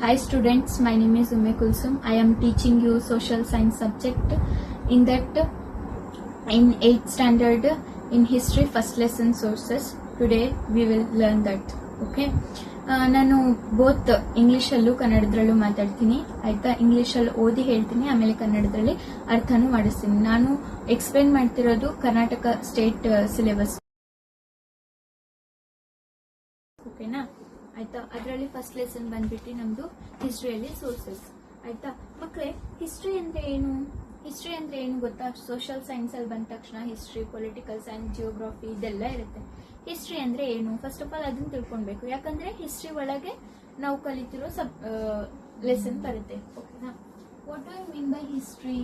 Hi students, my name is Ume Kulsum. I am teaching you social science subject. In that, in 8th standard, in history first lesson sources. Today we will learn that. Okay. ನಾನು both ಇಂಗ್ಲೀಷಲ್ಲೂ ಕನ್ನಡದಲ್ಲೂ ಮಾತಾಡ್ತೀನಿ ಆಯ್ತಾ. ಇಂಗ್ಲೀಷಲ್ಲಿ ಓದಿ ಹೇಳ್ತೀನಿ, ಆಮೇಲೆ ಕನ್ನಡದಲ್ಲಿ ಅರ್ಥನೂ ಮಾಡಿಸ್ತೀನಿ. ನಾನು ಎಕ್ಸ್ಪ್ಲೇನ್ ಮಾಡ್ತಿರೋದು ಕರ್ನಾಟಕ ಸ್ಟೇಟ್ ಸಿಲೆಬಸ್. ಓಕೆನಾ ಆಯ್ತಾ. ಅದರಲ್ಲಿ ಫಸ್ಟ್ ಲೆಸನ್ ಬಂದ್ಬಿಟ್ಟು ನಮ್ದು ಹಿಸ್ಟ್ರಿಯಲ್ಲಿ ಸೋರ್ಸಸ್ ಆಯ್ತಾ. ಮಕ್ಕಳೇ, ಹಿಸ್ಟ್ರಿ ಅಂದ್ರೆ ಏನು? ಹಿಸ್ಟ್ರಿ ಅಂದ್ರೆ ಏನು ಗೊತ್ತಾ? ಸೋಷಿಯಲ್ ಸೈನ್ಸ್ ಅಲ್ಲಿ ಬಂದ ತಕ್ಷಣ ಹಿಸ್ಟ್ರಿ, ಪೊಲಿಟಿಕಲ್ ಸೈನ್ಸ್, ಜಿಯೋಗ್ರಫಿ ಇದೆಲ್ಲ ಇರುತ್ತೆ. ಹಿಸ್ಟ್ರಿ ಅಂದ್ರೆ ಏನು? ಫಸ್ಟ್ ಆಫ್ ಆಲ್ ಅದನ್ನ ತಿಳ್ಕೊಳ್ಬೇಕು, ಯಾಕಂದ್ರೆ ಹಿಸ್ಟ್ರಿ ಒಳಗೆ ನಾವು ಕಲಿತಿರೋ ಲೆಸನ್ ಬರುತ್ತೆ. ಓಕೆನಾ. What do you mean by history?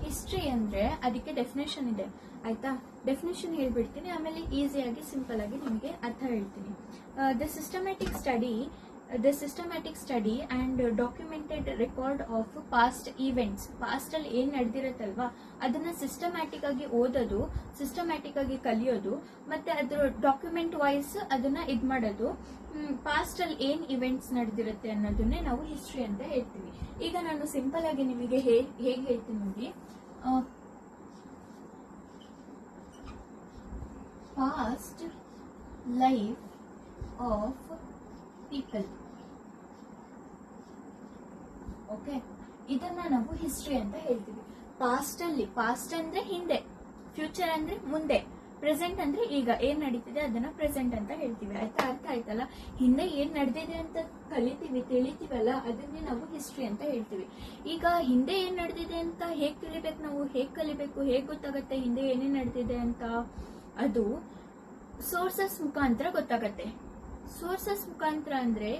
History ಅಂದ್ರೆ ಅದಕ್ಕೆ ಡೆಫಿನೇಷನ್ ಇದೆ ಆಯ್ತಾ. ಡೆಫಿನೇಷನ್ ಹೇಳ್ಬಿಡ್ತೀನಿ, ಆಮೇಲೆ ಈಸಿಯಾಗಿ ಸಿಂಪಲ್ ಆಗಿ ನಿಮಗೆ ಅರ್ಥ ಹೇಳ್ತೀನಿ. The systematic study and documented record of past events. Past ಅಲ್ಲಿ ಏನ್ ನಡೆದಿರತ್ತಲ್ವಾ ಅದನ್ನ ಸಿಸ್ಟಮ್ಯಾಟಿಕ್ ಆಗಿ ಓದೋದು, ಸಿಸ್ಟಮ್ಯಾಟಿಕ್ ಆಗಿ ಕಲಿಯೋದು, ಮತ್ತೆ ಅದ್ರ ಡಾಕ್ಯುಮೆಂಟ್ ವೈಸ್ ಅದನ್ನ ಇದ್ ಮಾಡೋದು. ಪಾಸ್ಟ್ ಅಲ್ಲಿ ಏನ್ ಇವೆಂಟ್ಸ್ ನಡೆದಿರುತ್ತೆ ಅನ್ನೋದನ್ನೇ ನಾವು ಹಿಸ್ಟ್ರಿ ಅಂತ ಹೇಳ್ತೀವಿ. ಈಗ ನಾನು ಸಿಂಪಲ್ ಆಗಿ ನಿಮಗೆ ಹೇಗೆ ಹೇಳ್ತೀನಿ ನೋಡಿ. Past life of people. Okay, ಇದನ್ನ ನಾವು ಹಿಸ್ಟ್ರಿ ಅಂತ ಹೇಳ್ತೀವಿ. ಪಾಸ್ಟ್ ಅಂದ್ರೆ ಹಿಂದೆ, ಫ್ಯೂಚರ್ ಅಂದ್ರೆ ಮುಂದೆ, ಪ್ರೆಸೆಂಟ್ ಅಂದ್ರೆ ಈಗ ಏನ್ ನಡೀತಿದೆ ಅದನ್ನ ಪ್ರೆಸೆಂಟ್ ಅಂತ ಹೇಳ್ತೀವಿ ಆಯ್ತಾ. ಅರ್ಥ ಆಯ್ತಲ್ಲ? ಹಿಂದೆ ಏನ್ ನಡೆದಿದೆ ಅಂತ ತಿಳಿತೀವಲ್ಲ, ಅದನ್ನೇ ನಾವು ಹಿಸ್ಟ್ರಿ ಅಂತ ಹೇಳ್ತೀವಿ. ಈಗ ಹಿಂದೆ ಏನ್ ನಡೆದಿದೆ ಅಂತ ಹೇಗ್ ತಿಳಿಬೇಕು ನಾವು? ಹೇಗ್ ಕಲಿಬೇಕು? ಹೇಗ್ ಗೊತ್ತಾಗತ್ತೆ ಹಿಂದೆ ಏನೇನ್ ನಡೆದಿದೆ ಅಂತ? ಅದು ಸೋರ್ಸಸ್ ಮುಖಾಂತರ ಗೊತ್ತಾಗತ್ತೆ. ಸೋರ್ಸಸ್ ಮುಖಾಂತರ ಅಂದ್ರೆ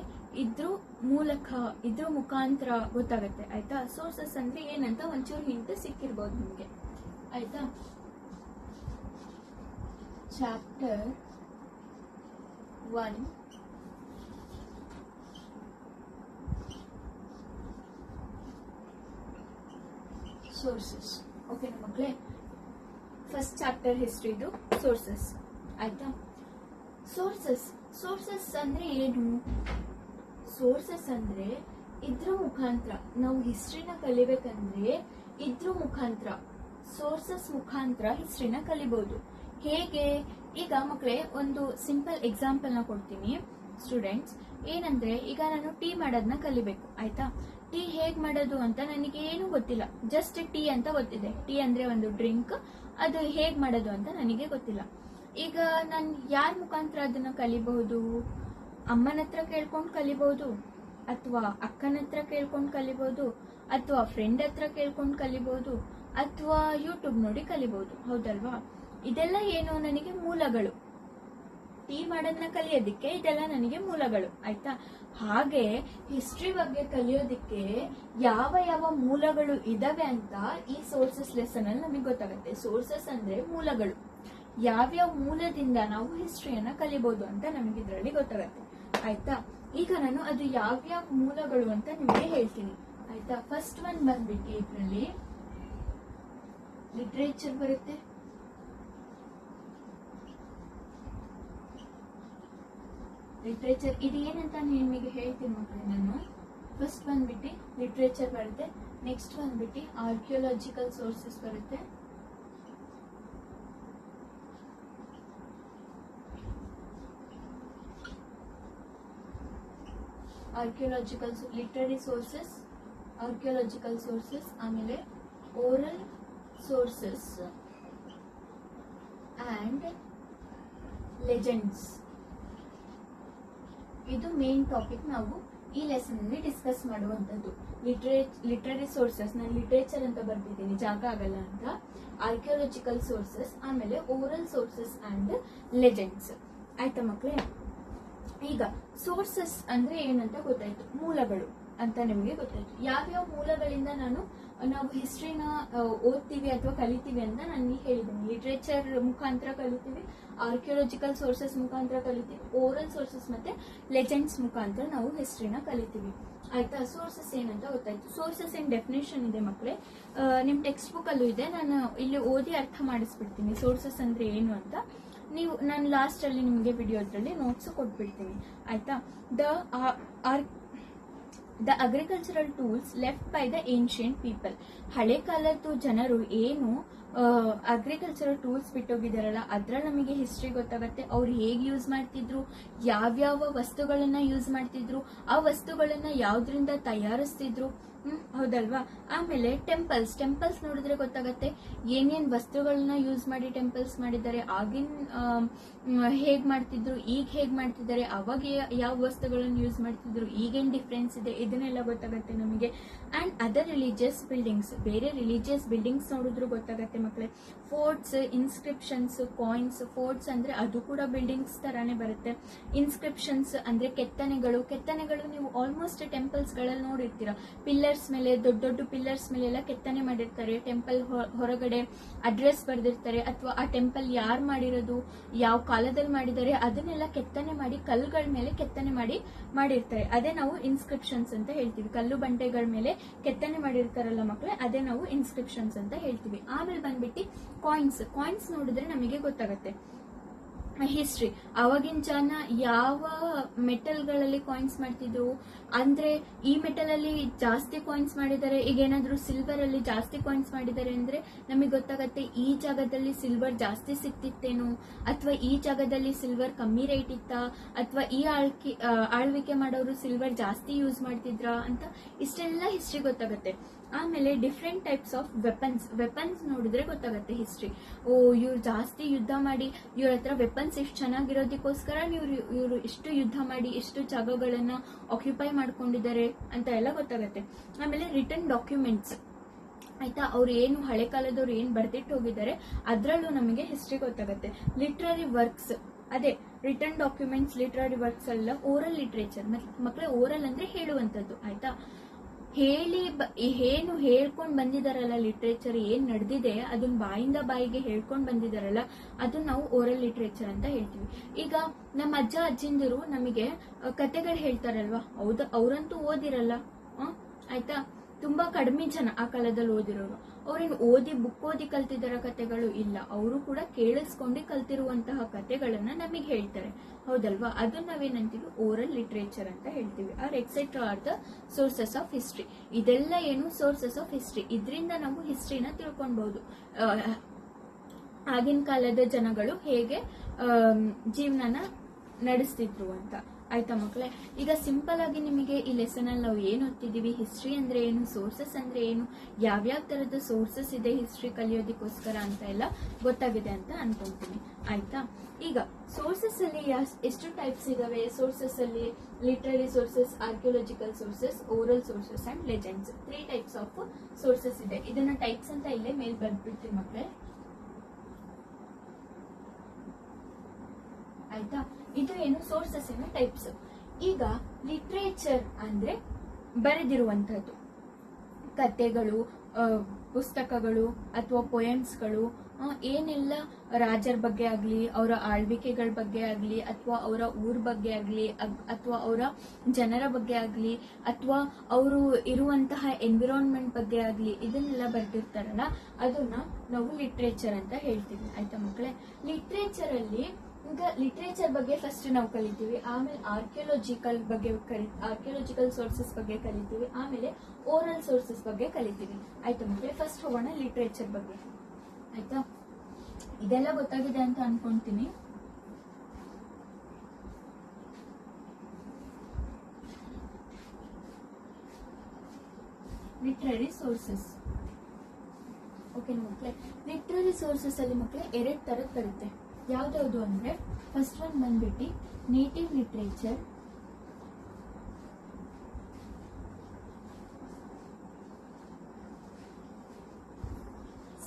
ಇದ್ರ ಮುಖಾಂತರ ಗೊತ್ತಾಗತ್ತೆ ಆಯ್ತಾ. ಸೋರ್ಸಸ್ ಅಂದ್ರೆ ಏನಂತ ಒಂಚೂರು ಹಿಂಟ್ ಸಿಕ್ಕಿರ್ಬೋದು ನಿಮ್ಗೆ ಆಯ್ತಾ. Chapter 1 sources. ಓಕೆ ಮಕ್ಕಳೇ, ಫಸ್ಟ್ ಚಾಪ್ಟರ್ ಹಿಸ್ಟ್ರಿದು ಸೋರ್ಸಸ್ ಆಯ್ತಾ. ಸೋರ್ಸಸ್ ಅಂದ್ರೆ ಏನು? ಸೋರ್ಸಸ್ ಅಂದ್ರೆ ಇದ್ರ ಮುಖಾಂತರ ನಾವು ಹಿಸ್ಟ್ರಿನ ಕಲಿಬೇಕಂದ್ರೆ ಇದ್ರ ಮುಖಾಂತರ, ಸೋರ್ಸಸ್ ಮುಖಾಂತರ ಹಿಸ್ಟ್ರಿನ ಕಲಿಬಹುದು. ಹೇಗೆ? ಈಗ ಮಕ್ಕಳೇ ಒಂದು ಸಿಂಪಲ್ ಎಕ್ಸಾಂಪಲ್ ನ ಕೊಡ್ತೀನಿ ಸ್ಟೂಡೆಂಟ್ಸ್. ಏನಂದ್ರೆ ಈಗ ನಾನು ಟೀ ಮಾಡೋದನ್ನ ಕಲಿಬೇಕು ಆಯ್ತಾ. ಟೀ ಹೇಗ್ ಮಾಡೋದು ಅಂತ ನನಗೆ ಏನು ಗೊತ್ತಿಲ್ಲ, ಜಸ್ಟ್ ಟೀ ಅಂತ ಗೊತ್ತಿದೆ. ಟೀ ಅಂದ್ರೆ ಒಂದು ಡ್ರಿಂಕ್, ಅದು ಹೇಗ್ ಮಾಡೋದು ಅಂತ ನನಗೆ ಗೊತ್ತಿಲ್ಲ. ಈಗ ನಾನು ಯಾರ ಮುಖಾಂತರ ಅದನ್ನ ಕಲಿಬಹುದು? ಅಮ್ಮನ ಹತ್ರ ಕೇಳ್ಕೊಂಡು ಕಲಿಬಹುದು, ಅಥವಾ ಅಕ್ಕನ ಹತ್ರ ಕೇಳ್ಕೊಂಡು ಕಲಿಬಹುದು, ಅಥವಾ ಫ್ರೆಂಡ್ ಹತ್ರ ಕೇಳ್ಕೊಂಡು ಕಲಿಬಹುದು, ಅಥವಾ ಯೂಟ್ಯೂಬ್ ನೋಡಿ ಕಲಿಬಹುದು. ಹೌದಲ್ವಾ? ಇದೆಲ್ಲ ಏನು? ನನಗೆ ಮೂಲಗಳು. ಟೀ ಮಾಡೋದನ್ನ ಕಲಿಯೋದಿಕ್ಕೆ ಇದೆಲ್ಲ ನನಗೆ ಮೂಲಗಳು ಆಯ್ತಾ. ಹಾಗೆ ಹಿಸ್ಟ್ರಿ ಬಗ್ಗೆ ಕಲಿಯೋದಿಕ್ಕೆ ಯಾವ ಯಾವ ಮೂಲಗಳು ಇದಾವೆ ಅಂತ ಈ ಸೋರ್ಸಸ್ ಲೆಸನ್ ಅಲ್ಲಿ ನಮಗೆ ಗೊತ್ತಾಗುತ್ತೆ. ಸೋರ್ಸಸ್ ಅಂದ್ರೆ ಮೂಲಗಳು. ಯಾವ್ಯಾವ ಮೂಲದಿಂದ ನಾವು ಹಿಸ್ಟ್ರಿಯನ್ನ ಕಲಿಬಹುದು ಅಂತ ನಮಗೆ ಇದರಲ್ಲಿ ಗೊತ್ತಾಗುತ್ತೆ ಆಯ್ತಾ. ಈಗ ನಾನು ಅದು ಯಾವ್ಯಾವ ಮೂಲಗಳು ಅಂತ ನಿಮಗೆ ಹೇಳ್ತೀನಿ ಆಯ್ತಾ. ಫಸ್ಟ್ ಒನ್ ಬಂದ್ಬಿಟ್ಟು ಇದರಲ್ಲಿ ಲಿಟ್ರೇಚರ್ ಬರುತ್ತೆ. ಲಿಟ್ರೇಚರ್ ಇದು ಏನಂತ ನಿಮಗೆ ಹೇಳ್ತೀನಿ ಮಕ್ಕಳೇ ನಾನು. ಫಸ್ಟ್ ಬಂದ್ಬಿಟ್ಟು ಲಿಟ್ರೇಚರ್ ಬರುತ್ತೆ. ನೆಕ್ಸ್ಟ್ ಬಂದ್ಬಿಟ್ಟು ಆರ್ಕಿಯೋಲಾಜಿಕಲ್ ಸೋರ್ಸಸ್ ಬರುತ್ತೆ. ಲಿಟರರಿ ಸೋರ್ಸಸ್, ಆರ್ಕಿಯೋಲಾಜಿಕಲ್ ಸೋರ್ಸಸ್, ಆಮೇಲೆ ಓರಲ್ ಸೋರ್ಸಸ್ ಅಂಡ್ ಲೆಜೆಂಡ್ಸ್. ಇದು ಮೇನ್ ಟಾಪಿಕ್ ನಾವು ಈ ಲೆಸನ್ ಅಲ್ಲಿ ಡಿಸ್ಕಸ್ ಮಾಡುವಂತದ್ದು. ಲಿಟರರಿ ಸೋರ್ಸಸ್ ನಾನು ಲಿಟರೇಚರ್ ಅಂತ ಬರ್ತಿದ್ದೀನಿ, ಜಾಗ ಆಗಲ್ಲ ಅಂತ. ಆರ್ಕಿಯೋಲಾಜಿಕಲ್ ಸೋರ್ಸಸ್, ಆಮೇಲೆ ಓರಲ್ ಸೋರ್ಸಸ್ ಅಂಡ್ ಲೆಜೆಂಡ್ಸ್ ಆಯ್ತಾ ಮಕ್ಕಳೇ. ಈಗ ಸೋರ್ಸಸ್ ಅಂದ್ರೆ ಏನಂತ ಗೊತ್ತಾಯ್ತು, ಮೂಲಗಳು ಅಂತ ನಿಮಗೆ ಗೊತ್ತಾಯ್ತು. ಯಾವ್ಯಾವ ಮೂಲಗಳಿಂದ ನಾವು ಹಿಸ್ಟ್ರಿನ ಓದ್ತೀವಿ ಅಥವಾ ಕಲಿತೀವಿ ಅಂತ ನಾನು ಹೇಳಿದ್ದೀನಿ. ಲಿಟ್ರೇಚರ್ ಮುಖಾಂತರ ಕಲಿತೀವಿ, ಆರ್ಕಿಯೋಲಾಜಿಕಲ್ ಸೋರ್ಸಸ್ ಮುಖಾಂತರ ಕಲಿತೀವಿ, ಓರಲ್ ಸೋರ್ಸಸ್ ಮತ್ತೆ ಲೆಜೆಂಡ್ಸ್ ಮುಖಾಂತರ ನಾವು ಹಿಸ್ಟ್ರಿನ ಕಲಿತೀವಿ ಆಯ್ತಾ. ಸೋರ್ಸಸ್ ಏನಂತ ಗೊತ್ತಾಯ್ತು. ಸೋರ್ಸಸ್ ಏನ್ ಡೆಫಿನೇಷನ್ ಇದೆ ಮಕ್ಕಳೇ, ನಿಮ್ ಟೆಕ್ಸ್ಟ್ ಬುಕ್ ಅಲ್ಲೂ ಇದೆ. ನಾನು ಇಲ್ಲಿ ಓದಿ ಅರ್ಥ ಮಾಡಿಸ್ಬಿಡ್ತೀನಿ ಸೋರ್ಸಸ್ ಅಂದ್ರೆ ಏನು ಅಂತ. ನೀವು ನಾನು ಲಾಸ್ಟ್ ಅಲ್ಲಿ ನಿಮಗೆ ವಿಡಿಯೋದ್ರಲ್ಲಿ ನೋಟ್ಸ್ ಕೊಟ್ಬಿಡ್ತೀನಿ ಆಯ್ತಾ. The agricultural tools left by the ancient people. ಹಳೆ ಕಾಲದ್ದು ಜನರು ಏನು ಅಗ್ರಿಕಲ್ಚರಲ್ ಟೂಲ್ಸ್ ಬಿಟ್ಟೋಗಿದಾರಲ್ಲ ಅದ್ರಲ್ಲಿ ನಮಗೆ ಹಿಸ್ಟ್ರಿ ಗೊತ್ತಾಗತ್ತೆ. ಅವ್ರು ಹೇಗೆ ಯೂಸ್ ಮಾಡ್ತಿದ್ರು, ಯಾವ್ಯಾವ ವಸ್ತುಗಳನ್ನ ಯೂಸ್ ಮಾಡ್ತಿದ್ರು, ಆ ವಸ್ತುಗಳನ್ನ ಯಾವ್ದ್ರಿಂದ ತಯಾರಿಸ್ತಿದ್ರು. ಹೌದಲ್ವಾ. ಆಮೇಲೆ ಟೆಂಪಲ್ಸ್ ನೋಡಿದ್ರೆ ಗೊತ್ತಾಗತ್ತೆ ಏನೇನ್ ವಸ್ತುಗಳನ್ನ ಯೂಸ್ ಮಾಡಿ ಟೆಂಪಲ್ಸ್ ಮಾಡಿದ್ದಾರೆ, ಆಗಿನ ಹೇಗ್ ಮಾಡ್ತಿದ್ರು, ಈಗ ಹೇಗ್ ಮಾಡ್ತಿದ್ದಾರೆ, ಅವಾಗ ಯಾವ ವಸ್ತುಗಳನ್ನ ಯೂಸ್ ಮಾಡ್ತಿದ್ರು, ಈಗೇನ್ ಡಿಫ್ರೆನ್ಸ್ ಇದೆ, ಇದನ್ನೆಲ್ಲ ಗೊತ್ತಾಗತ್ತೆ ನಮಗೆ. ಅಂಡ್ ಅದರ್ ರಿಲಿಜಿಯಸ್ ಬಿಲ್ಡಿಂಗ್ಸ್, ಬೇರೆ ರಿಲಿಜಿಯಸ್ ಬಿಲ್ಡಿಂಗ್ಸ್ ನೋಡಿದ್ರು ಗೊತ್ತಾಗತ್ತೆ ಮಕ್ಕಳೇ. Sports, inscriptions, coins. ಫೋರ್ಟ್ಸ್ ಅಂದ್ರೆ ಅದು ಕೂಡ ಬಿಲ್ಡಿಂಗ್ಸ್ ತರಾನೇ ಬರುತ್ತೆ. ಇನ್ಸ್ಕ್ರಿಪ್ಷನ್ಸ್ ಅಂದ್ರೆ ಕೆತ್ತನೆಗಳು ನೀವು ಆಲ್ಮೋಸ್ಟ್ ಟೆಂಪಲ್ಸ್ ಗಳಲ್ಲಿ ನೋಡಿರ್ತೀರಾ. ಪಿಲ್ಲರ್ಸ್ ಮೇಲೆ, ದೊಡ್ಡ ದೊಡ್ಡ ಪಿಲ್ಲರ್ಸ್ ಮೇಲೆ ಎಲ್ಲ ಕೆತ್ತನೆ ಮಾಡಿರ್ತಾರೆ. ಟೆಂಪಲ್ ಹೊರಗಡೆ ಅಡ್ರೆಸ್ ಬರ್ದಿರ್ತಾರೆ, ಅಥವಾ ಆ ಟೆಂಪಲ್ ಯಾರು ಮಾಡಿರೋದು, ಯಾವ ಕಾಲದಲ್ಲಿ ಮಾಡಿದ್ದಾರೆ ಅದನ್ನೆಲ್ಲ ಕೆತ್ತನೆ ಮಾಡಿ ಕಲ್ಲುಗಳ ಮೇಲೆ ಕೆತ್ತನೆ ಮಾಡಿರ್ತಾರೆ. ಅದೇ ನಾವು ಇನ್ಸ್ಕ್ರಿಪ್ಷನ್ಸ್ ಅಂತ ಹೇಳ್ತೀವಿ. ಕಲ್ಲು ಬಂಡೆಗಳ ಮೇಲೆ ಕೆತ್ತನೆ ಮಾಡಿರ್ತಾರಲ್ಲ ಮಕ್ಕಳೇ, ಅದೇ ನಾವು ಇನ್ಸ್ಕ್ರಿಪ್ಷನ್ಸ್ ಅಂತ ಹೇಳ್ತೀವಿ. ಆಮೇಲೆ ಬಂದ್ಬಿಟ್ಟು ಕಾಯಿನ್ಸ್ ನೋಡಿದ್ರೆ ನಮಗೆ ಗೊತ್ತಾಗತ್ತೆ ಹಿಸ್ಟ್ರಿ. ಅವಾಗಿನ ಜನ ಯಾವ ಮೆಟಲ್ಗಳಲ್ಲಿ ಕಾಯಿನ್ಸ್ ಮಾಡ್ತಿದ್ರು ಅಂದ್ರೆ, ಈ ಮೆಟಲ್ ಅಲ್ಲಿ ಜಾಸ್ತಿ ಕಾಯಿನ್ಸ್ ಮಾಡಿದ್ದಾರೆ, ಈಗ ಏನಾದ್ರು ಸಿಲ್ವರ್ ಅಲ್ಲಿ ಜಾಸ್ತಿ ಕಾಯಿನ್ಸ್ ಮಾಡಿದ್ದಾರೆ ಅಂದ್ರೆ ನಮಗೆ ಗೊತ್ತಾಗತ್ತೆ ಈ ಜಾಗದಲ್ಲಿ ಸಿಲ್ವರ್ ಜಾಸ್ತಿ ಸಿಕ್ತಿತ್ತೇನು, ಅಥವಾ ಈ ಜಾಗದಲ್ಲಿ ಸಿಲ್ವರ್ ಕಮ್ಮಿ ರೇಟ್ ಇತ್ತಾ, ಅಥವಾ ಈ ಆಳ್ವಿಕೆ ಮಾಡೋರು ಸಿಲ್ವರ್ ಜಾಸ್ತಿ ಯೂಸ್ ಮಾಡ್ತಿದ್ರಾ ಅಂತ ಇಷ್ಟೆಲ್ಲ ಹಿಸ್ಟ್ರಿ ಗೊತ್ತಾಗತ್ತೆ. ಆಮೇಲೆ ಡಿಫ್ರೆಂಟ್ ಟೈಪ್ಸ್ ಆಫ್ ವೆಪನ್ಸ್ ನೋಡಿದ್ರೆ ಗೊತ್ತಾಗತ್ತೆ ಹಿಸ್ಟ್ರಿ. ಇವ್ರು ಜಾಸ್ತಿ ಯುದ್ಧ ಮಾಡಿ, ಇವ್ರ ಹತ್ರ ವೆಪನ್ಸ್ ಎಷ್ಟು ಚೆನ್ನಾಗಿರೋದಕ್ಕೋಸ್ಕರ ಇವರು ಎಷ್ಟು ಯುದ್ಧ ಮಾಡಿ ಎಷ್ಟು ಜಾಗಗಳನ್ನ ಆಕ್ಯುಪೈ ಮಾಡ್ಕೊಂಡಿದ್ದಾರೆ ಅಂತ ಎಲ್ಲ ಗೊತ್ತಾಗತ್ತೆ. ಆಮೇಲೆ ರಿಟರ್ನ್ ಡಾಕ್ಯುಮೆಂಟ್ಸ್ ಆಯ್ತಾ, ಅವ್ರು ಏನು ಹಳೆ ಕಾಲದವ್ರು ಏನ್ ಬರ್ದಿಟ್ಟು ಹೋಗಿದ್ದಾರೆ ಅದ್ರಲ್ಲೂ ನಮಗೆ ಹಿಸ್ಟ್ರಿ ಗೊತ್ತಾಗತ್ತೆ. ಲಿಟ್ರರಿ ವರ್ಕ್ಸ್, ಅದೇ ರಿಟರ್ನ್ ಡಾಕ್ಯುಮೆಂಟ್ಸ್, ಲಿಟ್ರರಿ ವರ್ಕ್ಸ್ ಅಲ್ಲ ಓರಲ್ ಲಿಟ್ರೇಚರ್. ಮಕ್ಕಳೇ ಓರಲ್ ಅಂದ್ರೆ ಹೇಳುವಂತದ್ದು ಆಯ್ತಾ. ಏನು ಹೇಳ್ಕೊಂಡ್ ಬಂದಿದಾರಲ್ಲ, ಲಿಟ್ರೇಚರ್ ಏನ್ ನಡೆದಿದೆ ಅದನ್ನ ಬಾಯಿಂದ ಬಾಯಿಗೆ ಹೇಳ್ಕೊಂಡ್ ಬಂದಿದಾರಲ್ಲ ಅದನ್ನ ನಾವು ಓರಲ್ ಲಿಟ್ರೇಚರ್ ಅಂತ ಹೇಳ್ತೀವಿ. ಈಗ ನಮ್ಮ ಅಜ್ಜ ಅಜ್ಜಿಂದರು ನಮಗೆ ಕತೆಗಳು ಹೇಳ್ತಾರಲ್ವಾ, ಹೌದಾ, ಅವ್ರಂತೂ ಓದಿರಲ್ಲ ಆಯ್ತಾ. ತುಂಬಾ ಕಡಿಮೆ ಜನ ಆ ಕಾಲದಲ್ಲಿ ಓದಿರೋರು. ಅವ್ರೇನು ಬುಕ್ ಓದಿ ಕಲ್ತಿದಾರ ಕತೆಗಳು ಇಲ್ಲ, ಅವರು ಕೂಡ ಕೇಳಿಸ್ಕೊಂಡು ಕಲ್ತಿರುವಂತಹ ಕತೆಗಳನ್ನ ನಮಗೆ ಹೇಳ್ತಾರೆ, ಹೌದಲ್ವಾ. ಅದನ್ನ ನಾವೇನಂತೀವಿ ಓರಲ್ ಲಿಟ್ರೇಚರ್ ಅಂತ ಹೇಳ್ತೀವಿ. Or etcetera are the sources of history. ಇದೆಲ್ಲ ಏನು ಸೋರ್ಸಸ್ ಆಫ್ ಹಿಸ್ಟ್ರಿ. ಇದರಿಂದ ನಾವು ಹಿಸ್ಟ್ರಿನ ತಿಳ್ಕೊಬಹುದು. ಆಗಿನ ಕಾಲದ ಜನಗಳು ಹೇಗೆ ಜೀವನನ ನಡೆಸ್ತಿದ್ರು ಅಂತ. ಆಯ್ತಾ ಮಕ್ಕಳೇ. ಈಗ ಸಿಂಪಲ್ ಆಗಿ ನಿಮಗೆ ಈ ಲೆಸನ್ ಅಲ್ಲಿ ನಾವು ಏನ್ ಓದ್ತಿದೀವಿ, ಹಿಸ್ಟ್ರಿ ಅಂದ್ರೆ ಏನು, ಸೋರ್ಸಸ್ ಅಂದ್ರೆ ಏನು, ಯಾವ್ಯಾವ ತರದ ಸೋರ್ಸಸ್ ಇದೆ ಹಿಸ್ಟ್ರಿ ಕಲಿಯೋದಕ್ಕೋಸ್ಕರ ಅಂತ ಎಲ್ಲ ಗೊತ್ತಾಗಿದೆ ಅಂತ ಅನ್ಕೊಂತೀನಿ. ಆಯ್ತಾ. ಈಗ ಸೋರ್ಸಸ್ ಅಲ್ಲಿ ಎಷ್ಟು ಟೈಪ್ಸ್ ಇದಾವೆ ಸೋರ್ಸಸ್ ಅಲ್ಲಿ? Literary sources, archaeological sources, oral sources and legends. 3 types of sources ಇದೆ. ಇದನ್ನ ಟೈಪ್ಸ್ ಅಂತ ಇಲ್ಲೇ ಮೇಲ್ ಬರ್ಬಿಡ್ತೀವಿ ಮಕ್ಕಳೇ. ಆಯ್ತಾ. ಇದು ಏನು ಸೋರ್ಸಸ್ ಏನು ಟೈಪ್ಸ್. ಈಗ ಲಿಟ್ರೇಚರ್ ಅಂದ್ರೆ ಬರೆದಿರುವಂತಹದ್ದು, ಕತೆಗಳು, ಪುಸ್ತಕಗಳು ಅಥವಾ ಪೊಯಮ್ಸ್ಗಳು, ಏನೆಲ್ಲ ರಾಜರ ಬಗ್ಗೆ ಆಗ್ಲಿ, ಅವರ ಆಳ್ವಿಕೆಗಳ ಬಗ್ಗೆ ಆಗ್ಲಿ, ಅಥವಾ ಅವರ ಊರ್ ಬಗ್ಗೆ ಆಗ್ಲಿ, ಅಥವಾ ಅವರ ಜನರ ಬಗ್ಗೆ ಆಗ್ಲಿ, ಅಥವಾ ಅವರು ಇರುವಂತಹ ಎನ್ವಿರಾನ್ಮೆಂಟ್ ಬಗ್ಗೆ ಆಗ್ಲಿ, ಇದನ್ನೆಲ್ಲ ಬರ್ದಿರ್ತಾರಲ್ಲ ಅದನ್ನ ನಾವು ಲಿಟ್ರೇಚರ್ ಅಂತ ಹೇಳ್ತೀವಿ. ಆಯ್ತಾ ಮಕ್ಕಳೇ. ಲಿಟ್ರೇಚರ್ ಅಲ್ಲಿ ಈಗ ಲಿಟ್ರೇಚರ್ ಬಗ್ಗೆ ಫಸ್ಟ್ ನಾವು ಕಲಿತೀವಿ, ಆಮೇಲೆ ಆರ್ಕಿಯೋಲಜಿಕಲ್ ಸೋರ್ಸಸ್ ಬಗ್ಗೆ ಕಲಿತೀವಿ, ಆಮೇಲೆ ಓರಲ್ ಸೋರ್ಸಸ್ ಬಗ್ಗೆ ಕಲಿತೀವಿ. ಆಯ್ತಾ ಮಕ್ಕಳೇ. ಫಸ್ಟ್ ಹೋಗೋಣ ಲಿಟ್ರೇಚರ್ ಬಗ್ಗೆ. ಆಯ್ತಾ. ಇದೆಲ್ಲ ಗೊತ್ತಾಗಿದೆ ಅಂತ ಅನ್ಕೊಂತೀನಿ. Literary sources. ಓಕೆ ಮಕ್ಕಳೇ. ಲಿಟ್ರರಿ ಸೋರ್ಸಸ್ ಅಲ್ಲಿ ಮಕ್ಕಳೇ 2 ತರದ್ ಬರುತ್ತೆ. ಯಾವ್ದಾವ್ದು ಅಂದ್ರೆ, ಫಸ್ಟ್ ಒನ್ ಬಂದ್ಬಿಟ್ಟು ನೇಟಿವ್ ಲಿಟ್ರೇಚರ್,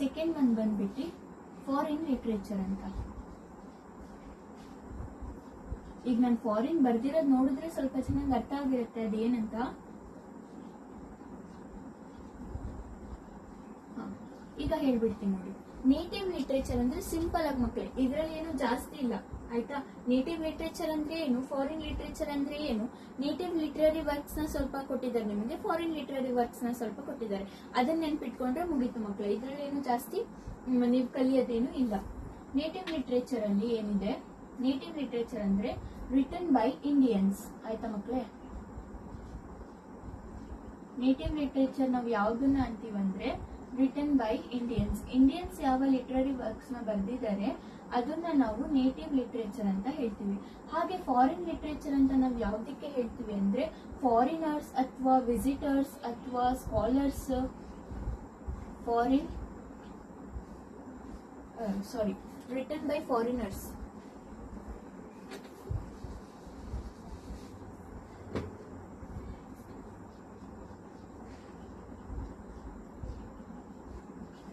ಸೆಕೆಂಡ್ ಒನ್ ಬಂದ್ಬಿಟ್ಟು ಫಾರಿನ್ ಲಿಟ್ರೇಚರ್ ಅಂತ. ಈಗ ನಾನು ಫಾರಿನ್ ಬರ್ದಿರೋದು ನೋಡಿದ್ರೆ ಸ್ವಲ್ಪ ಚೆನ್ನಾಗಿ ಅರ್ಥ ಆಗಿರುತ್ತೆ ಅದೇನಂತ. ಈಗ ಹೇಳ್ಬಿಡ್ತೀನಿ ನೋಡಿ. ನೇಟಿವ್ ಲಿಟ್ರೇಚರ್ ಅಂದ್ರೆ ಸಿಂಪಲ್ ಆಗಿ ಮಕ್ಕಳೇ, ಇದ್ರಲ್ಲಿ ಏನು ಜಾಸ್ತಿ ಇಲ್ಲ ಆಯ್ತಾ. ನೇಟಿವ್ ಲಿಟ್ರೇಚರ್ ಅಂದ್ರೆ ಏನು, ಫಾರಿನ್ ಲಿಟ್ರೇಚರ್ ಅಂದ್ರೆ ಏನು, ನೇಟಿವ್ ಲಿಟ್ರರಿ ವರ್ಕ್ಸ್ ನ ಸ್ವಲ್ಪ ಕೊಟ್ಟಿದ್ದಾರೆ ನಿಮಗೆ, ಫಾರಿನ್ ಲಿಟ್ರರಿ ವರ್ಕ್ಸ್ ನ ಸ್ವಲ್ಪ ಕೊಟ್ಟಿದ್ದಾರೆ. ಅದನ್ನ ನೆನ್ಪಿಟ್ಕೊಂಡ್ರೆ ಮುಗೀತು ಮಕ್ಕಳೇ. ಇದ್ರಲ್ಲಿ ಏನು ಜಾಸ್ತಿ ನೀವು ಕಲಿಯೋದೇನು ಇಲ್ಲ. ನೇಟಿವ್ ಲಿಟ್ರೇಚರ್ ಅಲ್ಲಿ ಏನಿದೆ, ನೇಟಿವ್ ಲಿಟ್ರೇಚರ್ ಅಂದ್ರೆ ರಿಟನ್ ಬೈ ಇಂಡಿಯನ್ಸ್. ಆಯ್ತಾ ಮಕ್ಕಳೇ? ನೇಟಿವ್ ಲಿಟ್ರೇಚರ್ ನಾವು ಯಾವ್ದನ್ನ ಅಂತೀವಂದ್ರೆ ರಿಟನ್ ಬೈ ಇಂಡಿಯನ್ಸ್. ಇಂಡಿಯನ್ಸ್ ಯಾವ ಲಿಟ್ರರಿ ವರ್ಕ್ಸ್ ನ ಬರ್ದಿದ್ದಾರೆ ಅದನ್ನ ನಾವು ನೇಟಿವ್ ಲಿಟ್ರೇಚರ್ ಅಂತ ಹೇಳ್ತೀವಿ. ಹಾಗೆ ಫಾರಿನ್ ಲಿಟ್ರೇಚರ್ ಅಂತ ನಾವು ಯಾವ್ದಕ್ಕೆ ಹೇಳ್ತೀವಿ ಅಂದ್ರೆ ಫಾರಿನರ್ಸ್ ಅಥವಾ ವಿಸಿಟರ್ಸ್ ಅಥವಾ scholars, foreign written by foreigners.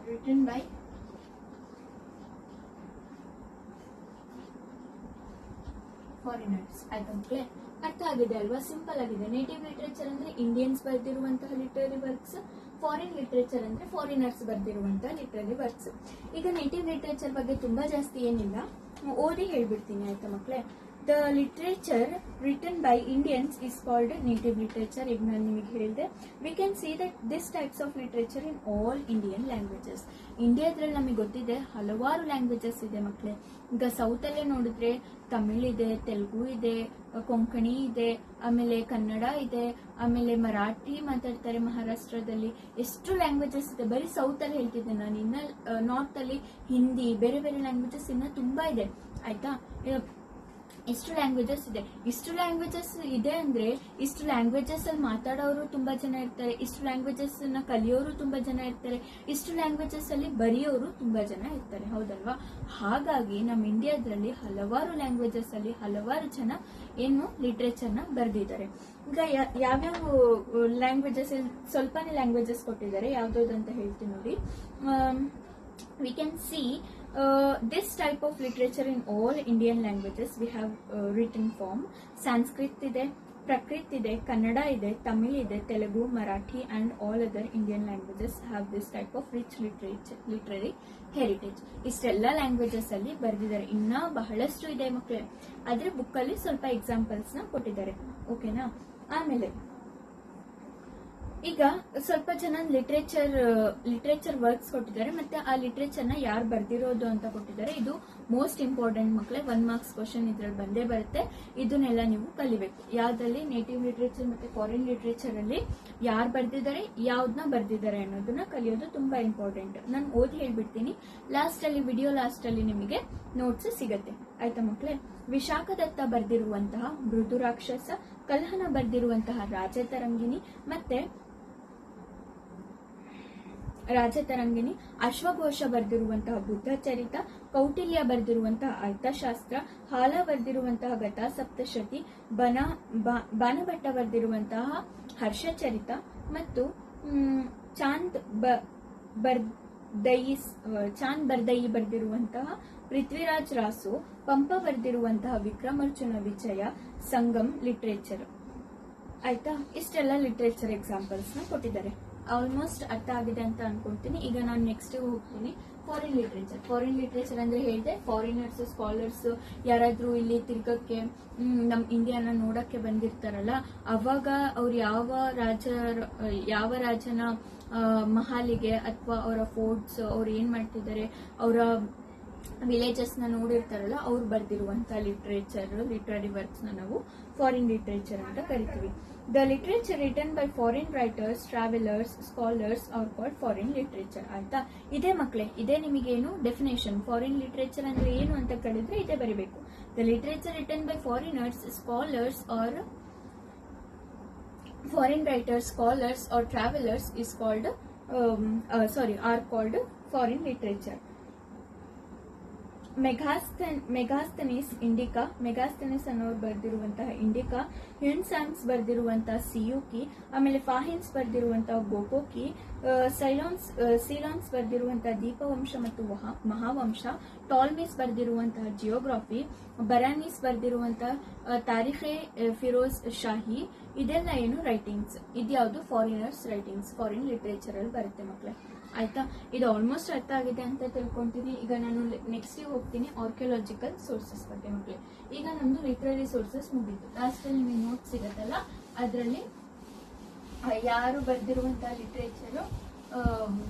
written by foreigners. ಆಯ್ತಾ ಮಕ್ಕಳೇ? ಅರ್ಥ ಆಗಿದೆ ಅಲ್ವಾ? ಸಿಂಪಲ್ ಆಗಿದೆ. ನೇಟಿವ್ ಲಿಟ್ರೇಚರ್ ಅಂದ್ರೆ ಇಂಡಿಯನ್ಸ್ ಬರ್ದಿರುವಂತಹ ಲಿಟರರಿ ವರ್ಕ್ಸ್, ಫಾರಿನ್ ಲಿಟ್ರೇಚರ್ ಅಂದ್ರೆ ಫಾರಿನರ್ಸ್ ಬರ್ದಿರುವಂತಹ ಲಿಟರರಿ ವರ್ಕ್ಸ್. ಈಗ ನೇಟಿವ್ ಲಿಟ್ರೇಚರ್ ಬಗ್ಗೆ ತುಂಬಾ ಜಾಸ್ತಿ ಏನಿಲ್ಲ, ಓದಿ ಹೇಳ್ಬಿಡ್ತೀನಿ. ಆಯ್ತಾ ಮಕ್ಕಳೇ? The literature written by Indians is called native literature. ಈಗ ನಾನು ನಿಮಗೆ ಹೇಳಿದೆ, we can see that this types of literature in all Indian languages. ಇಂಡಿಯಾದ್ರಲ್ಲಿ ನಮಗೆ ಗೊತ್ತಿದೆ ಹಲವಾರು ಲ್ಯಾಂಗ್ವೇಜಸ್ ಇದೆ ಮಕ್ಕಳೇ. ಈಗ ಸೌತ್ ಅಲ್ಲೇ ನೋಡಿದ್ರೆ ತಮಿಳ್ ಇದೆ, ತೆಲುಗು ಇದೆ, ಕೊಂಕಣಿ ಇದೆ, ಆಮೇಲೆ ಕನ್ನಡ ಇದೆ, ಆಮೇಲೆ ಮರಾಠಿ ಮಾತಾಡ್ತಾರೆ ಮಹಾರಾಷ್ಟ್ರದಲ್ಲಿ. ಎಷ್ಟು ಲ್ಯಾಂಗ್ವೇಜಸ್ ಇದೆ, ಬರೀ ಸೌತ್ ಅಲ್ಲಿ ಹೇಳ್ತಿದ್ದೆ ನಾನು. ಇನ್ನ ನಾರ್ತ್ ಅಲ್ಲಿ ಹಿಂದಿ, ಬೇರೆ ಬೇರೆ ಲ್ಯಾಂಗ್ವೇಜಸ್ ಇನ್ನ ತುಂಬಾ ಇದೆ. ಆಯ್ತಾ? ಇಷ್ಟು ಲ್ಯಾಂಗ್ವೇಜಸ್ ಇದೆ. ಇಷ್ಟು ಲ್ಯಾಂಗ್ವೇಜಸ್ ಇದೆ ಅಂದ್ರೆ ಇಷ್ಟು ಲ್ಯಾಂಗ್ವೇಜಸ್ ಅಲ್ಲಿ ಮಾತಾಡೋರು ತುಂಬಾ ಜನ ಇರ್ತಾರೆ, ಇಷ್ಟು ಲ್ಯಾಂಗ್ವೇಜಸ್ ನ ಕಲಿಯೋರು ತುಂಬಾ ಜನ ಇರ್ತಾರೆ, ಇಷ್ಟು ಲ್ಯಾಂಗ್ವೇಜಸ್ ಅಲ್ಲಿ ಬರೆಯೋರು ತುಂಬಾ ಜನ ಇರ್ತಾರೆ. ಹೌದಲ್ವಾ? ಹಾಗಾಗಿ ನಮ್ಮ ಇಂಡಿಯಾದಲ್ಲಿ ಹಲವಾರು ಲ್ಯಾಂಗ್ವೇಜಸ್ ಅಲ್ಲಿ ಹಲವಾರು ಜನ ಏನು ಲಿಟ್ರೇಚರ್ ನ ಬರೆದಿದ್ದಾರೆ. ಈಗ ಯಾವ್ಯಾವ ಲ್ಯಾಂಗ್ವೇಜಸ್, ಸ್ವಲ್ಪನೇ ಲ್ಯಾಂಗ್ವೇಜಸ್ ಕೊಟ್ಟಿದ್ದಾರೆ, ಯಾವ್ದಾವ್ದು ಹೇಳ್ತೀನಿ ನೋಡಿ. We can see this type of literature in all Indian languages we have written form. Sanskrit ಇದೆ, Prakrit ಇದೆ, Kannada ಇದೆ, Tamil ಇದೆ, Telugu, Marathi and all other Indian languages have this type of rich literary heritage. ಇಷ್ಟೆಲ್ಲ languages ಅಲ್ಲಿ ಬರೆದಿದ್ದಾರೆ. ಇನ್ನ ಬಹಳಷ್ಟು ಇದೆ ಮಕ್ಕಳೇ. ಆದ್ರೆ ಬುಕ್ ಅಲ್ಲಿ ಸ್ವಲ್ಪ ಎಕ್ಸಾಂಪಲ್ಸ್ ನ ಕೊಟ್ಟಿದ್ದಾರೆ. ಓಕೆನಾ? ಆಮೇಲೆ ಈಗ ಸ್ವಲ್ಪ ಜನ ಲಿಟ್ರೇಚರ್ ವರ್ಕ್ಸ್ ಕೊಟ್ಟಿದ್ದಾರೆ, ಮತ್ತೆ ಆ ಲಿಟ್ರೇಚರ್ ನ ಯಾರು ಬರ್ದಿರೋದು ಅಂತ ಕೊಟ್ಟಿದ್ದಾರೆ. ಇದು ಮೋಸ್ಟ್ ಇಂಪಾರ್ಟೆಂಟ್ ಮಕ್ಕಳೇ. 1 ಮಾರ್ಕ್ಸ್ ಕ್ವಶನ್ ಇದ್ರಲ್ಲಿ ಬಂದೇ ಬರುತ್ತೆ. ಇದನ್ನೆಲ್ಲ ನೀವು ಕಲಿಬೇಕು. ಯಾವ್ದ್ರಲ್ಲಿ? ನೇಟಿವ್ ಲಿಟ್ರೇಚರ್ ಮತ್ತೆ ಫಾರಿನ್ ಲಿಟ್ರೇಚರ್ ಅಲ್ಲಿ ಯಾರು ಬರ್ದಿದ್ದಾರೆ, ಯಾವ್ದನ್ನ ಬರ್ದಿದ್ದಾರೆ ಅನ್ನೋದನ್ನ ಕಲಿಯೋದು ತುಂಬಾ ಇಂಪಾರ್ಟೆಂಟ್. ನಾನು ಓದಿ ಹೇಳ್ಬಿಡ್ತೀನಿ. ವಿಡಿಯೋ ಲಾಸ್ಟ್ ಅಲ್ಲಿ ನಿಮಗೆ ನೋಟ್ಸ್ ಸಿಗತ್ತೆ. ಆಯ್ತಾ ಮಕ್ಕಳೇ? ವಿಶಾಖದತ್ತ ಬರ್ದಿರುವಂತಹ ಮೃದು ರಾಕ್ಷಸ, ಕಲ್ಹನ ಬರ್ದಿರುವಂತಹ ರಾಜತರಂಗಿಣಿ, ಮತ್ತೆ ಅಶ್ವಘೋಷ ಬರ್ದಿರುವಂತಹ ಬುದ್ಧ ಚರಿತ, ಕೌಟಿಲ್ಯ ಬರ್ದಿರುವಂತಹ ಅರ್ಥಶಾಸ್ತ್ರ, ಹಾಲ ಬರ್ದಿರುವಂತಹ ಗತಾ ಸಪ್ತಶತಿ, ಬಾನಭಟ್ಟ ಬರ್ದಿರುವಂತಹ ಹರ್ಷಚರಿತ, ಮತ್ತು ಚಾಂದ್ ಬರ್ದಯಿ ಬರ್ದಿರುವಂತಹ ಪೃಥ್ವಿರಾಜ್ ರಾಸು, ಪಂಪ ಬರ್ದಿರುವಂತಹ ವಿಕ್ರಮಾರ್ಜುನ ವಿಜಯ, ಸಂಗಮ್ ಲಿಟ್ರೇಚರ್. ಆಯ್ತಾ? ಇಷ್ಟೆಲ್ಲ ಲಿಟ್ರೇಚರ್ ಎಕ್ಸಾಂಪಲ್ಸ್ ನ ಕೊಟ್ಟಿದ್ದಾರೆ. ಆಲ್ಮೋಸ್ಟ್ ಅರ್ಥ ಆಗಿದೆ ಅಂತ ಅನ್ಕೊಂತೀನಿ. ಈಗ ನಾನು ನೆಕ್ಸ್ಟ್ ಹೋಗ್ತೀನಿ ಫಾರಿನ್ ಲಿಟ್ರೇಚರ್. ಫಾರಿನ್ ಲಿಟ್ರೇಚರ್ ಅಂದ್ರೆ ಹೇಳಿದೆ ಫಾರಿನರ್ಸ್, ಸ್ಕಾಲರ್ಸ್ ಯಾರಾದ್ರೂ ಇಲ್ಲಿ ತಿರ್ಗಕ್ಕೆ ನಮ್ ಇಂಡಿಯಾನ ನೋಡಕ್ಕೆ ಬಂದಿರ್ತಾರಲ್ಲ, ಅವಾಗ ಅವ್ರು ಯಾವ ರಾಜನ ಮಹಾಲಿಗೆ ಅಥವಾ ಅವರ ಫೋರ್ಟ್ಸ್, ಅವ್ರು ಏನ್ ಮಾಡ್ತಿದ್ದಾರೆ, ಅವರ ವಿಲೇಜಸ್ ನ ನೋಡಿರ್ತಾರಲ್ಲ, ಅವ್ರು ಬರ್ದಿರುವಂತ ಲಿಟ್ರರಿ ವರ್ಕ್ಸ್ ನ ನಾವು ಫಾರಿನ್ ಲಿಟ್ರೇಚರ್ ಅಂತ ಕರಿತೀವಿ. The literature written by foreign writers, travellers, scholars R called foreign literature. ಆಯ್ತಾ? ಇದೇ ಮಕ್ಕಳೇ, ಇದೇ ನಿಮಗೇನು ಡೆಫಿನೇಷನ್. ಫಾರಿನ್ ಲಿಟ್ರೇಚರ್ ಅಂದ್ರೆ ಏನು ಅಂತ ಕೇಳಿದ್ರೆ ಇದೇ ಬರೀಬೇಕು. The literature written by foreigners, scholars or foreign writers, scholars or travellers is called R called foreign literature. Megasthenes Indica, Megasthenes ಅನ್ನೋರು ಬರ್ದಿರುವಂತಹ ಇಂಡಿಕಾ, ಹ್ಯುನ್ಸಾಂಗ್ಸ್ ಬರ್ದಿರುವಂತಹ ಸಿಯುಕಿ, ಆಮೇಲೆ ಫಾಹಿನ್ಸ್ ಬರ್ದಿರುವಂತಹ ಗೋಕೋಕಿ, ಸೀಲಾನ್ಸ್ ಬರ್ದಿರುವಂತಹ ದೀಪವಂಶ ಮತ್ತು ಮಹಾವಂಶ, ಟಾಲ್ಮೀಸ್ ಬರ್ದಿರುವಂತಹ ಜಿಯೋಗ್ರಫಿ, ಬರಾನೀಸ್ ಬರ್ದಿರುವಂತಹ ತಾರಿಖೆ ಫಿರೋಜ್ ಶಾಹಿ. ಇದೆಲ್ಲ ಏನು ರೈಟಿಂಗ್ಸ್. ಇದ್ಯಾವುದು ಫಾರಿನರ್ಸ್ ರೈಟಿಂಗ್ಸ್, ಫಾರಿನ್ ಲಿಟ್ರೇಚರ್ ಅಲ್ಲಿ ಬರುತ್ತೆ ಮಕ್ಕಳೇ. ಆಯ್ತಾ? ಇದು ಆಲ್ಮೋಸ್ಟ್ ಅರ್ಥ ಆಗಿದೆ ಅಂತ ತಿಳ್ಕೊಂತೀನಿ. ಈಗ ನಾನು ನೆಕ್ಸ್ಟ್ ಹೋಗ್ತೀನಿ ಆರ್ಕಿಯಾಲಜಿಕಲ್ ಸೋರ್ಸಸ್ ಬಗ್ಗೆ ಮಕ್ಕಳೇ. ಈಗ ನಮ್ದು ಲಿಟ್ರರಿ ಸೋರ್ಸಸ್ ಮುಗಿತು. ಲಾಸ್ಟ್ ಅಲ್ಲಿ ನಿಮಗೆ ನೋಟ್ಸ್ ಸಿಗತ್ತಲ್ಲ, ಅದರಲ್ಲಿ ಯಾರು ಬರ್ದಿರುವಂತಹ ಲಿಟ್ರೇಚರ್,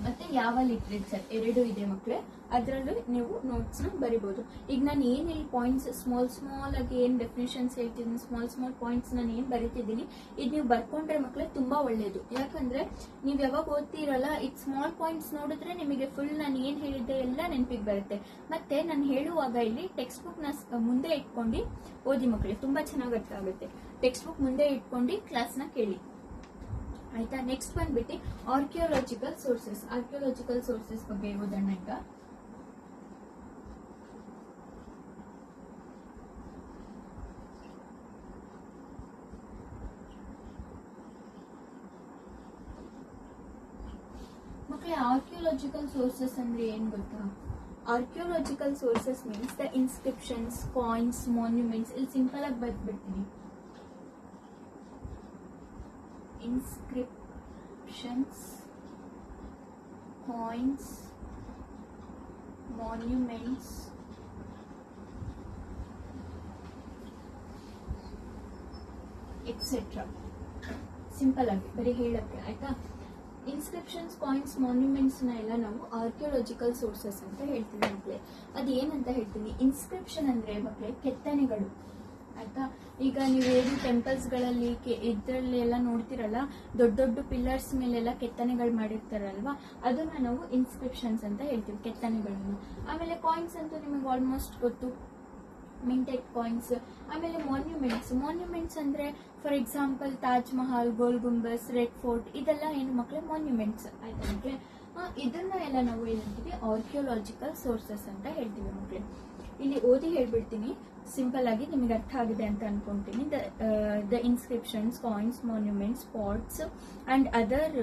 ಮತ್ತೆ ಯಾವ ಲಿಟ್ರೇಚರ್ ಎರಡು ಇದೆ ಮಕ್ಕಳೇ. ಅದರಲ್ಲೂ ನೀವು ನೋಟ್ಸ್ ನ ಬರಿಬಹುದು. ಈಗ ನಾನು ಏನ್ ಇಲ್ಲಿ ಪಾಯಿಂಟ್ಸ್ ಸ್ಮಾಲ್ ಆಗಿ ಏನ್ ಡೆಫಿನೇಷನ್ಸ್ ಹೇಳ್ತಿದ್ದೀನಿ, ಸ್ಮಾಲ್ ಪಾಯಿಂಟ್ಸ್ ನಾನು ಏನ್ ಬರಿತಿದ್ದೀನಿ, ಇದು ನೀವು ಬರ್ಕೊಂಡ್ರೆ ಮಕ್ಕಳೇ ತುಂಬಾ ಒಳ್ಳೇದು. ಯಾಕಂದ್ರೆ ನೀವ್ ಯಾವಾಗ ಓದ್ತಿರಲ್ಲ, ಇದು ಸ್ಮಾಲ್ ಪಾಯಿಂಟ್ಸ್ ನೋಡಿದ್ರೆ ನಿಮಗೆ ಫುಲ್ ನಾನು ಏನ್ ಹೇಳಿದ್ದೆ ಎಲ್ಲ ನೆನಪಿಗೆ ಬರುತ್ತೆ. ಮತ್ತೆ ನಾನು ಹೇಳುವಾಗ ಇಲ್ಲಿ ಟೆಕ್ಸ್ಟ್ ಬುಕ್ ನ ಮುಂದೆ ಇಟ್ಕೊಂಡು ಓದಿ ಮಕ್ಕಳೇ, ತುಂಬಾ ಚೆನ್ನಾಗಿ ಅರ್ಥ ಆಗುತ್ತೆ. ಟೆಕ್ಸ್ಟ್ ಬುಕ್ ಮುಂದೆ ಇಟ್ಕೊಂಡು ಕ್ಲಾಸ್ ನ ಕೇಳಿ, ಆಯ್ತಾ. ನೆಕ್ಸ್ಟ್ ಬಂದ್ಬಿಟ್ಟು ಆರ್ಕಿಯೋಲಾಜಿಕಲ್ ಸೋರ್ಸಸ್ ಬಗ್ಗೆ ಓದೋಣ. ಈಗ ಮಕ್ಕಳೇ, ಆರ್ಕಿಯೋಲಾಜಿಕಲ್ ಸೋರ್ಸಸ್ ಅಂದ್ರೆ ಏನ್ ಗೊತ್ತಾ? Archaeological sources means the inscriptions, coins, monuments. ಇಲ್ಲಿ ಸಿಂಪಲ್ ಆಗಿ ಬರ್ದ್ಬಿಡ್ತೀನಿ. inscriptions, coins, monuments, etc. Simple ಆಗಿ ಬರೀ ಹೇಳಕ್ಕೆ, ಆಯ್ತಾ. ಇನ್ಸ್ಕ್ರಿಪ್ಷನ್ಸ್, ಕಾಯಿನ್ಸ್, ಮಾನ್ಯುಮೆಂಟ್ಸ್ ನ ಎಲ್ಲ ನಾವು ಆರ್ಕಿಯೋಲಾಜಿಕಲ್ ಸೋರ್ಸಸ್ ಅಂತ ಹೇಳ್ತೀವಿ ಮಕ್ಕಳೇ. ಅದು ಏನಂತ ಹೇಳ್ತೀನಿ. ಇನ್ಸ್ಕ್ರಿಪ್ಷನ್ ಅಂದ್ರೆ ಮಕ್ಕಳೇ ಕೆತ್ತನೆಗಳು, ಆಯ್ತಾ. ಈಗ ನೀವೇನು ಟೆಂಪಲ್ಸ್ ಗಳಲ್ಲಿ ಇದ್ರಲ್ಲಿ ಎಲ್ಲ ನೋಡ್ತಿರಲ್ಲ, ದೊಡ್ಡ ದೊಡ್ಡ ಪಿಲ್ಲರ್ಸ್ ಮೇಲೆಲ್ಲ ಕೆತ್ತನೆಗಳು ಮಾಡಿರ್ತಾರಲ್ವಾ, ಅದನ್ನ ನಾವು ಇನ್ಸ್ಕ್ರಿಪ್ಷನ್ಸ್ ಅಂತ ಹೇಳ್ತೀವಿ, ಕೆತ್ತನೆಗಳನ್ನು. ಆಮೇಲೆ ಕಾಯಿನ್ಸ್ ಅಂತೂ ನಿಮಗೆ ಆಲ್ಮೋಸ್ಟ್ ಗೊತ್ತು, ಮಿಂಟೆಡ್ ಕಾಯಿನ್ಸ್. ಆಮೇಲೆ ಮಾನ್ಯುಮೆಂಟ್ಸ್ ಅಂದ್ರೆ for example Taj Mahal, Gol Gumbaz, Red Fort, ಇದೆಲ್ಲ ಏನು ಮಕ್ಕಳೇ ಮಾನ್ಯುಮೆಂಟ್ಸ್, ಆಯ್ತಾ ಮಕ್ಕಳೇ. ಇದನ್ನ ಎಲ್ಲ ನಾವು ಏನಂತೀವಿ, ಆರ್ಕಿಯೋಲಾಜಿಕಲ್ ಸೋರ್ಸಸ್ ಅಂತ ಹೇಳ್ತೀವಿ ಮಕ್ಕಳೇ. ಇಲ್ಲಿ ಓದಿ ಹೇಳ್ಬಿಡ್ತೀನಿ, ಸಿಂಪಲ್ ಆಗಿ ನಿಮಗೆ ಅರ್ಥ ಆಗಿದೆ ಅಂತ ಅನ್ಕೊಂತೀನಿ. The inscriptions, coins, monuments, pots and other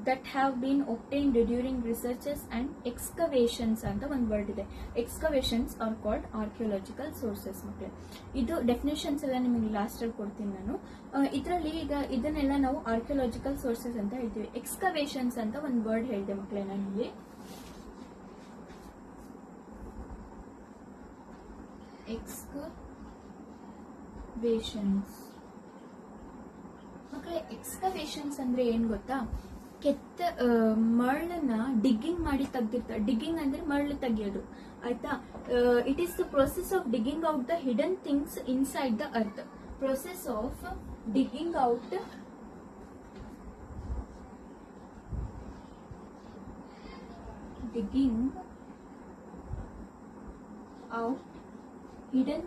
that have been obtained during researches and excavations ಅಂತ ಒಂದು ವರ್ಡ್ ಇದೆ. Excavations are called archaeological sources ಮಕ್ಕಳೇ. ಇದು ಡೆಫಿನೇಷನ್ಸ್ ಎಲ್ಲ ನಿಮಗೆ ಲಾಸ್ಟ್ ಅಲ್ಲಿ ಕೊಡ್ತೀನಿ ನಾನು. ಇದರಲ್ಲಿ ಈಗ ಇದನ್ನೆಲ್ಲ ನಾವು ಆರ್ಕಿಯೋಲಾಜಿಕಲ್ ಸೋರ್ಸಸ್ ಅಂತ ಹೇಳ್ತೀವಿ. ಎಕ್ಸ್ಕವೇಷನ್ಸ್ ಅಂತ ಒಂದು ವರ್ಡ್ ಹೇಳಿದೆ ಮಕ್ಕಳೇ ನಾನು ಇಲ್ಲಿ. ಎಕ್ಸ್ಕವೇಷನ್ಸ್ ಮಕ್ಕಳೇ, ಎಕ್ಸ್ಕವೇಷನ್ಸ್ ಅಂದ್ರೆ ಏನ್ ಗೊತ್ತಾ? ಮರಳನ್ನ ಡಿಗ್ಗಿಂಗ್ ಮಾಡಿ ತೆಗ್ದಿರ್ತಾರೆ. ಡಿಗ್ಗಿಂಗ್ ಅಂದ್ರೆ ಮರಳು ತೆಗಿಯೋದು, ಆಯ್ತಾ. It is the process of digging out the hidden things inside the earth. Process of digging out hidden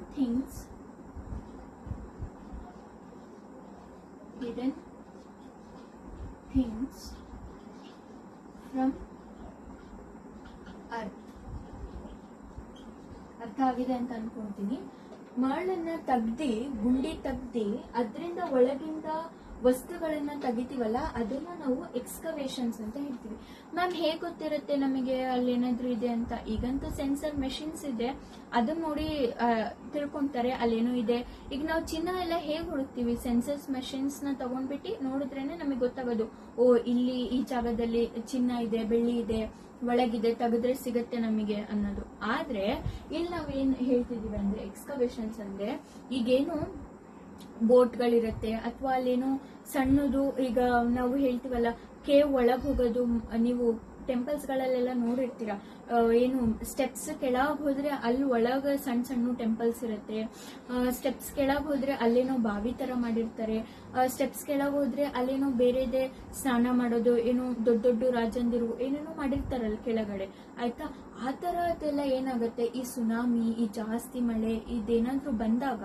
things from earth. ಅರ್ಥ ಆಗಿದೆ ಅಂತ ಅನ್ಕೊಂತೀನಿ. ಮರಳನ್ನ ತೆಗ್ದಿ, ಗುಂಡಿ ತೆಗ್ದಿ, ಅದರಿಂದ ಒಳಗಿಂದ ವಸ್ತುಗಳನ್ನ ತೆಗಿತೀವಲ್ಲ, ಅದನ್ನ ನಾವು ಎಕ್ಸ್ಕವೇಷನ್ಸ್ ಅಂತ ಹೇಳ್ತೀವಿ. ಮ್ಯಾಮ್ ಹೇಗೆ ಗೊತ್ತಿರುತ್ತೆ ನಮಗೆ ಅಲ್ಲಿ ಏನಾದ್ರೂ ಇದೆ ಅಂತ? ಈಗಂತೂ ಸೆನ್ಸರ್ ಮೆಷಿನ್ಸ್ ಇದೆ, ಅದನ್ನ ನೋಡಿ ತಿಳ್ಕೊಂತಾರೆ ಅಲ್ಲೇನೋ ಇದೆ. ಈಗ ನಾವು ಚಿನ್ನ ಎಲ್ಲ ಹೇಗೆ ಹುಡುಕ್ತಿವಿ? ಸೆನ್ಸರ್ಸ್ ಮೆಷಿನ್ಸ್ ನ ತಗೊಂಡ್ಬಿಟ್ಟು ನೋಡಿದ್ರೇನೆ ನಮಗೆ ಗೊತ್ತಾಗೋದು, ಓ ಇಲ್ಲಿ ಈ ಜಾಗದಲ್ಲಿ ಚಿನ್ನ ಇದೆ, ಬೆಳ್ಳಿ ಇದೆ, ಒಳಗಿದೆ, ತೆಗೆದ್ರೆ ಸಿಗತ್ತೆ ನಮಗೆ ಅನ್ನೋದು. ಆದ್ರೆ ಇಲ್ಲಿ ನಾವೇನ್ ಹೇಳ್ತಿದೀವಿ ಅಂದ್ರೆ ಎಕ್ಸ್ಕವೇಷನ್ಸ್ ಅಂದ್ರೆ ಈಗೇನು ಬೋಟ್ಗಳಿರತ್ತೆ, ಅಥವಾ ಅಲ್ಲೇನೋ ಸಣ್ಣದು, ಈಗ ನಾವು ಹೇಳ್ತೀವಲ್ಲ ಕೇವ್ ಒಳಗ್ ಹೋಗೋದು, ನೀವು ಟೆಂಪಲ್ಸ್ ಗಳಲ್ಲೆಲ್ಲ ನೋಡಿರ್ತೀರ, ಏನು ಸ್ಟೆಪ್ಸ್ ಕೆಳಗ್ ಹೋದ್ರೆ ಅಲ್ಲಿ ಒಳಗ ಸಣ್ಣ ಸಣ್ಣ ಟೆಂಪಲ್ಸ್ ಇರುತ್ತೆ. ಸ್ಟೆಪ್ಸ್ ಕೆಳಗ್ ಹೋದ್ರೆ ಅಲ್ಲೇನೋ ಬಾವಿ ತರ ಮಾಡಿರ್ತಾರೆ. ಸ್ಟೆಪ್ಸ್ ಕೆಳಗ್ ಹೋದ್ರೆ ಅಲ್ಲೇನೋ ಬೇರೆದೆ ಸ್ನಾನ ಮಾಡೋದು, ಏನೋ ದೊಡ್ಡ ದೊಡ್ಡ ರಾಜಂದಿರು ಏನೇನೋ ಮಾಡಿರ್ತಾರಲ್ಲ ಕೆಳಗಡೆ, ಆಯ್ತಾ. ಆ ತರದೆಲ್ಲ ಏನಾಗುತ್ತೆ, ಈ ಸುನಾಮಿ, ಈ ಜಾಸ್ತಿ ಮಳೆ ಇದೇನಾದ್ರೂ ಬಂದಾಗ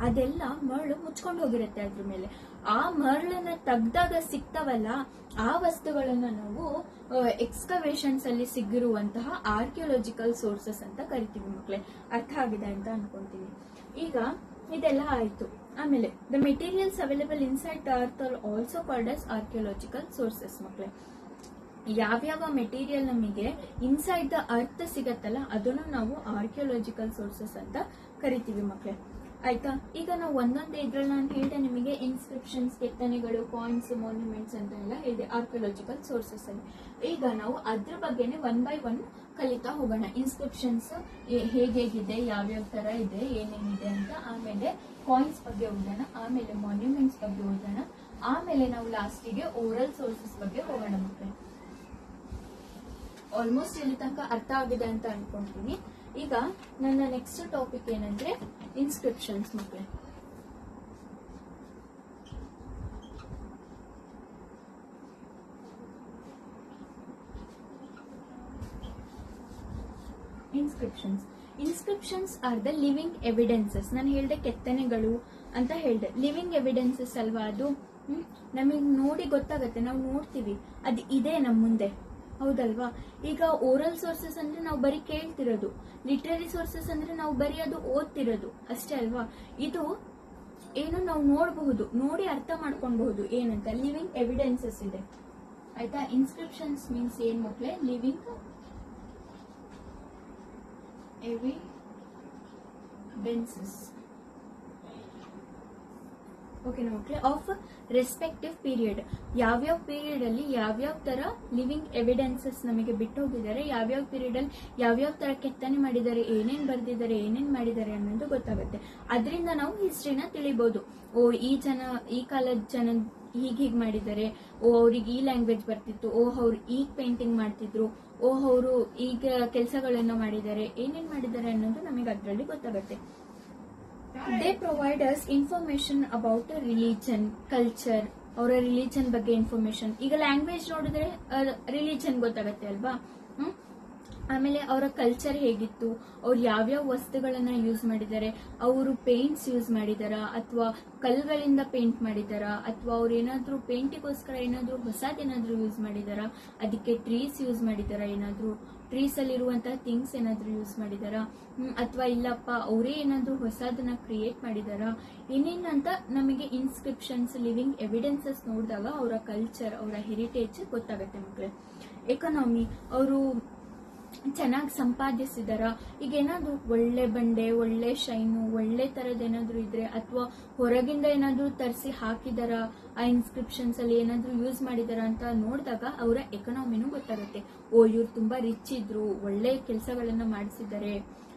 ಅದೆಲ್ಲ ಮರಳು ಮುಚ್ಕೊಂಡು ಹೋಗಿರುತ್ತೆ ಅದ್ರ ಮೇಲೆ. ಆ ಮರಳನ್ನ ತೆಗ್ದಾಗ ಸಿಗ್ತಾವಲ್ಲ, ಆ ವಸ್ತುಗಳನ್ನ ನಾವು ಎಕ್ಸ್ಕವೇಷನ್ಸ್ ಅಲ್ಲಿ ಸಿಗಿರುವಂತಹ ಆರ್ಕಿಯೋಲಾಜಿಕಲ್ ಸೋರ್ಸಸ್ ಅಂತ ಕರಿತೀವಿ ಮಕ್ಕಳೇ. ಅರ್ಥ ಆಗಿದೆ ಅಂತ ಅನ್ಕೊಂತೀನಿ. ಈಗ ಇದೆಲ್ಲ ಆಯ್ತು. ಆಮೇಲೆ the materials available inside the earth are also called as archaeological sources ಮಕ್ಕಳೇ. ಯಾವ್ಯಾವ ಮೆಟೀರಿಯಲ್ ನಮಗೆ ಇನ್ಸೈಡ್ ದ ಅರ್ತ್ ಸಿಗತ್ತಲ್ಲ, ಅದನ್ನು ನಾವು ಆರ್ಕಿಯೋಲಾಜಿಕಲ್ ಸೋರ್ಸಸ್ ಅಂತ ಕರಿತೀವಿ ಮಕ್ಕಳೇ, ಆಯ್ತಾ. ಈಗ ನಾವು ಒಂದೊಂದೇ ಇದ್ರಲ್ಲಿ ನಾನು ಹೇಳಿದೆ ನಿಮಗೆ, ಇನ್ಸ್ಕ್ರಿಪ್ಷನ್ಸ್, ಕೆತ್ತನೆಗಳು, ಕಾಯಿನ್ಸ್, ಮಾನ್ಯುಮೆಂಟ್ಸ್ ಅಂತ ಎಲ್ಲ ಹೇಳಿದೆ ಆರ್ಕಿಯೋಲಾಜಿಕಲ್ ಸೋರ್ಸಸ್ ಅಲ್ಲಿ. ಈಗ ನಾವು ಅದ್ರ ಬಗ್ಗೆನೆ ಒನ್ ಬೈ ಒನ್ ಕಲಿತಾ ಹೋಗೋಣ. ಇನ್ಸ್ಕ್ರಿಪ್ಷನ್ಸ್ ಹೇಗಿದೆ, ಯಾವ್ಯಾವ ತರ ಇದೆ, ಏನೇನಿದೆ ಅಂತ. ಆಮೇಲೆ ಕಾಯಿನ್ಸ್ ಬಗ್ಗೆ ಓದೋಣ, ಆಮೇಲೆ ಮಾನ್ಯುಮೆಂಟ್ಸ್ ಬಗ್ಗೆ ಓದೋಣ, ಆಮೇಲೆ ನಾವು ಲಾಸ್ಟಿಗೆ ಓರಲ್ ಸೋರ್ಸಸ್ ಬಗ್ಗೆ ಹೋಗೋಣ ಮಕ್ಕಳೇ. ಆಲ್ಮೋಸ್ಟ್ ಇಲ್ಲಿ ತನಕ ಅರ್ಥ ಆಗಿದೆ ಅಂತ ಅನ್ಕೊಂತೀನಿ. ಈಗ ನನ್ನ ನೆಕ್ಸ್ಟ್ ಟಾಪಿಕ್ ಏನಂದ್ರೆ ಇನ್ಸ್ಕ್ರಿಪ್ಷನ್ಸ್ ಮಕ್ಕಳೇ. Inscriptions are the living evidences. ನಾನು ಹೇಳ್ದೆ ಕೆತ್ತನೆಗಳು ಅಂತ ಹೇಳ್ದೆ, ಲಿವಿಂಗ್ ಎವಿಡೆನ್ಸಸ್ ಅಲ್ವಾ ಅದು. ನಮಗೆ ನೋಡಿ ಗೊತ್ತಾಗತ್ತೆ, ನಾವು ನೋಡ್ತೀವಿ ಅದು ಇದೆ ನಮ್ಮ ಮುಂದೆ, ಹೌದಲ್ವಾ. ಈಗ ಓರಲ್ ಸೋರ್ಸಸ್ ಅಂದ್ರೆ ನಾವು ಬರೀ ಕೇಳ್ತಿರೋದು, ಲಿಟ್ರರಿ ಸೋರ್ಸಸ್ ಅಂದ್ರೆ ನಾವು ಬರೀ ಅದು ಓದ್ತಿರೋದು ಅಷ್ಟೇ ಅಲ್ವಾ. ಇದು ಏನು ನಾವು ನೋಡಬಹುದು, ನೋಡಿ ಅರ್ಥ ಮಾಡ್ಕೊಬಹುದು ಏನಂತ. ಲಿವಿಂಗ್ ಎವಿಡೆನ್ಸಸ್ ಇದೆ ಆಯ್ತಾ. ಇನ್ಸ್ಕ್ರಿಪ್ಷನ್ಸ್ ಮೀನ್ಸ್ ಏನ್ ಮಕ್ಕಳೇ, ಲಿವಿಂಗ್ ಎವಿಡೆನ್ಸಸ್, ಓಕೆನಾ ಮಕ್ಕಳೇ, ಆಫ್ ರೆಸ್ಪೆಕ್ಟಿವ್ ಪೀರಿಯಡ್. ಯಾವ್ಯಾವ ಪೀರಿಯಡ್ ಅಲ್ಲಿ ಯಾವ್ಯಾವ ತರ ಲಿವಿಂಗ್ ಎವಿಡೆನ್ಸಸ್ ನಮಗೆ ಬಿಟ್ಟು ಹೋಗಿದ್ದಾರೆ, ಯಾವ್ಯಾವ ಪೀರಿಯಡ್ ಅಲ್ಲಿ ಯಾವ್ಯಾವ ತರ ಕೆತ್ತನೆ ಮಾಡಿದ್ದಾರೆ, ಏನೇನ್ ಬರ್ದಿದ್ದಾರೆ, ಏನೇನ್ ಮಾಡಿದ್ದಾರೆ ಅನ್ನೋದು ಗೊತ್ತಾಗುತ್ತೆ. ಅದರಿಂದ ನಾವು ಹಿಸ್ಟ್ರಿನ ತಿಳಿಬಹುದು. ಓ ಈ ಕಾಲದ ಜನ ಹೀಗ್ ಮಾಡಿದ್ದಾರೆ, ಓ ಅವ್ರಿಗೆ ಈ ಲ್ಯಾಂಗ್ವೇಜ್ ಬರ್ತಿತ್ತು, ಓ ಅವ್ರು ಈಗ ಪೇಂಟಿಂಗ್ ಮಾಡ್ತಿದ್ರು, ಓ ಅವರು ಈಗ ಕೆಲಸಗಳನ್ನ ಮಾಡಿದ್ದಾರೆ, ಏನೇನ್ ಮಾಡಿದ್ದಾರೆ ಅನ್ನೋದು ನಮಗೆ ಅದರಲ್ಲಿ ಗೊತ್ತಾಗುತ್ತೆ. They provide us information about religion, culture, ಅವರ ರಿಲಿಜನ್ ಬಗ್ಗೆ ಇನ್ಫಾರ್ಮೇಶನ್. ಈಗ ಲ್ಯಾಂಗ್ವೇಜ್ ನೋಡಿದ್ರೆ ರಿಲಿಜನ್ ಗೊತ್ತಾಗತ್ತೆ ಅಲ್ವಾ. ಆಮೇಲೆ ಅವರ ಕಲ್ಚರ್ ಹೇಗಿತ್ತು, ಅವ್ರು ಯಾವ್ಯಾವ ವಸ್ತುಗಳನ್ನ ಯೂಸ್ ಮಾಡಿದ್ದಾರೆ, ಅವರು ಪೇಂಟ್ಸ್ ಯೂಸ್ ಮಾಡಿದಾರ ಅಥವಾ ಕಲ್ಗಳಿಂದ ಪೇಂಟ್ ಮಾಡಿದಾರ, ಅಥವಾ ಅವ್ರು ಏನಾದ್ರೂ ಪೇಂಟಿಗೋಸ್ಕರ ಏನಾದ್ರೂ ಹೊಸದೇನಾದ್ರೂ ಯೂಸ್ ಮಾಡಿದಾರ, ಅದಕ್ಕೆ ಟ್ರೀಸ್ ಯೂಸ್ ಮಾಡಿದಾರ, ಏನಾದ್ರೂ ಟ್ರೀಸ್ ಅಲ್ಲಿರುವಂತಹ ಥಿಂಗ್ಸ್ ಏನಾದ್ರೂ ಯೂಸ್ ಮಾಡಿದಾರ, ಅಥವಾ ಇಲ್ಲಪ್ಪ ಅವರೇ ಏನಾದ್ರೂ ಹೊಸದನ್ನ ಕ್ರಿಯೇಟ್ ಮಾಡಿದಾರ, ಏನೇನಂತ ನಮಗೆ ಇನ್ಸ್ಕ್ರಿಪ್ಷನ್ಸ್, ಲಿವಿಂಗ್ ಎವಿಡೆನ್ಸಸ್ ನೋಡಿದಾಗ ಅವರ ಕಲ್ಚರ್, ಅವರ ಹೆರಿಟೇಜ್ ಗೊತ್ತಾಗತ್ತೆ ಮಕ್ಕಳೇ. ಎಕನಾಮಿ, ಅವರು ಚೆನ್ನಾಗಿ ಸಂಪಾದಿಸಿದಾರ. ಈಗ ಏನಾದ್ರು ಒಳ್ಳೆ ಬಂಡೆ, ಒಳ್ಳೆ ಶೈನು, ಒಳ್ಳೆ ತರದ್ ಏನಾದ್ರು ಇದ್ರೆ, ಅಥವಾ ಹೊರಗಿಂದ ಏನಾದ್ರು ತರಿಸಿ ಹಾಕಿದಾರ, ಆ ಇನ್ಸ್ಕ್ರಿಪ್ಷನ್ಸ್ ಅಲ್ಲಿ ಏನಾದ್ರು ಯೂಸ್ ಮಾಡಿದಾರ ಅಂತ ನೋಡಿದಾಗ ಅವರ ಎಕನಾಮಿನೂ ಗೊತ್ತಾಗುತ್ತೆ. ಓ ಇವ್ರು ತುಂಬಾ ರಿಚ್ ಇದ್ರು, ಒಳ್ಳೆ ಕೆಲಸಗಳನ್ನ ಮಾಡಿಸಿದ್ದಾರೆ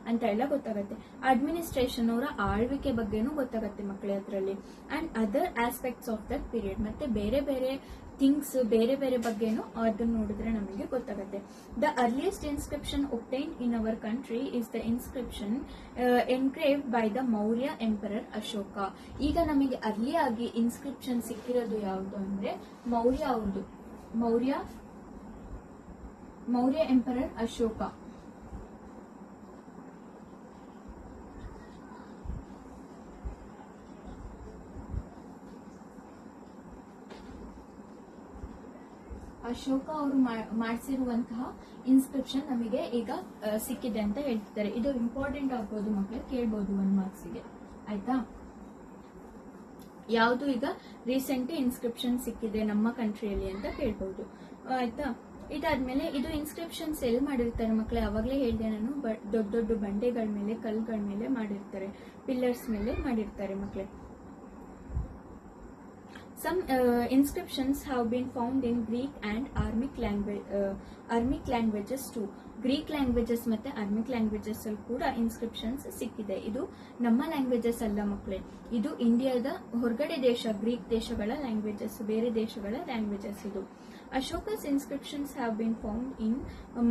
ಅಂತ ಎಲ್ಲ ಗೊತ್ತಾಗುತ್ತೆ. ಅಡ್ಮಿನಿಸ್ಟ್ರೇಷನ್, ಅವರ ಆಳ್ವಿಕೆ ಬಗ್ಗೆನೂ ಗೊತ್ತಾಗುತ್ತೆ ಮಕ್ಕಳೇ ಅದರಲ್ಲಿ. And other aspects of that period, ಮತ್ತೆ ಬೇರೆ ಬೇರೆ ಥಿಂಗ್ಸ್, ಬೇರೆ ಬೇರೆ ಬಗ್ಗೆನೂ ಅದನ್ನ ನೋಡಿದ್ರೆ ನಮಗೆ ಗೊತ್ತಾಗುತ್ತೆ. The earliest inscription obtained in our country is the inscription engraved by the Maurya emperor Ashoka. ಈಗ ನಮಗೆ ಅರ್ಲಿ ಆಗಿ ಇನ್ಸ್ಕ್ರಿಪ್ಷನ್ ಸಿಕ್ಕಿರೋದು ಯಾವುದು ಅಂದ್ರೆ ಮೌರ್ಯ ಅವ್ರದ್ದು, ಮೌರ್ಯ ಎಂಪರರ್ ಅಶೋಕ. ಅಶೋಕ ಅವರು ಮಾಡಿಸಿರುವಂತಹ ಇನ್ಸ್ಕ್ರಿಪ್ಷನ್ ನಮಗೆ ಈಗ ಸಿಕ್ಕಿದೆ ಅಂತ ಹೇಳ್ತಿದ್ದಾರೆ. ಇದು ಇಂಪಾರ್ಟೆಂಟ್ ಆಗ್ಬೋದು ಮಕ್ಕಳೇ, ಕೇಳ್ಬೋದು 1 ಮಾರ್ಕ್ಸ್ಗೆ ಆಯ್ತಾ. ಯಾವುದು ಈಗ ರೀಸೆಂಟ್ ಇನ್ಸ್ಕ್ರಿಪ್ಷನ್ ಸಿಕ್ಕಿದೆ ನಮ್ಮ ಕಂಟ್ರಿಯಲ್ಲಿ ಅಂತ ಕೇಳ್ಬಹುದು ಆಯ್ತಾ. ಇದಾದ್ಮೇಲೆ ಇದು ಇನ್ಸ್ಕ್ರಿಪ್ಷನ್ಸ್ ಎಲ್ಲಿ ಮಾಡಿರ್ತಾರೆ ಮಕ್ಕಳೇ, ಅವಾಗಲೇ ಹೇಳಿದೆ ನಾನು, ದೊಡ್ಡ ದೊಡ್ಡ ಬಂಡೆಗಳ ಮೇಲೆ, ಕಲ್ಲುಗಳ ಮೇಲೆ ಮಾಡಿರ್ತಾರೆ, ಪಿಲ್ಲರ್ಸ್ ಮೇಲೆ ಮಾಡಿರ್ತಾರೆ ಮಕ್ಕಳೇ. Some inscriptions have been found in Greek and Aramic languages too. Greek languages ಮತ್ತೆ ಅರ್ಮಿಕ್ ಲ್ಯಾಂಗ್ವೇಜಸ್ ಅಲ್ಲಿ ಕೂಡ ಇನ್ಸ್ಕ್ರಿಪ್ಷನ್ಸ್ ಸಿಕ್ಕಿದೆ. ಇದು ನಮ್ಮ ಲ್ಯಾಂಗ್ವೇಜಸ್ ಅಲ್ಲ ಮಕ್ಕಳೇ, ಇದು ಇಂಡಿಯಾದ ಹೊರಗಡೆ ದೇಶ, ಗ್ರೀಕ್ ದೇಶಗಳ ಲ್ಯಾಂಗ್ವೇಜಸ್, ಬೇರೆ ದೇಶಗಳ ಲ್ಯಾಂಗ್ವೇಜಸ್ ಇದು. Ashoka's inscriptions have been found in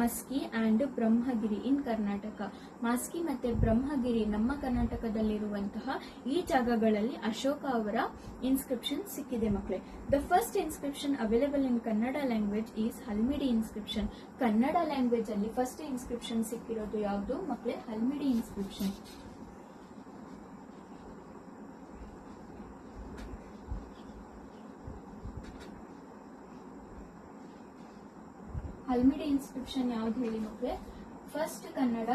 Maski and Brahmagiri in Karnataka. Maski ಮತ್ತೆ ಬ್ರಹ್ಮಗಿರಿ ನಮ್ಮ ಕರ್ನಾಟಕದಲ್ಲಿರುವಂತಹ ಈ ಜಾಗಗಳಲ್ಲಿ ಅಶೋಕ ಅವರ ಇನ್ಸ್ಕ್ರಿಪ್ಷನ್ ಸಿಕ್ಕಿದೆ ಮಕ್ಕಳೇ. The first inscription available in Kannada language is Halmidi inscription. Kannada language ಅಲ್ಲಿ ಫಸ್ಟ್ ಇನ್ಸ್ಕ್ರಿಪ್ಷನ್ ಸಿಕ್ಕಿರೋದು ಯಾವುದು ಮಕ್ಕಳೇ, ಹಲ್ಮಿಡಿ ಇನ್ಸ್ಕ್ರಿಪ್ಷನ್. ಹಲ್ಮಿಡಿ ಇನ್ಸ್ಕ್ರಿಪ್ಷನ್ ಯಾವ್ದು ಹೇಳಿ ಮಕ್ಕಳೇ, ಫಸ್ಟ್ ಕನ್ನಡ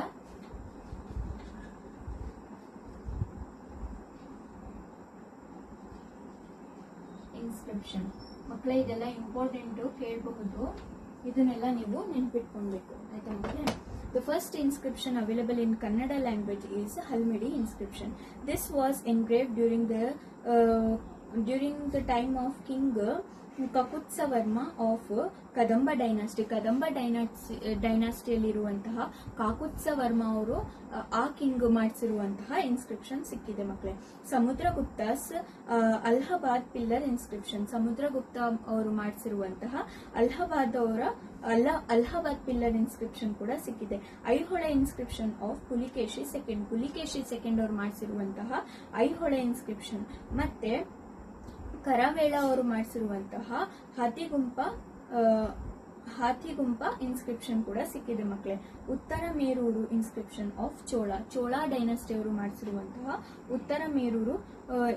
ಇನ್ಸ್ಕ್ರಿಪ್ಷನ್. ಮಕ್ಕಳೇ ಇದೆಲ್ಲ ಇಂಪಾರ್ಟೆಂಟ್, ಕೇಳಬಹುದು, ಇದನ್ನೆಲ್ಲ ನೀವು ನೆನ್ಪಿಟ್ಕೊಳ್ಬೇಕು ಆಯ್ತಾ ಮಕ್ಕಳೇ. The first inscription available in Kannada language is Halmidi inscription. This was engraved during the time of King Kakutsavarma of Kadamba dynasty. Kadamba ಡೈನಾಸ್ಟಿಯಲ್ಲಿರುವಂತಹ ಕಾಕುತ್ಸವರ್ಮ ಅವರು ಆ ಕಿಂಗ್ ಮಾಡಿಸಿರುವಂತಹ ಇನ್ಸ್ಕ್ರಿಪ್ಷನ್ ಸಿಕ್ಕಿದೆ ಮಕ್ಕಳೇ. Samudragupta's Allahabad pillar inscription. ಸಮುದ್ರಗುಪ್ತ ಅವರು ಮಾಡಿಸಿರುವಂತಹ ಅಲಹಾಬಾದ್ ಪಿಲ್ಲರ್ ಇನ್ಸ್ಕ್ರಿಪ್ಷನ್ ಕೂಡ ಸಿಕ್ಕಿದೆ. Aihole inscription of Pulakeshi second. Pulakeshi second ಅವರು ಮಾಡಿಸಿರುವಂತಹ ಐಹೊಳೆ ಇನ್ಸ್ಕ್ರಿಪ್ಷನ್. ಮತ್ತೆ ಕರಾವೇಳ ಅವರು ಮಾಡಿಸಿರುವಂತಹ ಹಾತಿಗುಂಪ ಇನ್ಸ್ಕ್ರಿಪ್ಷನ್ ಕೂಡ ಸಿಕ್ಕಿದೆ ಮಕ್ಕಳೇ. ಉತ್ತರ ಮೇರೂರು ಇನ್ಸ್ಕ್ರಿಪ್ಷನ್ ಆಫ್ ಚೋಳ ಡೈನಾಸ್ಟಿ ಅವರು ಮಾಡಿಸಿರುವಂತಹ ಉತ್ತರ ಮೇರೂರು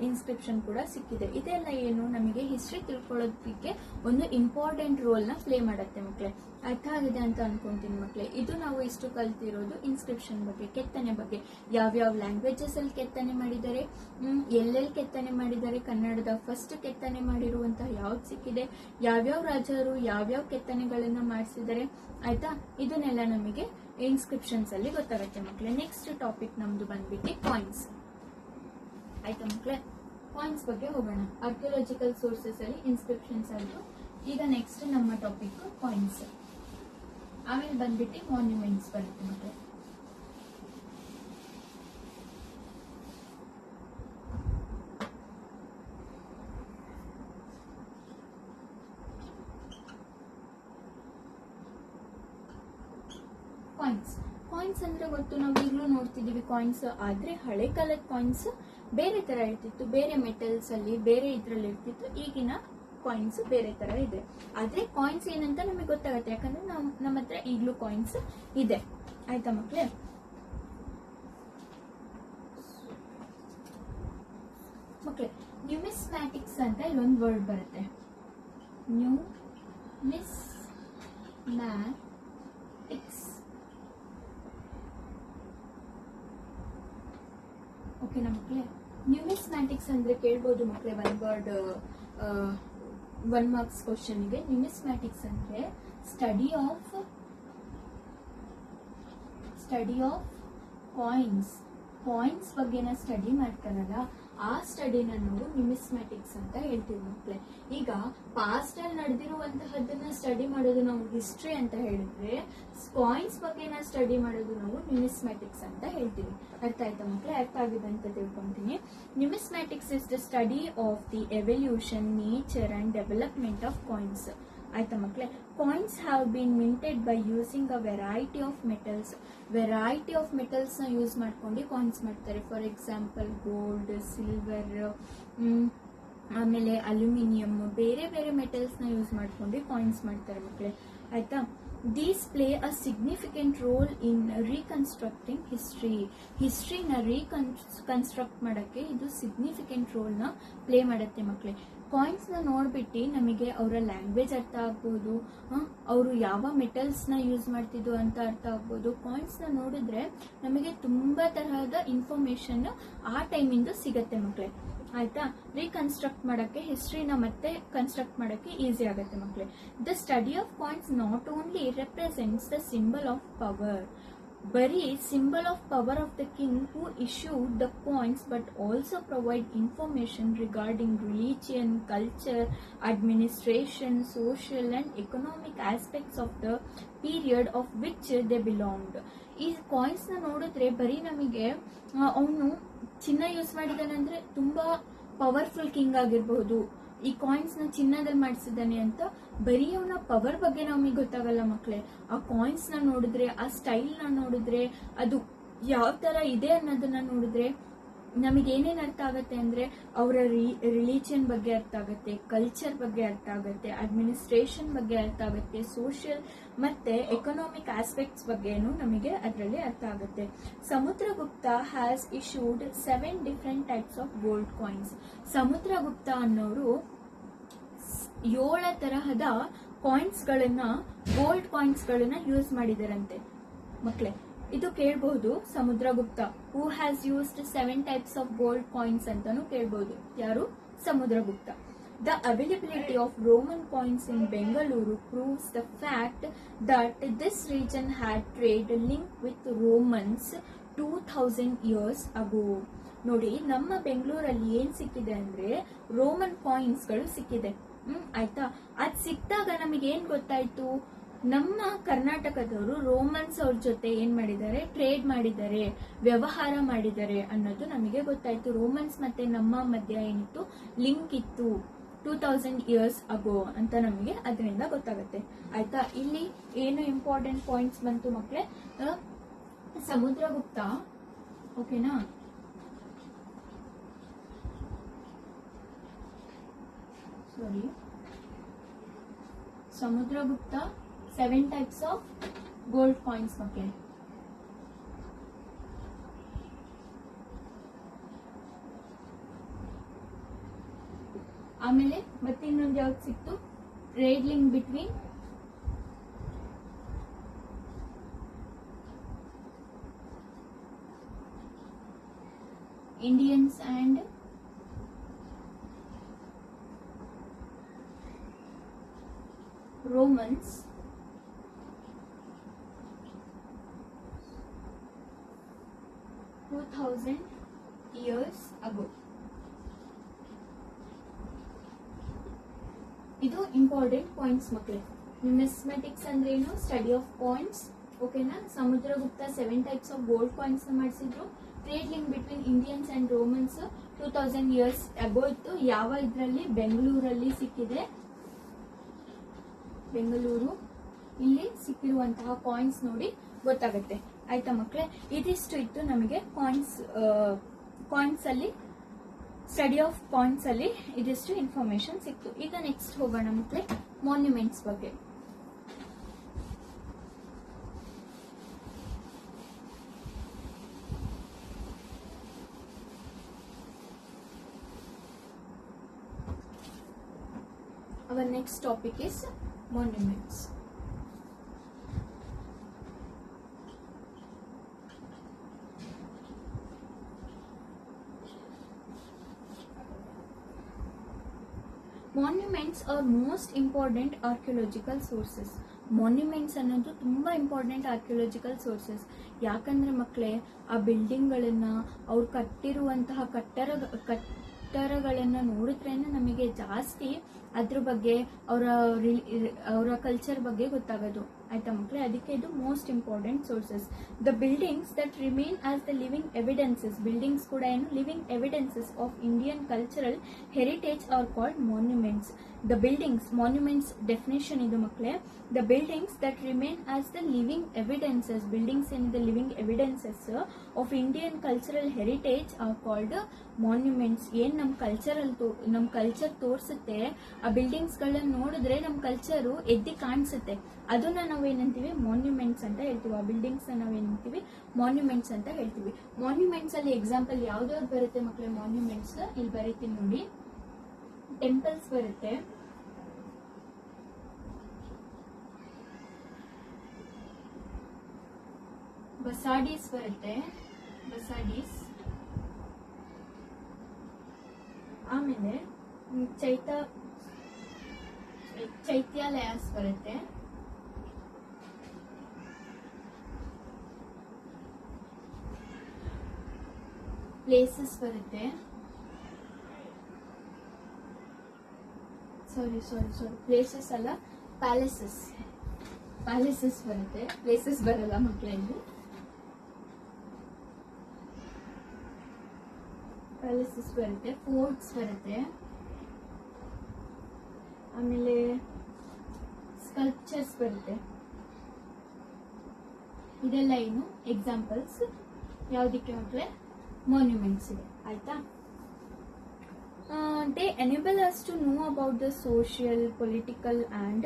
ಇನ್ಸ್ಕ್ರಿಪ್ಷನ್ ಕೂಡ ಸಿಕ್ಕಿದೆ. ಇದೆಲ್ಲ ಏನು ನಮಗೆ ಹಿಸ್ಟ್ರಿ ತಿಳ್ಕೊಳ್ಳೋದಕ್ಕೆ ಒಂದು ಇಂಪಾರ್ಟೆಂಟ್ ರೋಲ್ ನ ಪ್ಲೇ ಮಾಡುತ್ತೆ ಮಕ್ಕಳೇ. ಅರ್ಥ ಆಗಿದೆ ಅಂತ ಅನ್ಕೊಂತೀನಿ ಮಕ್ಕಳೇ. ಇದು ನಾವು ಇಷ್ಟು ಕಲ್ತಿರೋದು ಇನ್ಸ್ಕ್ರಿಪ್ಷನ್ ಬಗ್ಗೆ, ಕೆತ್ತನೆ ಬಗ್ಗೆ. ಯಾವ್ಯಾವ ಲ್ಯಾಂಗ್ವೇಜಸ್ ಅಲ್ಲಿ ಕೆತ್ತನೆ ಮಾಡಿದ್ದಾರೆ, ಎಲ್ಲೆಲ್ಲಿ ಕೆತ್ತನೆ ಮಾಡಿದ್ದಾರೆ, ಕನ್ನಡದ ಫಸ್ಟ್ ಕೆತ್ತನೆ ಮಾಡಿರುವಂತಹ ಯಾವ್ದು ಸಿಕ್ಕಿದೆ, ಯಾವ್ಯಾವ ರಾಜರು ಯಾವ್ಯಾವ ಕೆತ್ತನೆಗಳನ್ನ ಮಾಡಿಸಿದ್ದಾರೆ, ಆಯ್ತಾ. ಇದನ್ನೆಲ್ಲ ನಮಗೆ ಇನ್ಸ್ಕ್ರಿಪ್ಷನ್ಸ್ ಅಲ್ಲಿ ಗೊತ್ತಾಗುತ್ತೆ ಮಕ್ಕಳೇ. ನೆಕ್ಸ್ಟ್ ಟಾಪಿಕ್ ನಮ್ದು ಬಂದ್ಬಿಟ್ಟು ಕಾಯಿನ್ಸ್, ಆಯ್ತಾ ಮಕ್ಕಳೇ. ಕಾಯಿನ್ಸ್ ಬಗ್ಗೆ ಹೋಗೋಣ. ಆರ್ಕಿಯಾಲಜಿಕಲ್ ಸೋರ್ಸಸ್ ಅಲ್ಲಿ ಇನ್ಸ್ಕ್ರಿಪ್ಷನ್ಸ್ ಆಯ್ತು. ಈಗ ನೆಕ್ಸ್ಟ್ ನಮ್ಮ ಟಾಪಿಕ್ ಕಾಯಿನ್ಸ್. ಆಮೇಲೆ ಬಂದ್ಬಿಟ್ಟು ಮಾನ್ಯುಮೆಂಟ್ಸ್ ಬರುತ್ತೆ ಮಕ್ಕಳೇ. ಕಾಯಿನ್ಸ್ ಅಂದ್ರೆ ಗೊತ್ತು, ನಾವು ಈಗಲೂ ನೋಡ್ತಿದೀವಿ ಕಾಯಿನ್ಸ್. ಆದ್ರೆ ಹಳೆ ಕಾಲದ ಕಾಯಿನ್ಸ್ ಬೇರೆ ತರ ಇರ್ತಿತ್ತು, ಬೇರೆ ಮೆಟಲ್ಸ್ ಅಲ್ಲಿ ಬೇರೆ ಇದ್ರಲ್ಲಿ ಇರ್ತಿತ್ತು. ಈಗಿನ ಕಾಯಿನ್ಸ್ ಬೇರೆ ತರ ಇದೆ. ಆದ್ರೆ ಕಾಯಿನ್ಸ್ ಏನಂತ ನಮಗೆ ಗೊತ್ತಾಗುತ್ತೆ, ಯಾಕಂದ್ರೆ ನಮ್ಮ ಹತ್ರ ಈಗಲೂ ಕಾಯಿನ್ಸ್ ಇದೆ, ಆಯ್ತಾ ಮಕ್ಳೇ. ಮಕ್ಳೇ ನ್ಯೂಮಿಸ್ಮ್ಯಾಟಿಕ್ಸ್ ಅಂತ ಇಲ್ಲೊಂದು ವರ್ಡ್ ಬರುತ್ತೆ. ನ್ಯೂಮಿಸ್ಮ್ಯಾಟಿಕ್ಸ್. ಓಕೆನಾ ಮಕ್ಕಳೇ. ನ್ಯೂಮಿಸ್ಮ್ಯಾಟಿಕ್ಸ್ ಅಂದ್ರೆ ಕೇಳ್ಬೋದು ಮಕ್ಕಳೇ, ಒನ್ ವರ್ಡ್ 1 ಮಾರ್ಕ್ಸ್ ಕ್ವಶನ್ಗೆ. ನ್ಯೂಮಿಸ್ಮ್ಯಾಟಿಕ್ಸ್ ಅಂದ್ರೆ ಸ್ಟಡಿ ಆಫ್ ಕಾಯಿನ್ಸ್ ಬಗ್ಗೆನ ಸ್ಟಡಿ ಮಾಡ್ತಾರಲ್ಲ, ಆ ಸ್ಟಡಿನ ನಾವು ನ್ಯೂಮಿಸ್ಮ್ಯಾಟಿಕ್ಸ್ ಅಂತ ಹೇಳ್ತೀವಿ ಮಕ್ಕಳೇ. ಈಗ ಪಾಸ್ಟ್ ಅಲ್ಲಿ ನಡೆದಿರುವಂತಹದ್ದನ್ನ ಸ್ಟಡಿ ಮಾಡೋದು ನಾವು ಹಿಸ್ಟ್ರಿ ಅಂತ ಹೇಳಿದ್ರೆ, ಕಾಯಿನ್ಸ್ ಬಗ್ಗೆನ ಸ್ಟಡಿ ಮಾಡೋದು ನಾವು ನ್ಯೂಮಿಸ್ಮ್ಯಾಟಿಕ್ಸ್ ಅಂತ ಹೇಳ್ತೀವಿ. ಅರ್ಥ ಆಯ್ತಾ ಮಕ್ಕಳೇ? ಅರ್ಥ ಆಗಿದೆ ಅಂತ ತಿಳ್ಕೊಂತೀನಿ. Numismatics is the study of the evolution, nature and development of coins. ಆಯ್ತಾ ಮಕ್ಕಳೇ. Coins have been minted by using a variety of metals. Variety of metals ನ ಯೂಸ್ ಮಾಡ್ಕೊಂಡು ಕಾಯಿನ್ಸ್ ಮಾಡ್ತಾರೆ. ಫಾರ್ ಎಕ್ಸಾಂಪಲ್ ಗೋಲ್ಡ್, ಸಿಲ್ವರ್, ಆಮೇಲೆ aluminium, ಬೇರೆ ಬೇರೆ metals ನ use ಮಾಡ್ಕೊಂಡು ಕಾಯಿನ್ಸ್ ಮಾಡ್ತಾರೆ ಮಕ್ಕಳೇ, ಆಯ್ತಾ. These play a significant role in reconstructing history. ಹಿಸ್ಟ್ರಿನ ರೀಕನ್ಸ್ಟ್ರಕ್ಟ್ ಮಾಡಕ್ಕೆ ಇದು ಸಿಗ್ನಿಫಿಕೆಂಟ್ ರೋಲ್ ನ ಪ್ಲೇ ಮಾಡುತ್ತೆ ಮಕ್ಕಳೇ. ಕಾಯಿನ್ಸ್ ನ ನೋಡ್ಬಿಟ್ಟು ನಮಗೆ ಅವರ ಲ್ಯಾಂಗ್ವೇಜ್ ಅರ್ಥ ಆಗ್ಬೋದು, ಅವರು ಯಾವ ಮೆಟಲ್ಸ್ ನ ಯೂಸ್ ಮಾಡ್ತಿದ್ರು ಅಂತ ಅರ್ಥ ಆಗ್ಬೋದು. ಕಾಯಿನ್ಸ್ ನ ನೋಡಿದ್ರೆ ನಮಗೆ ತುಂಬಾ ತರಹದ ಇನ್ಫಾರ್ಮೇಶನ್ ಆ ಟೈಮಿಂದ ಸಿಗತ್ತೆ ಮಕ್ಕಳೇ, ಆಯ್ತಾ. ರೀಕನ್ಸ್ಟ್ರಕ್ಟ್ ಮಾಡಕ್ಕೆ, ಹಿಸ್ಟ್ರಿನ ಮತ್ತೆ ಕನ್ಸ್ಟ್ರಕ್ಟ್ ಮಾಡಕ್ಕೆ ಈಸಿ ಆಗುತ್ತೆ ಮಕ್ಕಳೇ. The study of coins not only represents the symbol of power, ಬರೀ symbol of power of the king who issued the coins, but also provide information regarding religion, culture, administration, social and economic aspects of the period of which they belonged. ಈ coins ನ ನೋಡಿದ್ರೆ ಬರೀ ನಮಗೆ ಅವನು ಚಿನ್ನ use ಮಾಡಿದಾನಂದ್ರೆ ತುಂಬಾ powerful king ಆಗಿರಬಹುದು, ಈ ಕಾಯಿನ್ಸ್ ನ ಚಿನ್ನದಲ್ಲಿ ಮಾಡಿಸಿದಾನೆ ಅಂತ ಬರೀ ಅವನ ಪವರ್ ಬಗ್ಗೆ ನಮಗೆ ಗೊತ್ತಾಗಲ್ಲ ಮಕ್ಕಳೇ. ಆ ಕಾಯಿನ್ಸ್ ನ ನೋಡಿದ್ರೆ, ಆ ಸ್ಟೈಲ್ ನ ನೋಡಿದ್ರೆ, ಅದು ಯಾವ ತರ ಇದೆ ಅನ್ನೋದನ್ನ ನೋಡಿದ್ರೆ ನಮಗೆ ಏನೇನ್ ಅರ್ಥ ಆಗತ್ತೆ ಅಂದ್ರೆ, ಅವರ ರಿಲಿಜಿಯನ್ ಬಗ್ಗೆ ಅರ್ಥ ಆಗತ್ತೆ, ಕಲ್ಚರ್ ಬಗ್ಗೆ ಅರ್ಥ ಆಗತ್ತೆ, ಅಡ್ಮಿನಿಸ್ಟ್ರೇಷನ್ ಬಗ್ಗೆ ಅರ್ಥ ಆಗತ್ತೆ, ಸೋಷಿಯಲ್ ಮತ್ತೆ ಎಕನಾಮಿಕ್ ಆಸ್ಪೆಕ್ಟ್ಸ್ ಬಗ್ಗೆನೂ ನಮಗೆ ಅದರಲ್ಲಿ ಅರ್ಥ ಆಗುತ್ತೆ. Samudragupta has issued 7 different types of gold coins. Samudragupta ಅನ್ನೋರು 7 ತರಹದ ಕಾಯಿನ್ಸ್ ಗಳನ್ನ, ಗೋಲ್ಡ್ ಕಾಯಿನ್ಸ್ ಗಳನ್ನ ಯೂಸ್ ಮಾಡಿದಾರಂತೆ ಮಕ್ಕಳೇ. ಇದು ಕೇಳಬಹುದು, Samudragupta who has used 7 types of gold coins ಅಂತಾನು ಕೇಳಬಹುದು. ಯಾರು? Samudragupta. The availability of Roman coins in Bengaluru proves the fact that this region had trade link with Romans 2000 years ago. ನೋಡಿ, ನಮ್ಮ ಬೆಂಗಳೂರಲ್ಲಿ ಏನ್ ಸಿಕ್ಕಿದೆ ಅಂದ್ರೆ ರೋಮನ್ ಕಾಯಿನ್ಸ್ ಗಳು ಸಿಕ್ಕಿದೆ. ಆಯ್ತಾ. ಅದ್ ಸಿಕ್ತಾಗ ನಮಗೆ ಏನ್ ಗೊತ್ತಾಯ್ತು, ನಮ್ಮ ಕರ್ನಾಟಕದವರು ರೋಮನ್ಸ್ ಅವ್ರ ಜೊತೆ ಏನ್ ಮಾಡಿದ್ದಾರೆ, ಟ್ರೇಡ್ ಮಾಡಿದ್ದಾರೆ, ವ್ಯವಹಾರ ಮಾಡಿದ್ದಾರೆ ಅನ್ನೋದು ನಮಗೆ ಗೊತ್ತಾಯ್ತು. ರೋಮನ್ಸ್ ಮತ್ತೆ ನಮ್ಮ ಮಧ್ಯ ಏನಿತ್ತು, ಲಿಂಕ್ ಇತ್ತು 2000 years ಅಗೋ ಅಂತ ನಮಗೆ ಅದರಿಂದ ಗೊತ್ತಾಗುತ್ತೆ. ಆಯ್ತಾ. ಇಲ್ಲಿ ಏನು ಇಂಪಾರ್ಟೆಂಟ್ ಪಾಯಿಂಟ್ಸ್ ಬಂತು ಮಕ್ಕಳೇ, ಸಮುದ್ರಗುಪ್ತ, ಓಕೆನಾ, sorry, Samudragupta 7 types of gold coins ಮಕ್ಕಳೇ. ಆಮೇಲೆ ಮತ್ತೆ ಇನ್ನೊಂದು ಯಾವ್ದು ಸಿಕ್ತು, trade link between Indians and Romans 2000 years ago. ಇದು ಇಂಪಾರ್ಟೆಂಟ್ ಪಾಯಿಂಟ್ಸ್ ಮಕ್ಕಳೇ. ನ್ಯೂಮಿಸ್ಮ್ಯಾಟಿಕ್ಸ್ ಅಂದ್ರೆ ಏನು, ಸ್ಟಡಿ ಆಫ್ ಕಾಯಿನ್ಸ್, ಓಕೆನಾ. Samudragupta 7 types of gold coins ಮಾಡಿಸಿದ್ರು. Trade link between Indians and Romans 2000 years ago ಇತ್ತು. ಯಾವ ಇದ್ರಲ್ಲಿ, ಬೆಂಗಳೂರಲ್ಲಿ ಸಿಕ್ಕಿದೆ, ಬೆಂಗಳೂರು, ಇಲ್ಲಿ ಸಿಕ್ಕಿರುವಂತಹ ಕಾಯಿನ್ಸ್ ನೋಡಿ ಗೊತ್ತಾಗುತ್ತೆ. ಆಯ್ತಾ ಮಕ್ಕಳೇ. ಇದಿಷ್ಟು ಇತ್ತು ನಮಗೆ ಕಾಯಿನ್ಸ್ ಅಲ್ಲಿ, ಸ್ಟಡಿ ಆಫ್ ಕಾಯಿನ್ಸ್ ಅಲ್ಲಿ ಇದಿಷ್ಟು ಇನ್ಫಾರ್ಮೇಶನ್ ಸಿಕ್ತು. ಈಗ ನೆಕ್ಸ್ಟ್ ಹೋಗೋಣ ಮಕ್ಕಳೇ, ಮಾನ್ಯುಮೆಂಟ್ಸ್ ಬಗ್ಗೆ. Our next topic is monuments. Monuments R most important archaeological sources. Monuments ಅನ್ನೋದು ತುಂಬಾ ಇಂಪಾರ್ಟೆಂಟ್ ಆರ್ಕಿಯೋಲಜಿಕಲ್ ಸೋರ್ಸಸ್. ಯಾಕಂದ್ರೆ ಮಕ್ಕಳೇ, ಆ ಬಿಲ್ಡಿಂಗ್ಗಳನ್ನ, ಅವ್ರು ಕಟ್ಟಿರುವಂತಹ ಕಟ್ಟಡಗಳನ್ನ ನೋಡಿದ್ರೇನೆ ನಮಗೆ ಜಾಸ್ತಿ ಅದ್ರ ಬಗ್ಗೆ, ಅವರ ಕಲ್ಚರ್ ಬಗ್ಗೆ ಗೊತ್ತಾಗೋದು. ಆಯ್ತಾ ಮಕ್ಕಳೇ. ಅದಕ್ಕೆ ಇದು most important sources. The buildings that remain as the living evidences, buildings ಕೂಡ ಏನು, living evidences of Indian cultural heritage are called monuments. The buildings, monuments definition ಇದು ಮಕ್ಕಳೇ. The buildings that remain as the living evidences, buildings ಏನಿದೆ living evidences of Indian cultural heritage are called monuments. ಏನ್ ನಮ್ಮ culture ತೋರಿಸುತ್ತೆ, ಆ buildings ಗಳನ್ನ ನೋಡಿದ್ರೆ ನಮ್ಮ ಕಲ್ಚರು ಎದ್ದಿ ಕಾಣಿಸುತ್ತೆ. ಅದನ್ನ ನಾವೇನಂತೀವಿ, ಮಾನ್ಯುಮೆಂಟ್ಸ್ ಅಂತ ಹೇಳ್ತೀವಿ. ಆ ಬಿಲ್ಡಿಂಗ್ಸ್ ನಾವೇನಂತೀವಿ, ಮಾನ್ಯುಮೆಂಟ್ಸ್ ಅಂತ ಹೇಳ್ತೀವಿ. ಮಾನ್ಯುಮೆಂಟ್ಸ್ ಅಲ್ಲಿ ಎಕ್ಸಾಂಪಲ್ ಯಾವ್ದಾವ್ದು ಬರುತ್ತೆ ಮಕ್ಕಳೇ, ಮಾನ್ಯುಮೆಂಟ್ಸ್ ಇಲ್ಲಿ ಬರೀತೀನಿ ನೋಡಿ. ಟೆಂಪಲ್ಸ್ ಬರುತ್ತೆ, ಬಸಾಡೀಸ್ ಬರುತ್ತೆ, ಬಸಾಡೀಸ್, ಆಮೇಲೆ ಚೈತ್ಯಾಲಯಸ್ ಬರುತ್ತೆ, ಪ್ಲೇಸಸ್ ಬರುತ್ತೆ, ಸಾರಿ ಪ್ಲೇಸಸ್ ಅಲ್ಲ, ಪ್ಯಾಲೇಸಸ್ ಬರುತ್ತೆ, ಪ್ಲೇಸಸ್ ಬರಲ್ಲ ಮಕ್ಕಳಲ್ಲಿ. ಪ್ಯಾಲೇಸಸ್ ಬರುತ್ತೆ, ಫೋರ್ಟ್ಸ್ ಬರುತ್ತೆ, ಆಮೇಲೆ ಸ್ಕಲ್ಪ್ಚರ್ಸ್ ಬರುತ್ತೆ. ಇದೆಲ್ಲ ಏನು ಎಕ್ಸಾಂಪಲ್ಸ್ ಯಾವ್ದಕ್ಕೆ ಮಕ್ಕಳೇ, ಮಾನ್ಯುಮೆಂಟ್ಸ್ ಇದೆ. ಆಯ್ತಾ. they enable us to know about the social, political and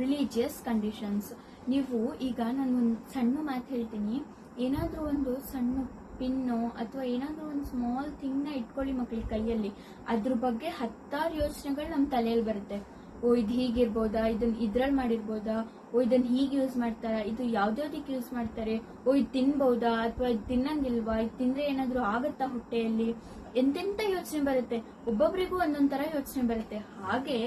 religious conditions. ನೀವು ಈಗ ನಾನು ಒಂದು ಸಣ್ಣ ಮಾತು ಹೇಳ್ತೀನಿ, ಏನಾದರೂ ಒಂದು ಸಣ್ಣ ಪಿನ್ನು ಅಥವಾ ಏನಾದರೂ ಒಂದು ಸ್ಮಾಲ್ ಥಿಂಗ್ನ ಇಟ್ಕೊಳ್ಳಿ ಮಕ್ಕಳಿಗೆ ಕೈಯಲ್ಲಿ, ಅದ್ರ ಬಗ್ಗೆ 10 ಯೋಚನೆಗಳು ನಮ್ಮ ತಲೆಯಲ್ಲಿ ಬರುತ್ತೆ. ಓ ಇದು ಹೀಗಿರ್ಬೋದಾ, ಇದನ್ನ ಇದ್ರಲ್ಲಿ ಮಾಡಿರ್ಬೋದಾ, ಓ ಇದನ್ನ ಹೀಗೆ ಯೂಸ್ ಮಾಡ್ತಾರ, ಇದು ಯಾವ್ದ್ಯಾವ್ದಕ್ಕೆ ಯೂಸ್ ಮಾಡ್ತಾರೆ, ಇದು ತಿನ್ಬಹುದಾ ಅಥವಾ ಇದು ತಿನ್ನಂಗಿಲ್ವಾ, ಇದು ತಿಂದ್ರೆ ಏನಾದ್ರು ಆಗತ್ತಾ ಹೊಟ್ಟೆಯಲ್ಲಿ, ಎಂತೆಂತ ಯೋಚನೆ ಬರುತ್ತೆ. ಒಬ್ಬೊಬ್ಬರಿಗೂ ಒಂದೊಂದ್ ತರ ಯೋಚನೆ ಬರುತ್ತೆ. ಹಾಗೆ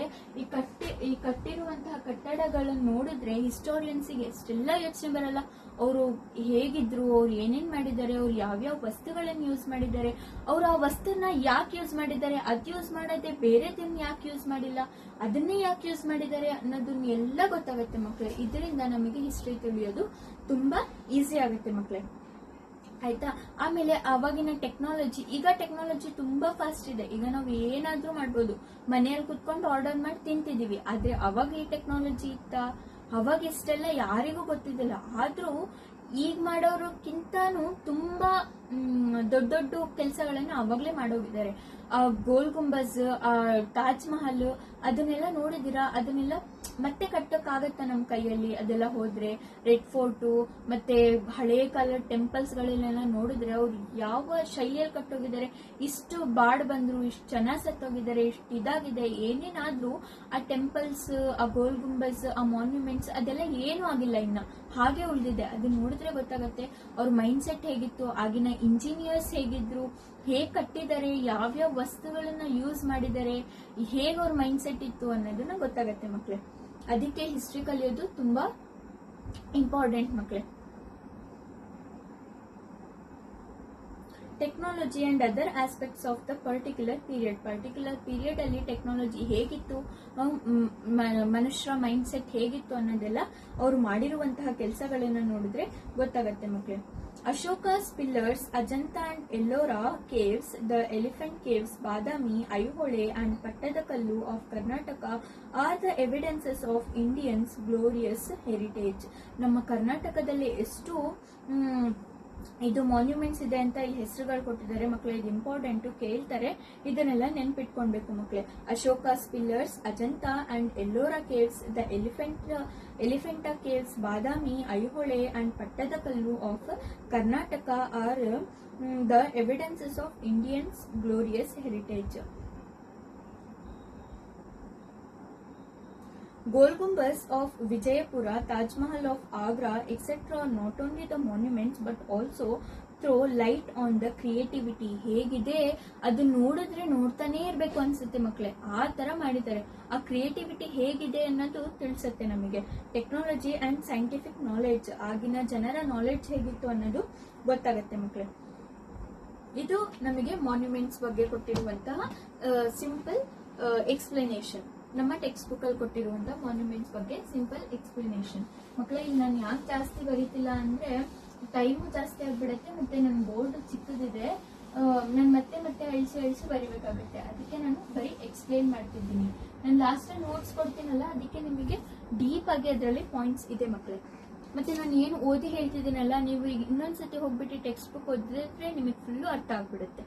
ಈ ಕಟ್ಟಿರುವಂತಹ ಕಟ್ಟಡಗಳನ್ನು ನೋಡಿದ್ರೆ ಹಿಸ್ಟೋರಿಯನ್ಸಿಗೆ ಎಷ್ಟೆಲ್ಲ ಯೋಚನೆ ಬರಲ್ಲ. ಅವರು ಹೇಗಿದ್ರು, ಅವ್ರು ಏನೇನ್ ಮಾಡಿದ್ದಾರೆ, ಅವ್ರು ಯಾವ್ಯಾವ ವಸ್ತುಗಳನ್ನ ಯೂಸ್ ಮಾಡಿದ್ದಾರೆ, ಅವ್ರು ಆ ವಸ್ತುನ ಯಾಕೆ ಯೂಸ್ ಮಾಡಿದ್ದಾರೆ, ಅದ್ ಯೂಸ್ ಮಾಡದೆ ಬೇರೆದನ್ನ ಯಾಕೆ ಯೂಸ್ ಮಾಡಿಲ್ಲ, ಅದನ್ನೇ ಯಾಕೆ ಯೂಸ್ ಮಾಡಿದ್ದಾರೆ ಅನ್ನೋದನ್ನ ಎಲ್ಲ ಗೊತ್ತಾಗುತ್ತೆ ಮಕ್ಳೇ. ಇದರಿಂದ ನಮಗೆ ಹಿಸ್ಟ್ರಿ ತಿಳಿಯೋದು ತುಂಬಾ ಈಸಿ ಆಗುತ್ತೆ ಮಕ್ಳೇ. ಆಯ್ತಾ. ಆಮೇಲೆ ಅವಾಗಿನ ಟೆಕ್ನಾಲಜಿ, ಈಗ ಟೆಕ್ನಾಲಜಿ ತುಂಬಾ ಫಾಸ್ಟ್ ಇದೆ. ಈಗ ನಾವು ಏನಾದ್ರೂ ಮಾಡ್ಬೋದು, ಮನೆಯಲ್ಲಿ ಕುತ್ಕೊಂಡು ಆರ್ಡರ್ ಮಾಡಿ ತಿಂತಿದೀವಿ. ಆದ್ರೆ ಅವಾಗ ಈ ಟೆಕ್ನಾಲಜಿ ಇತ್ತ? ಅವಾಗ ಇಷ್ಟೆಲ್ಲ ಯಾರಿಗೂ ಗೊತ್ತಿದ್ದಿಲ್ಲ. ಆದ್ರೂ ಈಗ ಮಾಡೋರಕ್ಕಿಂತಾನು ತುಂಬಾ ದೊಡ್ಡ ದೊಡ್ಡ ಕೆಲಸಗಳನ್ನ ಅವಾಗ್ಲೇ ಮಾಡೋಗಿದ್ದಾರೆ. ಗೋಲ್ ಗುಂಬಜ್, ತಾಜ್ ಮಹಲ್ ಅದನ್ನೆಲ್ಲ ನೋಡಿದಿರಾ? ಅದನ್ನೆಲ್ಲ ಮತ್ತೆ ಕಟ್ಟಕ್ ಆಗತ್ತ ನಮ್ ಕೈಯಲ್ಲಿ? ಅದೆಲ್ಲ ಹೋದ್ರೆ ರೆಡ್ ಫೋರ್ಟು ಮತ್ತೆ ಹಳೆ ಕಾಲದ ಟೆಂಪಲ್ಸ್ ಗಳನ್ನೆಲ್ಲ ನೋಡಿದ್ರೆ ಅವ್ರು ಯಾವ ಶೈಲಿಯಲ್ಲಿ ಕಟ್ಟೋಗಿದ್ದಾರೆ, ಇಷ್ಟು ಬಾಡ್ ಬಂದ್ರು, ಇಷ್ಟು ಚೆನ್ನಾಗ್ ಸತ್ತೋಗಿದ್ದಾರೆ, ಇಷ್ಟು ಇದಾಗಿದೆ. ಏನೇನಾದ್ರೂ ಆ ಟೆಂಪಲ್ಸ್, ಆ ಗೋಲ್ ಗುಂಬಜ್, ಆ ಮಾನ್ಯುಮೆಂಟ್ಸ್ ಅದೆಲ್ಲ ಏನೂ ಆಗಿಲ್ಲ, ಇನ್ನ ಹಾಗೆ ಉಳಿದಿದೆ. ಅದನ್ನ ನೋಡಿದ್ರೆ ಗೊತ್ತಾಗತ್ತೆ ಅವ್ರ ಮೈಂಡ್ ಸೆಟ್ ಹೇಗಿತ್ತು, ಆಗಿನ ಇಂಜಿನಿಯರ್ಸ್ ಹೇಗಿದ್ರು, ಹೇಗ್ ಕಟ್ಟಿದ್ದಾರೆ, ಯಾವ್ಯಾವ ವಸ್ತುಗಳನ್ನ ಯೂಸ್ ಮಾಡಿದ್ದಾರೆ, ಹೇಗ್ ಅವ್ರ ಮೈಂಡ್ ಸೆಟ್ ಇತ್ತು ಅನ್ನೋದನ್ನ ಗೊತ್ತಾಗತ್ತೆ ಮಕ್ಳೇ. ಅದಕ್ಕೆ ಹಿಸ್ಟ್ರಿ ಕಲಿಯೋದು ತುಂಬಾ ಇಂಪಾರ್ಟೆಂಟ್ ಮಕ್ಳೇ. Technology and other aspects of the particular period ಅಲ್ಲಿ ಟೆಕ್ನಾಲಜಿ ಹೇಗಿತ್ತು, ಮನುಷ್ಯರ ಮೈಂಡ್ ಸೆಟ್ ಹೇಗಿತ್ತು ಅನ್ನೋದೆಲ್ಲ ಅವ್ರು ಮಾಡಿರುವಂತಹ ಕೆಲಸಗಳನ್ನ ನೋಡಿದ್ರೆ ಗೊತ್ತಾಗತ್ತೆ ಮಕ್ಳೇ. Ashoka's pillars, Ajanta and Ellora caves, the elephant caves, Badami, Aihole and Pattadakallu of Karnataka are the evidences of Indians' glorious heritage. ನಮ್ಮ ಕರ್ನಾಟಕದಲ್ಲಿ ಎಷ್ಟು ಇದು ಮಾನ್ಯುಮೆಂಟ್ಸ್ ಇದೆ ಅಂತ ಇಲ್ಲಿ ಹೆಸರುಗಳು ಕೊಟ್ಟಿದ್ದಾರೆ ಮಕ್ಕಳೇ. ಇದು ಇಂಪಾರ್ಟೆಂಟ್, ಕೇಳ್ತಾರೆ, ಇದನ್ನೆಲ್ಲ ನೆನ್ಪಿಟ್ಕೊಳ್ಬೇಕು ಮಕ್ಕಳೇ. Ashoka's pillars, Ajanta and Ellora caves, the Elephanta caves, Badami, Aihole and Pattadakal of Karnataka are the evidences of Indians glorious heritage. Gol Gumbaz of Vijayapura, Taj Mahal of Agra, etc. are not only the monuments but also throw light on the creativity. ಹೇಗಿದೆ ಅದು ನೋಡಿದ್ರೆ ನೋಡ್ತಾನೆ ಇರ್ಬೇಕು ಅನ್ಸುತ್ತೆ ಮಕ್ಕಳೇ, ಆ ತರ ಮಾಡಿದ್ದಾರೆ. ಆ ಕ್ರಿಯೇಟಿವಿಟಿ ಹೇಗಿದೆ ಅನ್ನೋದು ತಿಳಿಸುತ್ತೆ ನಮಗೆ. ಟೆಕ್ನಾಲಜಿ ಅಂಡ್ ಸೈಂಟಿಫಿಕ್ ನಾಲೆಡ್ಜ್, ಆಗಿನ ಜನರ ನಾಲೆಡ್ಜ್ ಹೇಗಿತ್ತು ಅನ್ನೋದು ಗೊತ್ತಾಗುತ್ತೆ ಮಕ್ಕಳೇ. ಇದು ನಮಗೆ ಮಾನ್ಯುಮೆಂಟ್ಸ್ ಬಗ್ಗೆ ಕೊಟ್ಟಿರುವಂತಹ ಸಿಂಪಲ್ ಎಕ್ಸ್ಪ್ಲನೇಷನ್. ನಮ್ಮ ಟೆಕ್ಸ್ಟ್ ಬುಕ್ ಅಲ್ಲಿ ಕೊಟ್ಟಿರುವಂತಹ ಮಾನ್ಯುಮೆಂಟ್ಸ್ ಬಗ್ಗೆ ಸಿಂಪಲ್ ಎಕ್ಸ್ಪ್ಲನೇಷನ್ ಮಕ್ಕಳೇ. ಇಲ್ಲಿ ನಾನು ಯಾಕೆ ಜಾಸ್ತಿ ಬರೀತಿಲ್ಲ ಅಂದ್ರೆ ಟೈಮು ಜಾಸ್ತಿ ಆಗ್ಬಿಡತ್ತೆ, ಮತ್ತೆ ನನ್ನ ಬೋರ್ಡ್ ಚಿಕ್ಕದಿದೆ, ನಾನು ಮತ್ತೆ ಅಳಿಸಿ ಬರಿಬೇಕಾಗುತ್ತೆ. ಅದಕ್ಕೆ ನಾನು ಬರೀ ಎಕ್ಸ್ಪ್ಲೇನ್ ಮಾಡ್ತಿದ್ದೀನಿ. ನಾನು ಲಾಸ್ಟ್ ನೋಟ್ಸ್ ಕೊಡ್ತೀನಲ್ಲ, ಅದಕ್ಕೆ ನಿಮಗೆ ಡೀಪ್ ಆಗಿ ಅದರಲ್ಲಿ ಪಾಯಿಂಟ್ಸ್ ಇದೆ ಮಕ್ಕಳೇ. ಮತ್ತೆ ನಾನು ಏನು ಓದಿ ಹೇಳ್ತಿದ್ದೀನಲ್ಲ, ನೀವು ಈಗ ಇನ್ನೊಂದ್ಸತಿ ಹೋಗ್ಬಿಟ್ಟು ಟೆಕ್ಸ್ಟ್ ಬುಕ್ ಓದಿದ್ರೆ ನಿಮಗೆ ಫುಲ್ಲು ಅರ್ಥ ಆಗ್ಬಿಡುತ್ತೆ.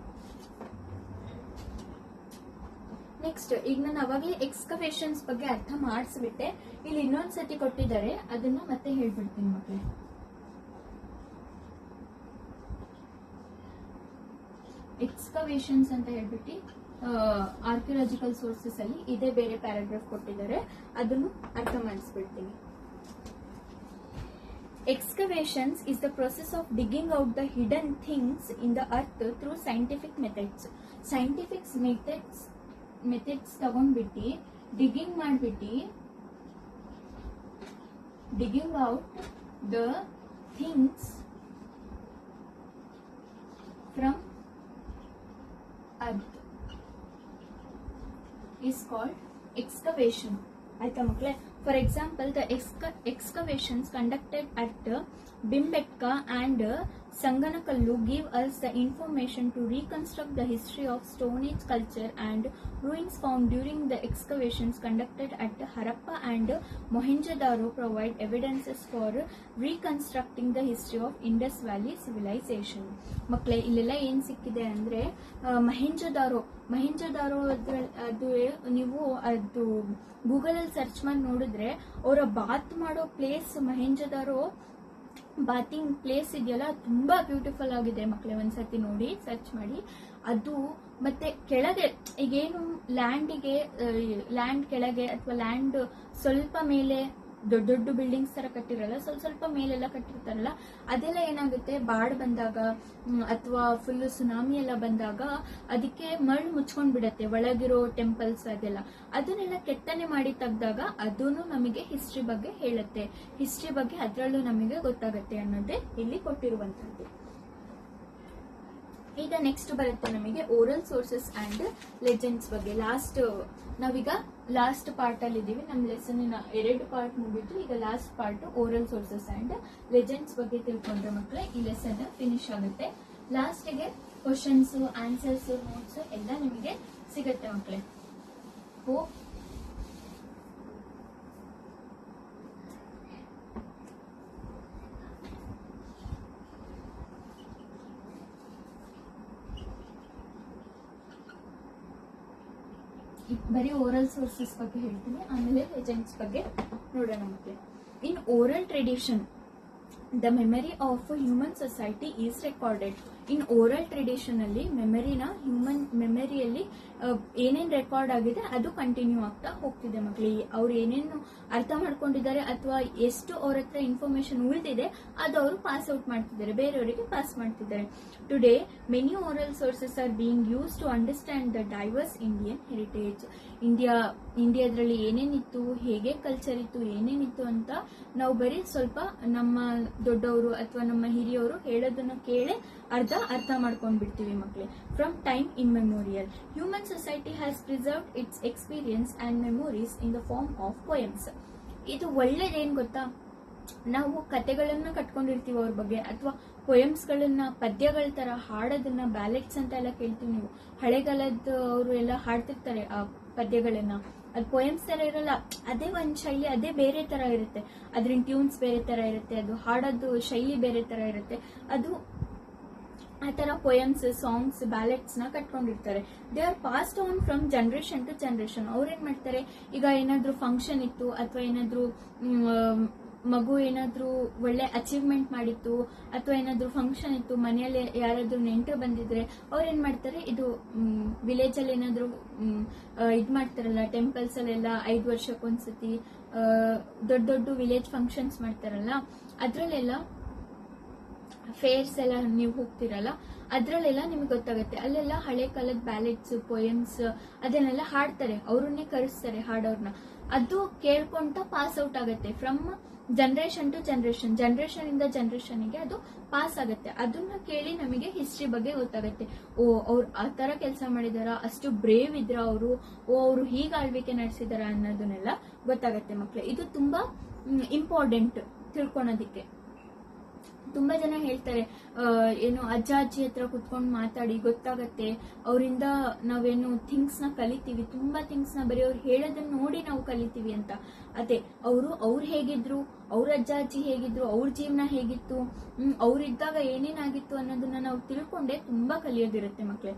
ನೆಕ್ಸ್ಟ್, ಈಗ ನಾನು ಅವಾಗಲೇ ಎಕ್ಸ್ಕವೇಷನ್ಸ್ ಬಗ್ಗೆ ಅರ್ಥ ಮಾಡಿಸ್ಬಿಟ್ಟೆ. ಇಲ್ಲಿ ಇನ್ನೊಂದ್ಸತಿ ಕೊಟ್ಟಿದ್ದಾರೆ, ಅದನ್ನ ಮತ್ತೆ ಹೇಳ್ಬಿಡ್ತೀನಿ ಮಕ್ಕಳೇ. ಎಕ್ಸ್ಕವೇಷನ್ಸ್ ಅಂತ ಹೇಳ್ಬಿಟ್ಟು ಆರ್ಕಿಯಾಲಜಿಕಲ್ ಸೋರ್ಸಸ್ ಅಲ್ಲಿ ಇದೇ ಬೇರೆ ಪ್ಯಾರಾಗ್ರಾಫ್ ಕೊಟ್ಟಿದ್ದಾರೆ, ಅದನ್ನು ಅರ್ಥ ಮಾಡಿಸ್ಬಿಡ್ತೀನಿ. Excavations is the process of digging out the hidden things in the earth through scientific methods. Scientific methods ತಗೊಂಡ್ಬಿಟ್ಟು ಡಿಗ್ಗಿಂಗ್ ಮಾಡ್ಬಿಟ್ಟು digging out the things from earth is called excavation. ಆಯ್ತಾ ಮಕ್ಕಳೇ? For example, the excavations conducted at Bhimbetka and Sanganakallu give us the information to reconstruct the history of Stone Age culture, and ruins found during the excavations conducted at Harappa and Mohenjo-daro provide evidences for reconstructing the history of Indus Valley civilization. ಮಕ್ಕಳೇ, ಇಲ್ಲೆಲ್ಲ ಏನ್ ಸಿಕ್ಕಿದೆ ಅಂದ್ರೆ ಮೊಹೆಂಜೊದಾರೋ ಅದು ನೀವು ಅದು Google ಅಲ್ಲಿ search ಮಾಡಿ ನೋಡಿದ್ರೆ ಅವರ ಬಾತ್ ಮಾಡೋ ಪ್ಲೇಸ್, ಮೊಹೆಂಜೊದಾರೋ ಬಾತಿಂಗ್ ಪ್ಲೇಸ್ ಇದೆಯಲ್ಲ, ತುಂಬಾ ಬ್ಯೂಟಿಫುಲ್ ಆಗಿದೆ ಮಕ್ಕಳೇ. ಒಂದ್ಸತಿ ನೋಡಿ, ಸರ್ಚ್ ಮಾಡಿ. ಅದು ಮತ್ತೆ ಕೆಳಗೆ ಈಗೇನು ಲ್ಯಾಂಡ್ ಕೆಳಗೆ ಅಥವಾ ಲ್ಯಾಂಡ್ ಸ್ವಲ್ಪ ಮೇಲೆ ದೊಡ್ಡ ದೊಡ್ಡ ಬಿಲ್ಡಿಂಗ್ಸ್ ತರ ಕಟ್ಟಿರಲ್ಲ, ಸ್ವಲ್ಪ ಸ್ವಲ್ಪ ಮೇಲೆಲ್ಲ ಕಟ್ಟಿರ್ತಾರಲ್ಲ, ಅದೆಲ್ಲ ಏನಾಗುತ್ತೆ ಬಾಡ್ ಬಂದಾಗ ಅಥವಾ ಫುಲ್ ಸುನಾಮಿ ಎಲ್ಲ ಬಂದಾಗ ಅದಕ್ಕೆ ಮರಳು ಮುಚ್ಕೊಂಡ್ ಬಿಡತ್ತೆ ಒಳಗಿರೋ ಟೆಂಪಲ್ಸ್ ಅದೆಲ್ಲ. ಅದನ್ನೆಲ್ಲ ಕೆತ್ತನೆ ಮಾಡಿ ತೆಗ್ದಾಗ ಅದನ್ನು ನಮಗೆ ಹಿಸ್ಟ್ರಿ ಬಗ್ಗೆ ಹೇಳುತ್ತೆ, ಹಿಸ್ಟ್ರಿ ಬಗ್ಗೆ ಅದರಲ್ಲೂ ನಮಗೆ ಗೊತ್ತಾಗತ್ತೆ ಅನ್ನೋದೇ ಇಲ್ಲಿ ಕೊಟ್ಟಿರುವಂತದ್ದು. ಈಗ ನೆಕ್ಸ್ಟ್ ಬರುತ್ತೆ ನಮಗೆ ಓರಲ್ ಸೋರ್ಸಸ್ ಅಂಡ್ ಲೆಜೆಂಡ್ಸ್ ಬಗ್ಗೆ. ನಾವೀಗ ಲಾಸ್ಟ್ ಪಾರ್ಟ್ ಅಲ್ಲಿ ಇದೀವಿ, ನಮ್ಮ ಲೆಸನ್ 2 ಪಾರ್ಟ್ ಮುಗಿತು. ಈಗ last part oral sources and legends ಬಗ್ಗೆ ತಿಳ್ಕೊಂಡ್ರೆ ಮಕ್ಕಳೇ ಈ ಲೆಸನ್ ಫಿನಿಶ್ ಆಗುತ್ತೆ. ಲಾಸ್ಟ್ಗೆ ಕ್ವಶನ್ಸ್, ಆನ್ಸರ್ಸ್, ನೋಟ್ಸ್ ಎಲ್ಲ ನಿಮಗೆ ಸಿಗುತ್ತೆ ಮಕ್ಕಳೇ. ಬರೀ ಓರಲ್ ಸೋರ್ಸಸ್ ಬಗ್ಗೆ ಹೇಳ್ತೀನಿ, ಆಮೇಲೆ ಲೆಜೆಂಡ್ಸ್ ಬಗ್ಗೆ ನೋಡೋಣ ಮಕ್ಕಳೇ. In oral tradition the memory of human society is recorded. In oral tradition ಅಲ್ಲಿ ಹ್ಯೂಮನ್ ಮೆಮರಿಯಲ್ಲಿ ಏನೇನ್ ರೆಕಾರ್ಡ್ ಆಗಿದೆ ಅದು ಕಂಟಿನ್ಯೂ ಆಗ್ತಾ ಹೋಗ್ತಿದೆ ಮಕ್ಕಳಿಗೆ. ಅವ್ರು ಏನೇನು ಅರ್ಥ ಮಾಡ್ಕೊಂಡಿದ್ದಾರೆ ಅಥವಾ ಎಷ್ಟು ಅವ್ರ ಹತ್ರ ಇನ್ಫಾರ್ಮೇಶನ್ ಉಳಿದಿದೆ ಅದು ಅವರು ಪಾಸ್ ಔಟ್ ಮಾಡ್ತಿದ್ದಾರೆ, ಬೇರೆಯವರಿಗೆ ಪಾಸ್ ಮಾಡ್ತಿದ್ದಾರೆ. Today many oral sources are being use to understand the diverse Indian heritage. ಇಂಡಿಯಾದ್ರಲ್ಲಿ ಏನೇನಿತ್ತು, ಹೇಗೆ ಕಲ್ಚರ್ ಇತ್ತು, ಏನೇನಿತ್ತು ಅಂತ ನಾವು ಬರೀ ಸ್ವಲ್ಪ ನಮ್ಮ ದೊಡ್ಡವರು ಅಥವಾ ನಮ್ಮ ಹಿರಿಯವರು ಹೇಳೋದನ್ನ ಕೇಳಿ ಅರ್ಥ ಮಾಡ್ಕೊಂಡ್ ಬಿಡ್ತೀವಿ ಮಕ್ಕಳೇ. From time immemorial human society has preserved its experience and memories in the form of poems. ಇದು ಒಳ್ಳೇದೇನ್ ಗೊತ್ತಾ, ನಾವು ಕತೆಗಳನ್ನ ಕಟ್ಕೊಂಡಿರ್ತೀವಿ ಅವ್ರ ಬಗ್ಗೆ, ಅಥವಾ ಪೊಯಮ್ಸ್ ಗಳನ್ನ ಪದ್ಯಗಳ ತರ ಹಾಡೋದನ್ನ ಬ್ಯಾಲೆಟ್ಸ್ ಅಂತ ಎಲ್ಲ ಕೇಳ್ತೀವಿ ನೀವು. ಹಳೆಗಾಲದ ಅವರು ಎಲ್ಲ ಹಾಡ್ತಿರ್ತಾರೆ ಆ ಪದ್ಯಗಳನ್ನ, ಅದು ಪೊಯಮ್ಸ್ ತರ ಇರಲ್ಲ, ಅದೇ ಒಂದ್ ಶೈಲಿ, ಅದೇ ಬೇರೆ ತರ ಇರುತ್ತೆ, ಅದ್ರಿನ ಟ್ಯೂನ್ಸ್ ಬೇರೆ ತರ ಇರುತ್ತೆ, ಅದು ಹಾಡೋದು ಶೈಲಿ ಬೇರೆ ತರ ಇರುತ್ತೆ. ಅದು ಆ ತರ ಪೊಯಮ್ಸ್, ಸಾಂಗ್ಸ್, ಬ್ಯಾಲೆಟ್ಸ್ ನ ಕಟ್ಕೊಂಡಿರ್ತಾರೆ. They are passed on from generation to generation. ಅವ್ರೇನ್ ಮಾಡ್ತಾರೆ, ಈಗ ಏನಾದ್ರೂ ಫಂಕ್ಷನ್ ಇತ್ತು ಅಥವಾ ಏನಾದ್ರೂ ಮಗು ಏನಾದ್ರೂ ಒಳ್ಳೆ ಅಚೀವ್ಮೆಂಟ್ ಮಾಡಿತ್ತು ಅಥವಾ ಏನಾದ್ರೂ ಫಂಕ್ಷನ್ ಇತ್ತು, ಮನೆಯಲ್ಲಿ ಯಾರಾದ್ರೂ ನೆಂಟರು ಬಂದಿದ್ರೆ ಅವ್ರೇನ್ ಮಾಡ್ತಾರೆ, ಇದು ವಿಲೇಜ್ ಅಲ್ಲಿ ಏನಾದ್ರೂ ಇದ್ ಮಾಡ್ತಾರಲ್ಲ, ಟೆಂಪಲ್ಸ್ ಅಲ್ಲೆಲ್ಲ 5 ವರ್ಷಕ್ಕೊಂದ್ಸತಿ ದೊಡ್ಡ ದೊಡ್ಡ ವಿಲೇಜ್ ಫಂಕ್ಷನ್ಸ್ ಮಾಡ್ತಾರಲ್ಲ, ಅದ್ರಲ್ಲೆಲ್ಲ ಫೇರ್ಸ್ ಎಲ್ಲ ನೀವು ಹೋಗ್ತಿರಲ್ಲ, ಅದ್ರಲ್ಲೆಲ್ಲ ನಿಮ್ಗೆ ಗೊತ್ತಾಗುತ್ತೆ. ಅಲ್ಲೆಲ್ಲ ಹಳೆ ಕಾಲದ ಬ್ಯಾಲೆಟ್ಸ್, ಪೊಯಮ್ಸ್ ಅದನ್ನೆಲ್ಲ ಹಾಡ್ತಾರೆ, ಅವ್ರನ್ನೇ ಕರೆಸ್ತಾರೆ ಹಾಡೋರ್ನ. ಅದು ಕೇಳ್ಕೊಂತ ಪಾಸ್ ಔಟ್ ಆಗುತ್ತೆ from generation to generation, generation ಇಂದ ಜನರೇಷನ್ ಗೆ ಅದು ಪಾಸ್ ಆಗುತ್ತೆ. ಅದನ್ನ ಕೇಳಿ ನಮಗೆ ಹಿಸ್ಟ್ರಿ ಬಗ್ಗೆ ಗೊತ್ತಾಗುತ್ತೆ. ಅವ್ರು ಆ ತರ ಕೆಲಸ ಮಾಡಿದಾರ, ಅಷ್ಟು ಬ್ರೇವ್ ಇದ್ರ ಅವರು ಹೀಗೆ ಆಳ್ವಿಕೆ ನಡೆಸಿದಾರ ಅನ್ನೋದನ್ನೆಲ್ಲ ಗೊತ್ತಾಗತ್ತೆ ಮಕ್ಕಳೇ. ಇದು ತುಂಬಾ ಇಂಪಾರ್ಟೆಂಟ್ ತಿಳ್ಕೊಳೋದಿಕ್ಕೆ. ತುಂಬಾ ಜನ ಹೇಳ್ತಾರೆ ಏನು ಅಜ್ಜ ಅಜ್ಜಿ ಹತ್ರ ಕುತ್ಕೊಂಡು ಮಾತಾಡಿ ಗೊತ್ತಾಗತ್ತೆ, ಅವರಿಂದ ನಾವೇನು ಥಿಂಗ್ಸ್ ನ ಕಲಿತೀವಿ, ತುಂಬಾ ಥಿಂಗ್ಸ್ ನ ಬರೀ ಅವ್ರು ಹೇಳೋದನ್ನ ನೋಡಿ ನಾವು ಕಲಿತೀವಿ ಅಂತ. ಅದೇ ಅವ್ರು ಹೇಗಿದ್ರು, ಅವ್ರ ಅಜ್ಜ ಅಜ್ಜಿ ಹೇಗಿದ್ರು, ಅವ್ರ ಜೀವನ ಹೇಗಿತ್ತು, ಅವ್ರಿದ್ದಾಗ ಏನೇನಾಗಿತ್ತು ಅನ್ನೋದನ್ನ ನಾವು ತಿಳ್ಕೊಂಡೆ ತುಂಬಾ ಕಲಿಯೋದಿರುತ್ತೆ ಮಕ್ಕಳೇ.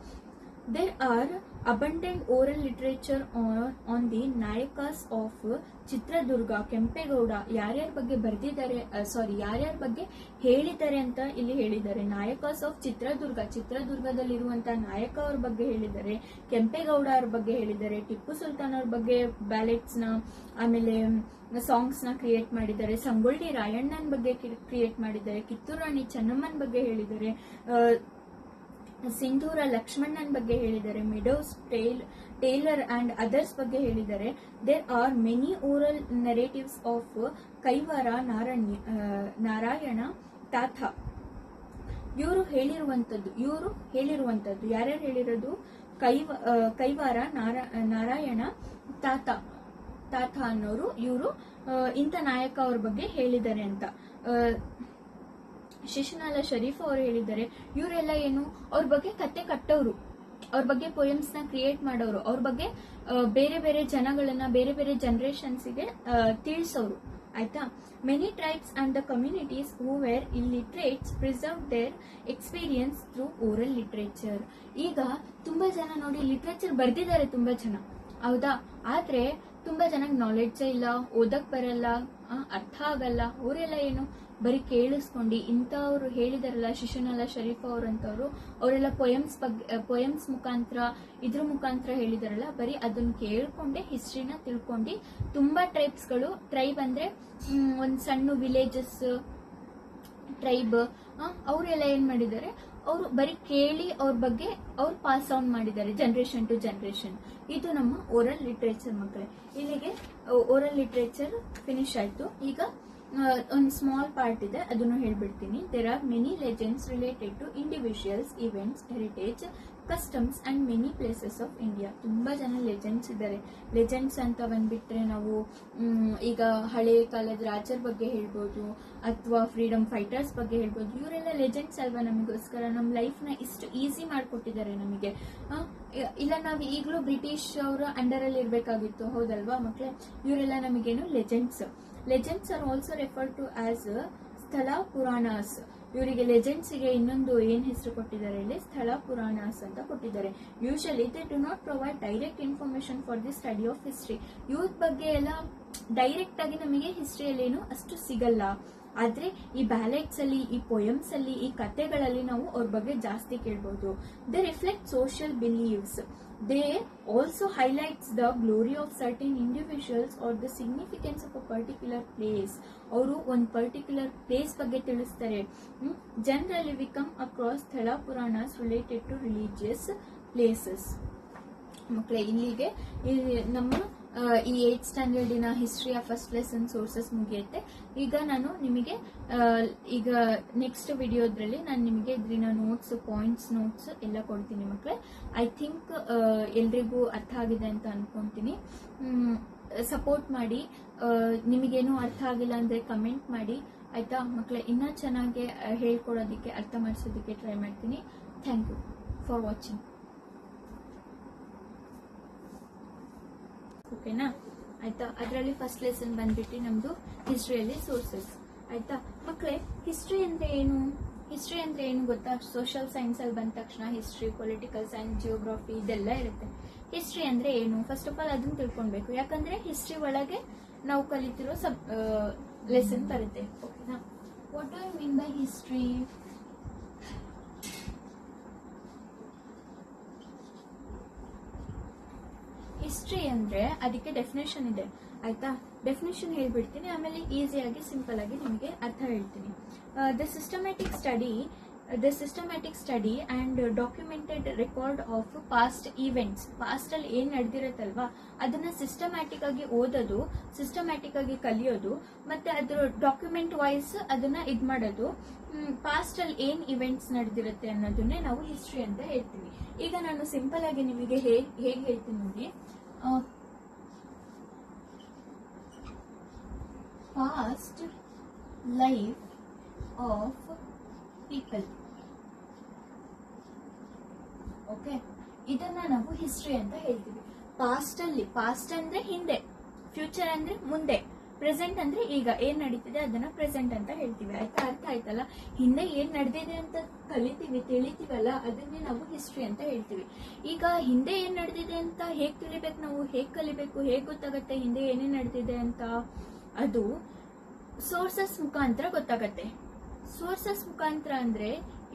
There are abundant oral literature on the Nayakas of Chitradurga, Kempegowda, ಯಾರ್ಯಾರ ಬಗ್ಗೆ ಬರೆದಿದ್ದಾರೆ, ಯಾರ್ಯಾರ ಬಗ್ಗೆ ಹೇಳಿದ್ದಾರೆ ಅಂತ ಇಲ್ಲಿ ಹೇಳಿದ್ದಾರೆ. ನಾಯಕಾಸ್ ಆಫ್ ಚಿತ್ರದುರ್ಗ, ಚಿತ್ರದುರ್ಗದಲ್ಲಿರುವಂತ ನಾಯಕ ಅವ್ರ ಬಗ್ಗೆ ಹೇಳಿದ್ದಾರೆ, ಕೆಂಪೇಗೌಡ ಅವ್ರ ಬಗ್ಗೆ ಹೇಳಿದ್ದಾರೆ, ಟಿಪ್ಪು ಸುಲ್ತಾನ್ ಅವ್ರ ಬಗ್ಗೆ ಬ್ಯಾಲೆಟ್ಸ್ ನ ಆಮೇಲೆ ಸಾಂಗ್ಸ್ ನ ಕ್ರಿಯೇಟ್ ಮಾಡಿದ್ದಾರೆ, ಸಂಗೊಳ್ಳಿ ರಾಯಣ್ಣನ ಬಗ್ಗೆ ಕ್ರಿಯೇಟ್ ಮಾಡಿದ್ದಾರೆ, ಕಿತ್ತೂರು ರಾಣಿ ಚೆನ್ನಮ್ಮನ ಬಗ್ಗೆ ಹೇಳಿದ್ದಾರೆ, ಸಿಂಧೂರ ಲಕ್ಷ್ಮಣನ್ ಬಗ್ಗೆ ಹೇಳಿದ್ದಾರೆ, ಮಿಡೋಸ್ ಟೇಲರ್ ಅಂಡ್ ಅದರ್ಸ್ ಬಗ್ಗೆ ಹೇಳಿದ್ದಾರೆ. There are many oral narratives of Kaivara Narayana Thatha. ಇವರು ಹೇಳಿರುವಂತದ್ದು ಯಾರ್ಯಾರು ಹೇಳಿರೋದು, ಕೈವಾರ ನಾರಾಯಣ ತಾತ ಅನ್ನೋರು ಇವರು ಇಂಥ ನಾಯಕ ಅವ್ರ ಬಗ್ಗೆ ಹೇಳಿದ್ದಾರೆ ಅಂತ. ಶಿಶುನಾಳ ಶರೀಫ್ ಅವರು ಹೇಳಿದ್ದಾರೆ. ಇವರೆಲ್ಲ ಏನು, ಅವ್ರ ಬಗ್ಗೆ ಕತೆ ಕಟ್ಟೋರು, ಅವ್ರ ಬಗ್ಗೆ ಪೊಯಮ್ಸ್ ನ ಕ್ರಿಯೇಟ್ ಮಾಡೋರು, ಅವ್ರ ಬಗ್ಗೆ ಬೇರೆ ಬೇರೆ ಜನಗಳನ್ನ ಬೇರೆ ಬೇರೆ ಜನರೇಷನ್ಸ್ ಗೆ ತಿಳಿಸೋರು. ಆಯ್ತಾ. Many tribes and the communities who were illiterates preserve their experience through oral literature. ಈಗ ತುಂಬಾ ಜನ ನೋಡಿ ಲಿಟ್ರೇಚರ್ ಬರ್ದಿದ್ದಾರೆ ತುಂಬಾ ಜನ, ಹೌದಾ, ಆದ್ರೆ ತುಂಬಾ ಜನಕ್ಕೆ ನಾಲೆಡ್ಜೇ ಇಲ್ಲ, ಓದಕ್ ಬರಲ್ಲ, ಅರ್ಥ ಆಗಲ್ಲ. ಅವರೆಲ್ಲ ಏನು ಬರೀ ಕೇಳಿಸ್ಕೊಂಡು ಇಂಥವ್ರು ಹೇಳಿದಾರಲ್ಲ ಶಿಶುನಾಳ ಶರೀಫ್ ಅವ್ರಂತವ್ರು, ಅವರೆಲ್ಲ ಪೊಯಮ್ಸ್ ಮುಖಾಂತರ ಇದ್ರ ಮುಖಾಂತರ ಹೇಳಿದಾರಲ್ಲ, ಬರೀ ಅದನ್ನ ಕೇಳ್ಕೊಂಡೆ ಹಿಸ್ಟ್ರಿನ ತಿಳ್ಕೊಂಡು ತುಂಬಾ ಟ್ರೈಬ್ ಅಂದ್ರೆ ಒಂದ್ ಸಣ್ಣ ವಿಲೇಜಸ್ ಟ್ರೈಬ್ ಅವರೆಲ್ಲ ಏನ್ ಮಾಡಿದ್ದಾರೆ, ಅವರು ಬರೀ ಕೇಳಿ ಅವ್ರ ಬಗ್ಗೆ ಅವ್ರು ಪಾಸ್ ಆನ್ ಮಾಡಿದ್ದಾರೆ ಜನರೇಷನ್ ಟು ಜನರೇಷನ್. ಇದು ನಮ್ಮ ಓರಲ್ ಲಿಟ್ರೇಚರ್ ಮಕ್ಕಳೇ. ಇಲ್ಲಿಗೆ ಓರಲ್ ಲಿಟ್ರೇಚರ್ ಫಿನಿಶ್ ಆಯ್ತು. ಈಗ ಒಂದು ಸ್ಮಾಲ್ ಪಾರ್ಟ್ ಇದೆ, ಅದನ್ನು ಹೇಳ್ಬಿಡ್ತೀನಿ. There are many legends related to individuals, events, heritage, customs and many places of India. ತುಂಬಾ ಜನ ಲೆಜೆಂಡ್ಸ್ ಇದ್ದಾರೆ. ಲೆಜೆಂಡ್ಸ್ ಅಂತ ಬಂದ್ಬಿಟ್ರೆ ನಾವು ಈಗ ಹಳೆ ಕಾಲದ ರಾಜರ ಬಗ್ಗೆ ಹೇಳ್ಬೋದು, ಅಥವಾ ಫ್ರೀಡಮ್ ಫೈಟರ್ಸ್ ಬಗ್ಗೆ ಹೇಳ್ಬೋದು. ಇವರೆಲ್ಲ ಲೆಜೆಂಡ್ಸ್ ಅಲ್ವಾ ನಮಗೋಸ್ಕರ, ನಮ್ಮ ಲೈಫ್ ನ ಇಷ್ಟು ಈಸಿ ಮಾಡ್ಕೊಟ್ಟಿದ್ದಾರೆ ನಮಗೆ. ಇಲ್ಲ ನಾವು ಈಗಲೂ ಬ್ರಿಟಿಷ್ ಅವರ ಅಂಡರ್ ಅಲ್ಲಿ ಇರ್ಬೇಕಾಗಿತ್ತು, ಹೌದಲ್ವಾ ಮಕ್ಕಳೇ? ಇವರೆಲ್ಲ ನಮಗೇನು legends. Legends are also refer to as sthala puranas. ಇವರಿಗೆ ಲೆಜೆಂಡ್ಸ್ಗೆ ಇನ್ನೊಂದು ಏನ್ ಹೆಸರು ಕೊಟ್ಟಿದ್ದಾರೆ ಇಲ್ಲಿ, ಸ್ಥಳ ಪುರಾಣಾಸ್ ಅಂತ ಕೊಟ್ಟಿದ್ದಾರೆ. Usually they do not provide direct information for the study of history. ಇವ್ರ ಬಗ್ಗೆ ಎಲ್ಲ ಡೈರೆಕ್ಟ್ ಆಗಿ ನಮಗೆ ಹಿಸ್ಟ್ರಿಯಲ್ಲಿ ಏನು ಅಷ್ಟು ಸಿಗಲ್ಲ. ಆದ್ರೆ ಈ ಬ್ಯಾಲೆಟ್ಸ್ ಅಲ್ಲಿ, ಈ ಪೊಯಮ್ಸ್ ಅಲ್ಲಿ, ಈ ಕಥೆಗಳಲ್ಲಿ ನಾವು ಅವ್ರ ಬಗ್ಗೆ ಜಾಸ್ತಿ ಕೇಳ್ಬೋದು. They reflect social believes. They also highlights the glory of certain individuals or the significance of a particular place. ಅವರು ಒಂದು ಪರ್ಟಿಕ್ಯುಲರ್ ಪ್ಲೇಸ್ ಬಗ್ಗೆ ತಿಳಿಸ್ತಾರೆ. Generally V come across sthala puranas related to religious places. ಮಕ್ಕಳೇ, ಇಲ್ಲಿಗೆ ನಮ್ಮ ಈ 8th ಸ್ಟ್ಯಾಂಡರ್ಡಿನ ಹಿಸ್ಟ್ರಿಯ ಫಸ್ಟ್ ಲೆಸನ್ ಸೋರ್ಸಸ್ ಮುಗಿಯುತ್ತೆ. ಈಗ ನಾನು ನಿಮಗೆ ಈಗ ನೆಕ್ಸ್ಟ್ ವಿಡಿಯೋದ್ರಲ್ಲಿ ನಾನು ನಿಮಗೆ ಇದ್ರಿನ ನೋಟ್ಸ್, ಪಾಯಿಂಟ್ಸ್ ನೋಟ್ಸ್ ಎಲ್ಲ ಕೊಡ್ತೀನಿ ಮಕ್ಕಳೇ. ಐ ಥಿಂಕ್ ಎಲ್ರಿಗೂ ಅರ್ಥ ಆಗಿದೆ ಅಂತ ಅನ್ಕೊಂತೀನಿ. ಸಪೋರ್ಟ್ ಮಾಡಿ. ನಿಮಗೇನು ಅರ್ಥ ಆಗಿಲ್ಲ ಅಂದ್ರೆ ಕಮೆಂಟ್ ಮಾಡಿ, ಆಯ್ತಾ ಮಕ್ಕಳೇ? ಇನ್ನೂ ಚೆನ್ನಾಗಿ ಹೇಳ್ಕೊಡೋದಕ್ಕೆ, ಅರ್ಥ ಮಾಡಿಸೋದಕ್ಕೆ ಟ್ರೈ ಮಾಡ್ತೀನಿ. Thank you for watching. ಓಕೆನಾ? ಆಯ್ತಾ? ಅದರಲ್ಲಿ ಫಸ್ಟ್ ಲೆಸನ್ ಬಂದ್ಬಿಟ್ಟು ನಮ್ದು ಹಿಸ್ಟ್ರಿಯಲ್ಲಿ ಸೋರ್ಸಸ್. ಆಯ್ತಾ ಮಕ್ಕಳೇ? ಹಿಸ್ಟ್ರಿ ಅಂದ್ರೆ ಏನು? ಹಿಸ್ಟ್ರಿ ಅಂದ್ರೆ ಏನು ಗೊತ್ತಾ? ಸೋಷಿಯಲ್ ಸೈನ್ಸ್ ಅಲ್ಲಿ ಬಂದ ತಕ್ಷಣ ಹಿಸ್ಟ್ರಿ, ಪೊಲಿಟಿಕಲ್ ಸೈನ್ಸ್, ಜಿಯೋಗ್ರಫಿ ಇದೆಲ್ಲ ಇರುತ್ತೆ. ಹಿಸ್ಟ್ರಿ ಅಂದ್ರೆ ಏನು? ಫಸ್ಟ್ ಆಫ್ ಆಲ್ ಅದನ್ನ ತಿಳ್ಕೊಳ್ಬೇಕು. ಯಾಕಂದ್ರೆ ಹಿಸ್ಟ್ರಿ ಒಳಗೆ ನಾವು ಕಲಿತಿರೋ ಲೆಸನ್ ಬರುತ್ತೆ. ಓಕೆನಾ? What do you mean by history? History ಅಂದ್ರೆ ಅದಕ್ಕೆ ಡೆಫಿನೇಷನ್ ಇದೆ. ಆಯ್ತಾ? ಡೆಫಿನೇಷನ್ ಹೇಳ್ಬಿಡ್ತೀನಿ, ಆಮೇಲೆ ಈಸಿಯಾಗಿ ಸಿಂಪಲ್ ಆಗಿ ನಿಮಗೆ ಅರ್ಥ ಹೇಳ್ತೀನಿ. The systematic study and documented record of past events. Past ಅಲ್ಲಿ ಏನ್ ನಡೆದಿರತ್ತಲ್ವಾ ಅದನ್ನ ಸಿಸ್ಟಮ್ಯಾಟಿಕ್ ಆಗಿ ಓದೋದು, ಸಿಸ್ಟಮ್ಯಾಟಿಕ್ ಆಗಿ ಕಲಿಯೋದು, ಮತ್ತೆ ಅದ್ರ ಡಾಕ್ಯುಮೆಂಟ್ ವೈಸ್ ಅದನ್ನ ಇದ್ ಮಾಡೋದು. ಪಾಸ್ಟ್ ಅಲ್ಲಿ ಏನ್ ಇವೆಂಟ್ಸ್ ನಡೆದಿರುತ್ತೆ ಅನ್ನೋದನ್ನೇ ನಾವು ಹಿಸ್ಟ್ರಿ ಅಂತ ಹೇಳ್ತೀವಿ. ಈಗ ನಾನು ಸಿಂಪಲ್ ಆಗಿ ನಿಮಗೆ ಹೇಗೆ ಹೇಳ್ತೀನಿ ನೋಡಿ. Past life of people. Okay, ಇದನ್ನ ನಾವು ಹಿಸ್ಟ್ರಿ ಅಂತ ಹೇಳ್ತೀವಿ. ಪಾಸ್ಟ್ ಅಂದ್ರೆ ಹಿಂದೆ, ಫ್ಯೂಚರ್ ಅಂದ್ರೆ ಮುಂದೆ, ಪ್ರೆಸೆಂಟ್ ಅಂದ್ರೆ ಈಗ ಏನ್ ನಡೀತಿದೆ ಅದನ್ನ ಪ್ರೆಸೆಂಟ್ ಅಂತ ಹೇಳ್ತೀವಿ. ಆಯ್ತಾ? ಅರ್ಥ ಆಯ್ತಲ್ಲ? ಹಿಂದೆ ಏನ್ ನಡೆದಿದೆ ಅಂತ ತಿಳಿತೀವಲ್ಲ, ಅದನ್ನೇ ನಾವು ಹಿಸ್ಟ್ರಿ ಅಂತ ಹೇಳ್ತೀವಿ. ಈಗ ಹಿಂದೆ ಏನ್ ನಡೆದಿದೆ ಅಂತ ಹೇಗ್ ತಿಳಿಬೇಕು ನಾವು? ಹೇಗ್ ಕಲಿಬೇಕು? ಹೇಗ್ ಗೊತ್ತಾಗತ್ತೆ ಹಿಂದೆ ಏನೇನ್ ನಡೆದಿದೆ ಅಂತ? ಅದು ಸೋರ್ಸಸ್ ಮುಖಾಂತರ ಗೊತ್ತಾಗತ್ತೆ. ಸೋರ್ಸಸ್ ಮುಖಾಂತರ ಅಂದ್ರೆ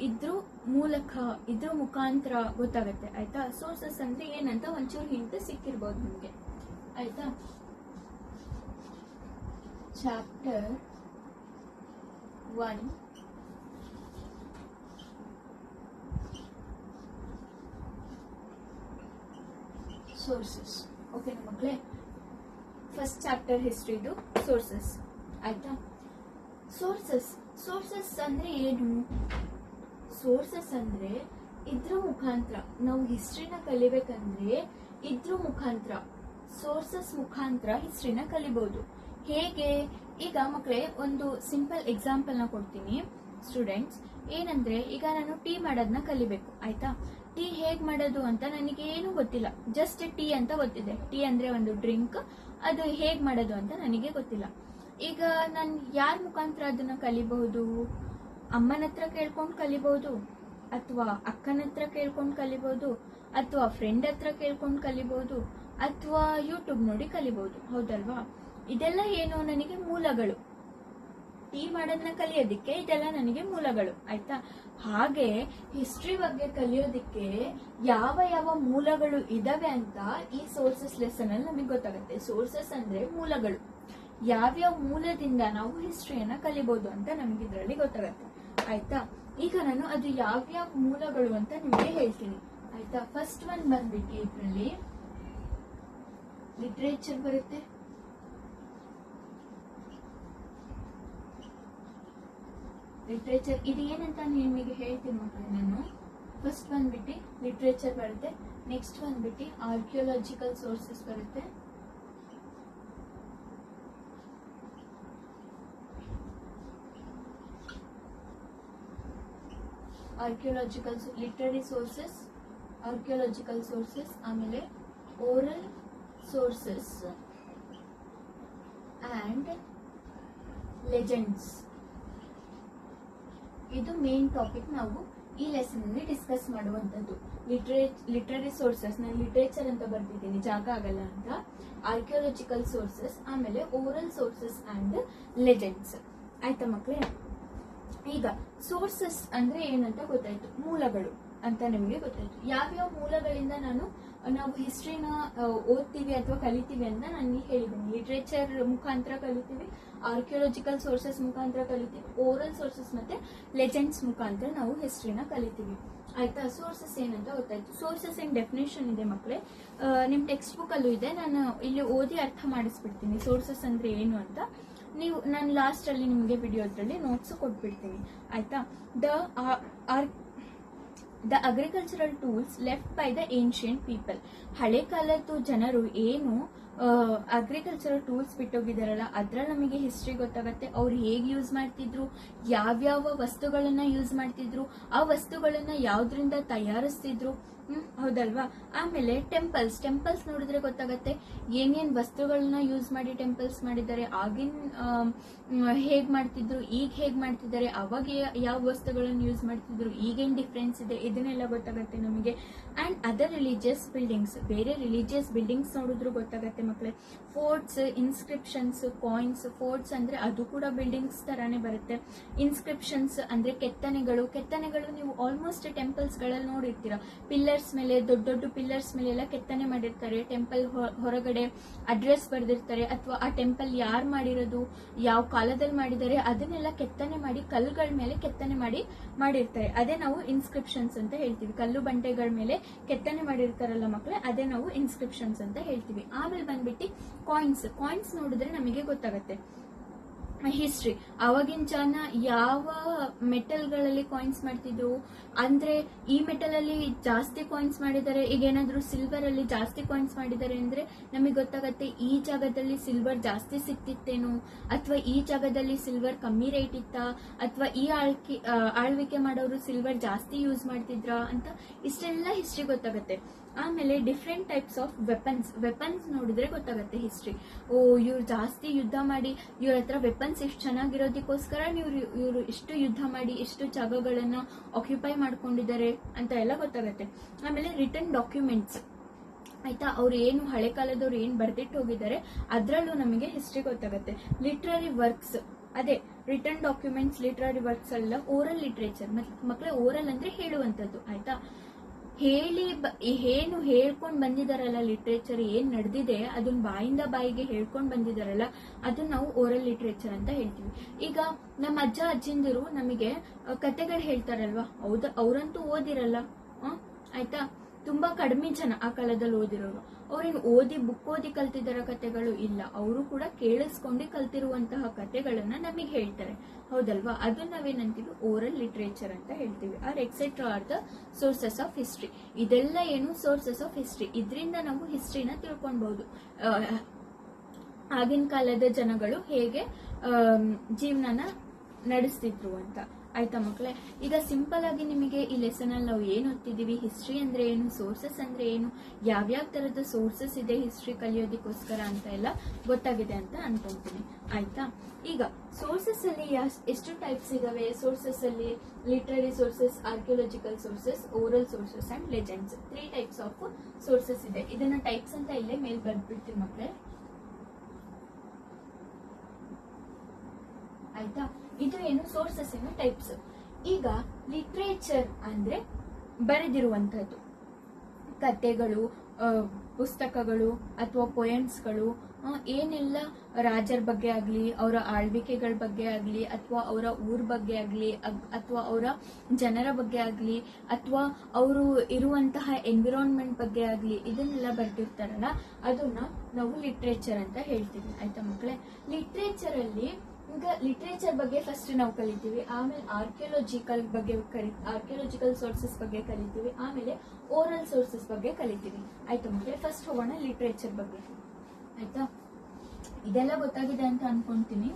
ಇದ್ರ ಮುಖಾಂತರ ಗೊತ್ತಾಗತ್ತೆ. ಆಯ್ತಾ? ಸೋರ್ಸಸ್ ಅಂದ್ರೆ ಏನಂತ ಒಂಚೂರು ಹಿಂಟ್ ಸಿಕ್ಕಿರ್ಬೋದು ನಿಮ್ಗೆ. ಆಯ್ತಾ? Chapter 1 sources. ಓಕೆ ಮಕ್ಕಳೇ? ಫಸ್ಟ್ ಚಾಪ್ಟರ್ ಹಿಸ್ಟ್ರಿದು ಸೋರ್ಸಸ್. ಆಯ್ತಾ? ಸೋರ್ಸಸ್ ಅಂದ್ರೆ ಏನು? ಸೋರ್ಸಸ್ ಅಂದ್ರೆ ಇದ್ರ ಮುಖಾಂತರ ನಾವು ಹಿಸ್ಟ್ರಿನ ಕಲಿಬೇಕಂದ್ರೆ ಇದ್ರ ಮುಖಾಂತರ, ಸೋರ್ಸಸ್ ಮುಖಾಂತರ ಹಿಸ್ಟ್ರಿನ ಕಲಿಬಹುದು. ಹೇಗೆ? ಈಗ ಮಕ್ಕಳೇ ಒಂದು ಸಿಂಪಲ್ ಎಕ್ಸಾಂಪಲ್ ನ ಕೊಡ್ತೀನಿ ಸ್ಟೂಡೆಂಟ್ಸ್. ಏನಂದ್ರೆ ಈಗ ನಾನು ಟೀ ಮಾಡೋದನ್ನ ಕಲಿಬೇಕು. ಆಯ್ತಾ? ಟೀ ಹೇಗ್ ಮಾಡೋದು ಅಂತ ನನಗೆ ಏನು ಗೊತ್ತಿಲ್ಲ, ಜಸ್ಟ್ ಟೀ ಅಂತ ಗೊತ್ತಿದೆ. ಟೀ ಅಂದ್ರೆ ಒಂದು ಡ್ರಿಂಕ್, ಅದು ಹೇಗ್ ಮಾಡೋದು ಅಂತ ನನಗೆ ಗೊತ್ತಿಲ್ಲ. ಈಗ ನಾನು ಯಾರ ಮುಖಾಂತರ ಅದನ್ನ ಕಲಿಬಹುದು? ಅಮ್ಮನ ಹತ್ರ ಕೇಳ್ಕೊಂಡು ಕಲಿಬಹುದು, ಅಥವಾ ಅಕ್ಕನ ಹತ್ರ ಕೇಳ್ಕೊಂಡು ಕಲಿಬಹುದು, ಅಥವಾ ಫ್ರೆಂಡ್ ಹತ್ರ ಕೇಳ್ಕೊಂಡು ಕಲಿಬಹುದು, ಅಥವಾ ಯೂಟ್ಯೂಬ್ ನೋಡಿ ಕಲಿಬಹುದು. ಹೌದಲ್ವಾ? ಇದೆಲ್ಲ ಏನು? ನನಗೆ ಮೂಲಗಳು. ಟೀ ಮಾಡೋದನ್ನ ಕಲಿಯೋದಿಕ್ಕೆ ಇದೆಲ್ಲ ನನಗೆ ಮೂಲಗಳು. ಆಯ್ತಾ? ಹಾಗೆ ಹಿಸ್ಟ್ರಿ ಬಗ್ಗೆ ಕಲಿಯೋದಿಕ್ಕೆ ಯಾವ ಯಾವ ಮೂಲಗಳು ಇದಾವೆ ಅಂತ ಈ ಸೋರ್ಸಸ್ ಲೆಸನ್ ಅಲ್ಲಿ ನಮಗೆ ಗೊತ್ತಾಗುತ್ತೆ. ಸೋರ್ಸಸ್ ಅಂದ್ರೆ ಮೂಲಗಳು. ಯಾವ್ಯಾವ ಮೂಲದಿಂದ ನಾವು ಹಿಸ್ಟ್ರಿಯನ್ನ ಕಲಿಬಹುದು ಅಂತ ನಮಗೆ ಇದರಲ್ಲಿ ಗೊತ್ತಾಗುತ್ತೆ. ಆಯ್ತಾ? ಈಗ ನಾನು ಅದು ಯಾವ್ಯಾವ ಮೂಲಗಳು ಅಂತ ನಿಮಗೆ ಹೇಳ್ತೀನಿ. ಆಯ್ತಾ? ಫಸ್ಟ್ ಒನ್ ಬಂದ್ಬಿಟ್ಟು ಇದರಲ್ಲಿ ಲಿಟ್ರೇಚರ್ ಬರುತ್ತೆ. ಲಿಟ್ರೇಚರ್ ಇದು ಏನಂತ ನಿಮಗೆ ಹೇಳ್ತೀನಿ ಮಕ್ಕಳೇ ನಾನು. ಫಸ್ಟ್ ಬಂದ್ಬಿಟ್ಟು ಲಿಟ್ರೇಚರ್ ಬರುತ್ತೆ. ನೆಕ್ಸ್ಟ್ ಬಂದ್ಬಿಟ್ಟು ಆರ್ಕಿಯೋಲಾಜಿಕಲ್ ಸೋರ್ಸಸ್ ಬರುತ್ತೆ. Archaeological literary sources, archaeological sources, ಆಮೇಲೆ ಓರಲ್ ಸೋರ್ಸಸ್ ಅಂಡ್ ಲೆಜೆಂಡ್ಸ್. ಇದು ಮೇನ್ ಟಾಪಿಕ್ ನಾವು ಈ ಲೆಸನ್ ಅಲ್ಲಿ ಡಿಸ್ಕಸ್ ಮಾಡುವಂತದ್ದು. ಲಿಟರರಿ ಸೋರ್ಸಸ್ ನಾನು ಲಿಟರೇಚರ್ ಅಂತ ಬರ್ತಿದ್ದೀನಿ, ಜಾಗ ಆಗಲ್ಲ ಅಂತ. ಆರ್ಕಿಯೋಲಾಜಿಕಲ್ ಸೋರ್ಸಸ್, ಆಮೇಲೆ ಓರಲ್ ಸೋರ್ಸಸ್ ಅಂಡ್ ಲೆಜೆಂಡ್ಸ್. ಆಯ್ತಾ ಮಕ್ಕಳೇ? ಈಗ ಸೋರ್ಸಸ್ ಅಂದ್ರೆ ಏನಂತ ಗೊತ್ತಾಯ್ತು, ಮೂಲಗಳು ಅಂತ ನಿಮಗೆ ಗೊತ್ತಾಯ್ತು. ಯಾವ್ಯಾವ ಮೂಲಗಳಿಂದ ನಾವು ಹಿಸ್ಟ್ರಿನ ಓದ್ತೀವಿ ಅಥವಾ ಕಲಿತೀವಿ ಅಂತ ನಾನು ಹೇಳಿದ್ದೀನಿ. ಲಿಟ್ರೇಚರ್ ಮುಖಾಂತರ ಕಲಿತೀವಿ, ಆರ್ಕಿಯೋಲಾಜಿಕಲ್ ಸೋರ್ಸಸ್ ಮುಖಾಂತರ ಕಲಿತೀವಿ, ಓರಲ್ ಸೋರ್ಸಸ್ ಮತ್ತೆ ಲೆಜೆಂಡ್ಸ್ ಮುಖಾಂತರ ನಾವು ಹಿಸ್ಟ್ರಿನ ಕಲಿತೀವಿ. ಆಯ್ತಾ? ಸೋರ್ಸಸ್ ಏನಂತ ಗೊತ್ತಾಯ್ತು. ಸೋರ್ಸಸ್ ಏನ್ ಡೆಫಿನೇಷನ್ ಇದೆ ಮಕ್ಕಳೇ, ನಿಮ್ ಟೆಕ್ಸ್ಟ್ ಬುಕ್ ಅಲ್ಲೂ ಇದೆ. ನಾನು ಇಲ್ಲಿ ಓದಿ ಅರ್ಥ ಮಾಡಿಸ್ಬಿಡ್ತೀನಿ ಸೋರ್ಸಸ್ ಅಂದ್ರೆ ಏನು ಅಂತ. ನಾನು ಲಾಸ್ಟ್ ಅಲ್ಲಿ ನಿಮಗೆ ವಿಡಿಯೋದ್ರಲ್ಲಿ ನೋಟ್ಸ್ ಕೊಟ್ಬಿಡ್ತೀನಿ. ಆಯ್ತಾ? The agricultural tools left by the ancient people. ಹಳೆ ಕಾಲದ್ದು ಜನರು ಏನು ಅಗ್ರಿಕಲ್ಚರಲ್ ಟೂಲ್ಸ್ ಬಿಟ್ಟೋಗಿದಾರಲ್ಲ, ಅದ್ರಲ್ಲಿ ನಮಗೆ ಹಿಸ್ಟ್ರಿ ಗೊತ್ತಾಗತ್ತೆ. ಅವ್ರು ಹೇಗೆ ಯೂಸ್ ಮಾಡ್ತಿದ್ರು, ಯಾವ್ಯಾವ ವಸ್ತುಗಳನ್ನ ಯೂಸ್ ಮಾಡ್ತಿದ್ರು, ಆ ವಸ್ತುಗಳನ್ನ ಯಾವ್ದ್ರಿಂದ ತಯಾರಿಸ್ತಿದ್ರು. ಹೌದಲ್ವಾ? ಆಮೇಲೆ ಟೆಂಪಲ್ಸ್ ನೋಡಿದ್ರೆ ಗೊತ್ತಾಗತ್ತೆ ಏನೇನ್ ವಸ್ತುಗಳನ್ನ ಯೂಸ್ ಮಾಡಿ ಟೆಂಪಲ್ಸ್ ಮಾಡಿದ್ದಾರೆ, ಆಗಿನ ಹೇಗ್ ಮಾಡ್ತಿದ್ರು, ಈಗ ಹೇಗ್ ಮಾಡ್ತಿದ್ದಾರೆ, ಅವಾಗ ಯಾವ ವಸ್ತುಗಳನ್ನ ಯೂಸ್ ಮಾಡ್ತಿದ್ರು, ಈಗೇನ್ ಡಿಫ್ರೆನ್ಸ್ ಇದೆ, ಇದನ್ನೆಲ್ಲ ಗೊತ್ತಾಗತ್ತೆ ನಮಗೆ. ಅಂಡ್ ಅದರ್ ರಿಲಿಜಿಯಸ್ ಬಿಲ್ಡಿಂಗ್ಸ್, ಬೇರೆ ರಿಲಿಜಿಯಸ್ ಬಿಲ್ಡಿಂಗ್ಸ್ ನೋಡಿದ್ರು ಗೊತ್ತಾಗತ್ತೆ ಮಕ್ಕಳೇ. Sports, inscriptions, coins. ಫೋರ್ಟ್ಸ್ ಅಂದ್ರೆ ಅದು ಕೂಡ ಬಿಲ್ಡಿಂಗ್ಸ್ ತರಾನೇ ಬರುತ್ತೆ. ಇನ್ಸ್ಕ್ರಿಪ್ಷನ್ಸ್ ಅಂದ್ರೆ ಕೆತ್ತನೆಗಳು ನೀವು ಆಲ್ಮೋಸ್ಟ್ ಟೆಂಪಲ್ಸ್ ಗಳಲ್ಲಿ ನೋಡಿರ್ತೀರಾ. ಪಿಲ್ಲರ್ಸ್ ಮೇಲೆ, ದೊಡ್ಡ ದೊಡ್ಡ ಪಿಲ್ಲರ್ಸ್ ಮೇಲೆ ಎಲ್ಲ ಕೆತ್ತನೆ ಮಾಡಿರ್ತಾರೆ. ಟೆಂಪಲ್ ಹೊರಗಡೆ ಅಡ್ರೆಸ್ ಬರೆದಿರ್ತಾರೆ, ಅಥವಾ ಆ ಟೆಂಪಲ್ ಯಾರು ಮಾಡಿರೋದು, ಯಾವ ಕಾಲದಲ್ಲಿ ಮಾಡಿದ್ದಾರೆ, ಅದನ್ನೆಲ್ಲ ಕೆತ್ತನೆ ಮಾಡಿ ಕಲ್ಲುಗಳ ಮೇಲೆ ಕೆತ್ತನೆ ಮಾಡಿರ್ತಾರೆ. ಅದೇ ನಾವು ಇನ್ಸ್ಕ್ರಿಪ್ಷನ್ಸ್ ಅಂತ ಹೇಳ್ತೀವಿ. ಕಲ್ಲು ಬಂಡೆಗಳ ಮೇಲೆ ಕೆತ್ತನೆ ಮಾಡಿರ್ತಾರಲ್ಲ ಮಕ್ಕಳೇ, ಅದೇ ನಾವು ಇನ್ಸ್ಕ್ರಿಪ್ಷನ್ಸ್ ಅಂತ ಹೇಳ್ತೀವಿ. ಆಮೇಲೆ ಬಂದ್ಬಿಟ್ಟು ಕಾಯಿನ್ಸ್ ನೋಡಿದ್ರೆ ನಮಗೆ ಗೊತ್ತಾಗತ್ತೆ ಹಿಸ್ಟ್ರಿ. ಅವಾಗಿನ ಜನ ಯಾವ ಮೆಟಲ್ಗಳಲ್ಲಿ ಕಾಯಿನ್ಸ್ ಮಾಡ್ತಿದ್ರು, ಅಂದ್ರೆ ಈ ಮೆಟಲ್ ಅಲ್ಲಿ ಜಾಸ್ತಿ ಕಾಯಿನ್ಸ್ ಮಾಡಿದ್ದಾರೆ, ಈಗ ಏನಾದ್ರು ಸಿಲ್ವರ್ ಅಲ್ಲಿ ಜಾಸ್ತಿ ಕಾಯಿನ್ಸ್ ಮಾಡಿದ್ದಾರೆ ಅಂದ್ರೆ ನಮಗೆ ಗೊತ್ತಾಗತ್ತೆ ಈ ಜಾಗದಲ್ಲಿ ಸಿಲ್ವರ್ ಜಾಸ್ತಿ ಸಿಕ್ತಿತ್ತೇನು, ಅಥವಾ ಈ ಜಾಗದಲ್ಲಿ ಸಿಲ್ವರ್ ಕಮ್ಮಿ ರೇಟ್ ಇತ್ತಾ, ಅಥವಾ ಈ ಆಳ್ವಿಕೆ ಮಾಡೋರು ಸಿಲ್ವರ್ ಜಾಸ್ತಿ ಯೂಸ್ ಮಾಡ್ತಿದ್ರಾ ಅಂತ ಇಷ್ಟೆಲ್ಲ ಹಿಸ್ಟ್ರಿ ಗೊತ್ತಾಗತ್ತೆ. ಆಮೇಲೆ ಡಿಫ್ರೆಂಟ್ ಟೈಪ್ಸ್ ಆಫ್ ವೆಪನ್ಸ್ ನೋಡಿದ್ರೆ ಗೊತ್ತಾಗತ್ತೆ ಹಿಸ್ಟ್ರಿ. ಇವ್ರು ಜಾಸ್ತಿ ಯುದ್ಧ ಮಾಡಿ, ಇವ್ರ ಹತ್ರ ವೆಪನ್ಸ್ ಎಷ್ಟು ಚೆನ್ನಾಗಿರೋದಕ್ಕೋಸ್ಕರ ಇವರು ಎಷ್ಟು ಯುದ್ಧ ಮಾಡಿ ಎಷ್ಟು ಜಾಗಗಳನ್ನ ಆಕ್ಯುಪೈ ಮಾಡ್ಕೊಂಡಿದ್ದಾರೆ ಅಂತ ಎಲ್ಲ ಗೊತ್ತಾಗತ್ತೆ. ಆಮೇಲೆ ರಿಟರ್ನ್ ಡಾಕ್ಯುಮೆಂಟ್ಸ್. ಆಯ್ತಾ? ಅವ್ರು ಏನು ಹಳೆ ಕಾಲದವ್ರು ಏನ್ ಬರ್ದಿಟ್ಟು ಹೋಗಿದ್ದಾರೆ ಅದ್ರಲ್ಲೂ ನಮಗೆ ಹಿಸ್ಟ್ರಿ ಗೊತ್ತಾಗತ್ತೆ. ಲಿಟ್ರರಿ ವರ್ಕ್ಸ್, ಅದೇ ರಿಟರ್ನ್ ಡಾಕ್ಯುಮೆಂಟ್ಸ್, ಲಿಟ್ರರಿ ವರ್ಕ್ಸ್ ಅಲ್ಲ. ಓರಲ್ ಲಿಟ್ರೇಚರ್ ಮಕ್ಕಳೇ, ಓರಲ್ ಅಂದ್ರೆ ಹೇಳುವಂತದ್ದು. ಆಯ್ತಾ? ಏನು ಹೇಳ್ಕೊಂಡ್ ಬಂದಿದಾರಲ್ಲ, ಲಿಟ್ರೇಚರ್ ಏನ್ ನಡೆದಿದೆ ಅದನ್ನ ಬಾಯಿಂದ ಬಾಯಿಗೆ ಹೇಳ್ಕೊಂಡ್ ಬಂದಿದಾರಲ್ಲ, ಅದನ್ನ ನಾವು ಓರಲ್ ಲಿಟ್ರೇಚರ್ ಅಂತ ಹೇಳ್ತೀವಿ. ಈಗ ನಮ್ಮ ಅಜ್ಜ ಅಜ್ಜಿಂದಿರು ನಮಗೆ ಕತೆಗಳು ಹೇಳ್ತಾರಲ್ವಾ, ಹೌದಾ? ಅವ್ರಂತೂ ಓದಿರಲ್ಲ. ಆಯ್ತಾ? ತುಂಬಾ ಕಡಿಮೆ ಜನ ಆ ಕಾಲದಲ್ಲಿ ಓದಿರೋರು. ಅವ್ರಿಗೆ ಬುಕ್ ಓದಿ ಕಲ್ತಿದಾರ ಕತೆಗಳು ಇಲ್ಲ, ಅವರು ಕೂಡ ಕೇಳಿಸ್ಕೊಂಡು ಕಲ್ತಿರುವಂತಹ ಕತೆಗಳನ್ನ ನಮಗೆ ಹೇಳ್ತಾರೆ. ಹೌದಲ್ವಾ? ಅದನ್ನ ನಾವೇನಂತೀವಿ ಓರಲ್ ಲಿಟ್ರೇಚರ್ ಅಂತ ಹೇಳ್ತೀವಿ. Or etcetera are the sources of history. ಇದೆಲ್ಲ ಏನು ಸೋರ್ಸಸ್ ಆಫ್ ಹಿಸ್ಟ್ರಿ. ಇದರಿಂದ ನಾವು ಹಿಸ್ಟ್ರಿನ ತಿಳ್ಕೊಬಹುದು. ಆಗಿನ ಕಾಲದ ಜನಗಳು ಹೇಗೆ ಜೀವನನ ನಡೆಸ್ತಿದ್ರು ಅಂತ. ಆಯ್ತಾ ಮಕ್ಕಳೇ? ಈಗ ಸಿಂಪಲ್ ಆಗಿ ನಿಮಗೆ ಈ ಲೆಸನ್ ಅಲ್ಲಿ ನಾವು ಏನ್ ಓದ್ತಿದೀವಿ, ಹಿಸ್ಟ್ರಿ ಅಂದ್ರೆ ಏನು, ಸೋರ್ಸಸ್ ಅಂದ್ರೆ ಏನು, ಯಾವ್ಯಾವ ತರದ ಸೋರ್ಸಸ್ ಇದೆ ಹಿಸ್ಟ್ರಿ ಕಲಿಯೋದಕ್ಕೋಸ್ಕರ ಅಂತ ಎಲ್ಲ ಗೊತ್ತಾಗಿದೆ ಅಂತ ಅನ್ಕೊಂತೀನಿ. ಆಯ್ತಾ? ಈಗ ಸೋರ್ಸಸ್ ಅಲ್ಲಿ ಎಷ್ಟು ಟೈಪ್ಸ್ ಇದಾವೆ? ಸೋರ್ಸಸ್ ಅಲ್ಲಿ literary sources, archaeological sources, oral sources and legends, 3 types of sources ಇದೆ. ಇದನ್ನ ಟೈಪ್ಸ್ ಅಂತ ಇಲ್ಲೇ ಮೇಲ್ ಬರ್ಬಿಡ್ತೀವಿ ಮಕ್ಕಳೇ. ಆಯ್ತಾ. ಇದು ಏನು ಸೋರ್ಸಸ್ ಏನು ಟೈಪ್ಸ್. ಈಗ ಲಿಟ್ರೇಚರ್ ಅಂದ್ರೆ ಬರೆದಿರುವಂತಹದ್ದು, ಕಥೆಗಳು, ಪುಸ್ತಕಗಳು ಅಥವಾ ಪೊಯಮ್ಸ್ಗಳು, ಏನೆಲ್ಲ ರಾಜರ ಬಗ್ಗೆ ಆಗ್ಲಿ, ಅವರ ಆಳ್ವಿಕೆಗಳ ಬಗ್ಗೆ ಆಗ್ಲಿ, ಅಥವಾ ಅವರ ಊರ್ ಬಗ್ಗೆ ಆಗ್ಲಿ, ಅಥವಾ ಅವರ ಜನರ ಬಗ್ಗೆ ಆಗ್ಲಿ, ಅಥವಾ ಅವರು ಇರುವಂತಹ ಎನ್ವಿರಾನ್ಮೆಂಟ್ ಬಗ್ಗೆ ಆಗ್ಲಿ, ಇದನ್ನೆಲ್ಲ ಬರ್ತಿರ್ತಾರಲ್ಲ ಅದನ್ನ ನಾವು ಲಿಟ್ರೇಚರ್ ಅಂತ ಹೇಳ್ತೀವಿ. ಆಯ್ತಾ ಮಕ್ಕಳೇ. ಲಿಟ್ರೇಚರ್ ಅಲ್ಲಿ ಈಗ ಲಿಟ್ರೇಚರ್ ಬಗ್ಗೆ ಫಸ್ಟ್ ನಾವು ಕಲಿತೀವಿ, ಆಮೇಲೆ ಆರ್ಕಿಯಾಲಜಿಕಲ್ ಬಗ್ಗೆ ಆರ್ಕಿಯಾಲಜಿಕಲ್ ಸೋರ್ಸಸ್ ಬಗ್ಗೆ ಕಲಿತೀವಿ, ಆಮೇಲೆ ಓರಲ್ ಸೋರ್ಸಸ್ ಬಗ್ಗೆ ಕಲಿತೀವಿ. ಆಯ್ತಾ ಮಕ್ಕಳೇ. ಫಸ್ಟ್ ಹೋಗೋಣ ಲಿಟ್ರೇಚರ್ ಬಗ್ಗೆ. ಆಯ್ತಾ. ಇದೆಲ್ಲ ಗೊತ್ತಾಗಿದೆ ಅಂತ ಅನ್ಕೊಂತೀನಿ.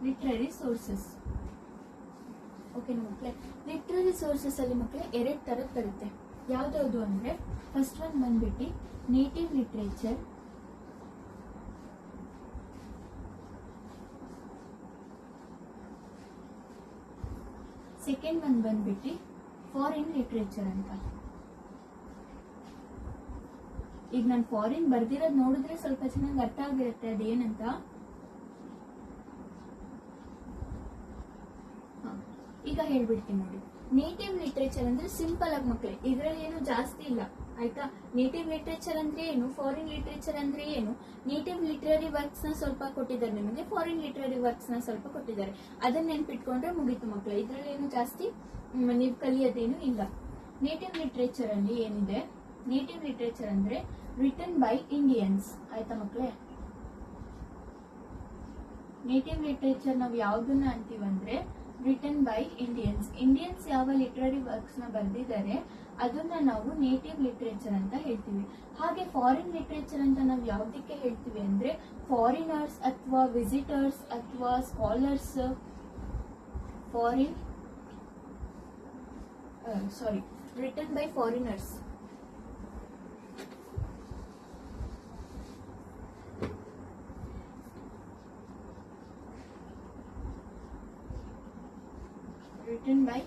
Literary sources. ಓಕೆ ಮಕ್ಕಳೇ. ಲಿಟ್ರರಿ ಸೋರ್ಸಸ್ ಅಲ್ಲಿ ಮಕ್ಕಳೇ 2 ತರದ್ ಬರುತ್ತೆ. ಯಾವ್ದಾವ್ದು ಅಂದ್ರೆ ಫಸ್ಟ್ ಒನ್ ಬಂದ್ಬಿಟ್ಟು ನೇಟಿವ್ ಲಿಟ್ರೇಚರ್, ಸೆಕೆಂಡ್ ಒನ್ ಬಂದ್ಬಿಟ್ಟು ಫಾರಿನ್ ಲಿಟ್ರೇಚರ್ ಅಂತ. ಈಗ ನಾನು ಫಾರಿನ್ ಬರ್ದಿರೋದು ನೋಡಿದ್ರೆ ಸ್ವಲ್ಪ ಚೆನ್ನಾಗಿ ಅರ್ಥ ಆಗಿರುತ್ತೆ ಅದೇನಂತ. ಈಗ ಹೇಳ್ಬಿಡ್ತೀನಿ ನೋಡಿ. ನೇಟಿವ್ ಲಿಟ್ರೇಚರ್ ಅಂದ್ರೆ ಸಿಂಪಲ್ ಆಗಿ ಮಕ್ಕಳೇ, ಇದ್ರಲ್ಲಿ ಏನು ಜಾಸ್ತಿ ಇಲ್ಲ. ಆಯ್ತಾ. ನೇಟಿವ್ ಲಿಟ್ರೇಚರ್ ಅಂದ್ರೆ ಏನು, ಫಾರಿನ್ ಲಿಟ್ರೇಚರ್ ಅಂದ್ರೆ ಏನು, ನೇಟಿವ್ ಲಿಟ್ರರಿ ವರ್ಕ್ಸ್ ನ ಸ್ವಲ್ಪ ಕೊಟ್ಟಿದ್ದಾರೆ ನಿಮಗೆ, ಫಾರಿನ್ ಲಿಟ್ರರಿ ವರ್ಕ್ಸ್ ನ ಸ್ವಲ್ಪ ಕೊಟ್ಟಿದ್ದಾರೆ. ಅದನ್ನ ನೆನ್ಪಿಟ್ಕೊಂಡ್ರೆ ಮುಗೀತು ಮಕ್ಕಳೇ. ಇದ್ರಲ್ಲಿ ಏನು ಜಾಸ್ತಿ ನೀವು ಕಲಿಯೋದೇನು ಇಲ್ಲ. ನೇಟಿವ್ ಲಿಟ್ರೇಚರ್ ಅಲ್ಲಿ ಏನಿದೆ, ನೇಟಿವ್ ಲಿಟ್ರೇಚರ್ ಅಂದ್ರೆ ರಿಟನ್ ಬೈ ಇಂಡಿಯನ್ಸ್. ಆಯ್ತಾ ಮಕ್ಕಳೇ. ನೇಟಿವ್ ಲಿಟ್ರೇಚರ್ ನಾವು ಯಾವ್ದನ್ನ ಅಂತೀವಂದ್ರೆ ರಿಟನ್ ಬೈ ಇಂಡಿಯನ್ಸ್. ಇಂಡಿಯನ್ಸ್ ಯಾವ ಲಿಟ್ರರಿ ವರ್ಕ್ಸ್ ನ ಬರ್ದಿದ್ದಾರೆ ಅದನ್ನ ನಾವು ನೇಟಿವ್ ಲಿಟ್ರೇಚರ್ ಅಂತ ಹೇಳ್ತೀವಿ. ಹಾಗೆ ಫಾರಿನ್ ಲಿಟ್ರೇಚರ್ ಅಂತ ನಾವು ಯಾವ್ದಕ್ಕೆ ಹೇಳ್ತೀವಿ ಅಂದ್ರೆ ಫಾರಿನರ್ಸ್ ಅಥವಾ ವಿಸಿಟರ್ಸ್ ಅಥವಾ scholars, written by foreigners. written by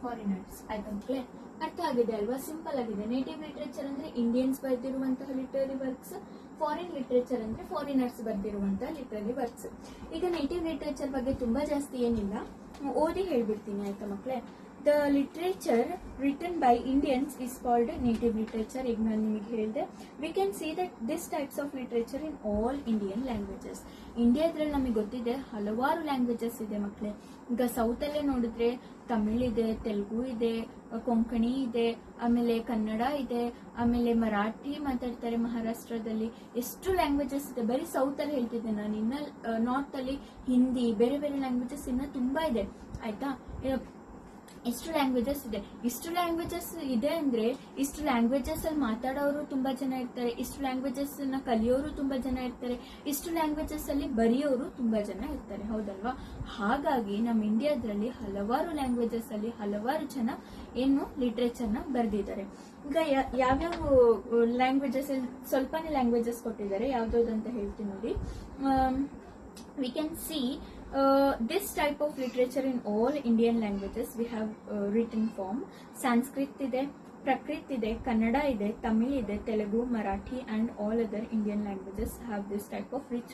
foreigners. ಆಯ್ತಾ ಮಕ್ಕಳೇ. ಅರ್ಥ ಆಗಿದೆ ಅಲ್ವಾ. ಸಿಂಪಲ್ ಆಗಿದೆ. ನೇಟಿವ್ ಲಿಟ್ರೇಚರ್ ಅಂದ್ರೆ ಇಂಡಿಯನ್ಸ್ ಬರೆದಿರುವಂತಹ ಲಿಟ್ರರಿ ವರ್ಕ್ಸ್, ಫಾರಿನ್ ಲಿಟ್ರೇಚರ್ ಅಂದ್ರೆ ಫಾರಿನರ್ಸ್ ಬರೆದಿರುವಂತಹ ಲಿಟ್ರರಿ ವರ್ಕ್ಸ್. ಈಗ ನೇಟಿವ್ ಲಿಟ್ರೇಚರ್ ಬಗ್ಗೆ ತುಂಬಾ ಜಾಸ್ತಿ ಏನಿಲ್ಲ, ಓದಿ ಹೇಳ್ಬಿಡ್ತೀನಿ. ಆಯ್ತಾ ಮಕ್ಕಳೇ. The literature written by Indians is called native literature. ಈಗ ನಾನು ನಿಮಗೆ ಹೇಳಿದೆ, we can see that this types of literature in all Indian languages. ಇಂಡಿಯಾದ್ರಲ್ಲಿ ನಮಗೆ ಗೊತ್ತಿದೆ ಹಲವಾರು ಲ್ಯಾಂಗ್ವೇಜಸ್ ಇದೆ ಮಕ್ಕಳೇ. ಈಗ ಸೌತ್ ಅಲ್ಲೇ ನೋಡಿದ್ರೆ ತಮಿಳ್ ಇದೆ, ತೆಲುಗು ಇದೆ, ಕೊಂಕಣಿ ಇದೆ, ಆಮೇಲೆ ಕನ್ನಡ ಇದೆ, ಆಮೇಲೆ ಮರಾಠಿ ಮಾತಾಡ್ತಾರೆ ಮಹಾರಾಷ್ಟ್ರದಲ್ಲಿ. ಎಷ್ಟು ಲ್ಯಾಂಗ್ವೇಜಸ್ ಇದೆ. ಬರೀ ಸೌತ್ ಅಲ್ಲಿ ಹೇಳ್ತಿದ್ದೆ ನಾನು. ಇನ್ನ ನಾರ್ತ್ ಅಲ್ಲಿ ಹಿಂದಿ, ಬೇರೆ ಬೇರೆ ಲ್ಯಾಂಗ್ವೇಜಸ್ ಇನ್ನ ತುಂಬಾ ಇದೆ. ಆಯ್ತಾ. ಎಷ್ಟು ಲ್ಯಾಂಗ್ವೇಜಸ್ ಇದೆ. ಇಷ್ಟು ಲ್ಯಾಂಗ್ವೇಜಸ್ ಇದೆ ಅಂದ್ರೆ ಇಷ್ಟು ಲ್ಯಾಂಗ್ವೇಜಸ್ ಅಲ್ಲಿ ಮಾತಾಡೋರು ತುಂಬಾ ಜನ ಇರ್ತಾರೆ, ಇಷ್ಟು ಲ್ಯಾಂಗ್ವೇಜಸ್ ನ ಕಲಿಯೋರು ತುಂಬಾ ಜನ ಇರ್ತಾರೆ, ಇಷ್ಟು ಲ್ಯಾಂಗ್ವೇಜಸ್ ಅಲ್ಲಿ ಬರೆಯೋರು ತುಂಬಾ ಜನ ಇರ್ತಾರೆ. ಹೌದಲ್ವಾ. ಹಾಗಾಗಿ ನಮ್ಮ ಇಂಡಿಯಾದಲ್ಲಿ ಹಲವಾರು ಲ್ಯಾಂಗ್ವೇಜಸ್ ಅಲ್ಲಿ ಹಲವಾರು ಜನ ಏನು ಲಿಟ್ರೇಚರ್ ನ ಬರೆದಿದ್ದಾರೆ. ಈಗ ಯಾವ್ಯಾವ ಲ್ಯಾಂಗ್ವೇಜಸ್, ಸ್ವಲ್ಪನೇ ಲ್ಯಾಂಗ್ವೇಜಸ್ ಕೊಟ್ಟಿದ್ದಾರೆ. ಯಾವ್ದಾವ್ದು ಅಂತ ಹೇಳ್ತೀನಿ ನೋಡಿ. we can see this type of literature in all Indian languages we have written form. Sanskrit ಇದೆ, Prakrit ಇದೆ, Kannada ಇದೆ, Tamil ಇದೆ, Telugu, Marathi and all other Indian languages have this type of rich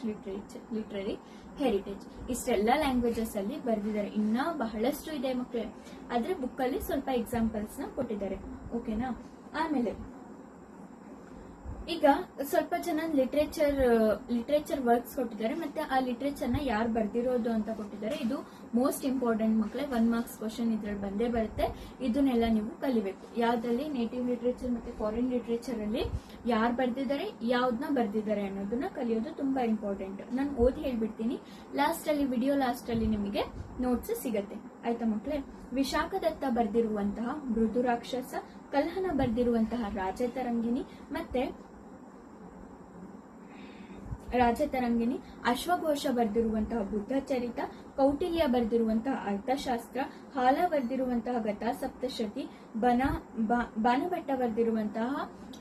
literary heritage. ಇಷ್ಟೆಲ್ಲ languages ಅಲ್ಲಿ ಬರೆದಿದ್ದಾರೆ. ಇನ್ನ ಬಹಳಷ್ಟು ಇದೆ ಮಕ್ಕಳೇ. ಆದ್ರೆ ಬುಕ್ ಅಲ್ಲಿ ಸ್ವಲ್ಪ ಎಕ್ಸಾಂಪಲ್ಸ್ ನ ಕೊಟ್ಟಿದ್ದಾರೆ. ಓಕೆನಾ. ಆಮೇಲೆ ಈಗ ಸ್ವಲ್ಪ ಜನ ಲಿಟ್ರೇಚರ್ ವರ್ಕ್ಸ್ ಕೊಟ್ಟಿದ್ದಾರೆ, ಮತ್ತೆ ಆ ಲಿಟ್ರೇಚರ್ ನ ಯಾರು ಬರ್ದಿರೋದು ಅಂತ ಕೊಟ್ಟಿದ್ದಾರೆ. ಇದು ಮೋಸ್ಟ್ ಇಂಪಾರ್ಟೆಂಟ್ ಮಕ್ಕಳೇ. 1 ಮಾರ್ಕ್ಸ್ ಕ್ವಶನ್ ಇದ್ರಲ್ಲಿ ಬಂದೇ ಬರುತ್ತೆ. ಇದನ್ನೆಲ್ಲ ನೀವು ಕಲಿಬೇಕು. ಯಾವ್ದಲ್ಲಿ ನೇಟಿವ್ ಲಿಟ್ರೇಚರ್ ಮತ್ತೆ ಫಾರಿನ್ ಲಿಟ್ರೇಚರ್ ಅಲ್ಲಿ ಯಾರು ಬರ್ದಿದ್ದಾರೆ, ಯಾವ್ದನ್ನ ಬರ್ದಿದ್ದಾರೆ ಅನ್ನೋದನ್ನ ಕಲಿಯೋದು ತುಂಬಾ ಇಂಪಾರ್ಟೆಂಟ್. ನಾನು ಓದಿ ಹೇಳ್ಬಿಡ್ತೀನಿ. ವಿಡಿಯೋ ಲಾಸ್ಟ್ ಅಲ್ಲಿ ನಿಮಗೆ ನೋಟ್ಸ್ ಸಿಗತ್ತೆ. ಆಯ್ತಾ ಮಕ್ಕಳೇ. ವಿಶಾಖದತ್ತ ಬರ್ದಿರುವಂತಹ ಮೃದು ರಾಕ್ಷಸ, ಕಲ್ಹನ ಬರ್ದಿರುವಂತಹ ರಾಜತರಂಗಿಣಿ, ಮತ್ತೆ ಅಶ್ವಘೋಷ ಬರೆದಿರುವಂತಹ ಬುದ್ಧ ಚರಿತ, ಕೌಟಿಲ್ಯ ಬರೆದಿರುವಂತಹ ಅರ್ಥಶಾಸ್ತ್ರ, ಹಾಲ ಬರೆದಿರುವಂತಹ ಗತಾ ಸಪ್ತಶತಿ, ಬಾನಭಟ್ಟ ಬರೆದಿರುವಂತಹ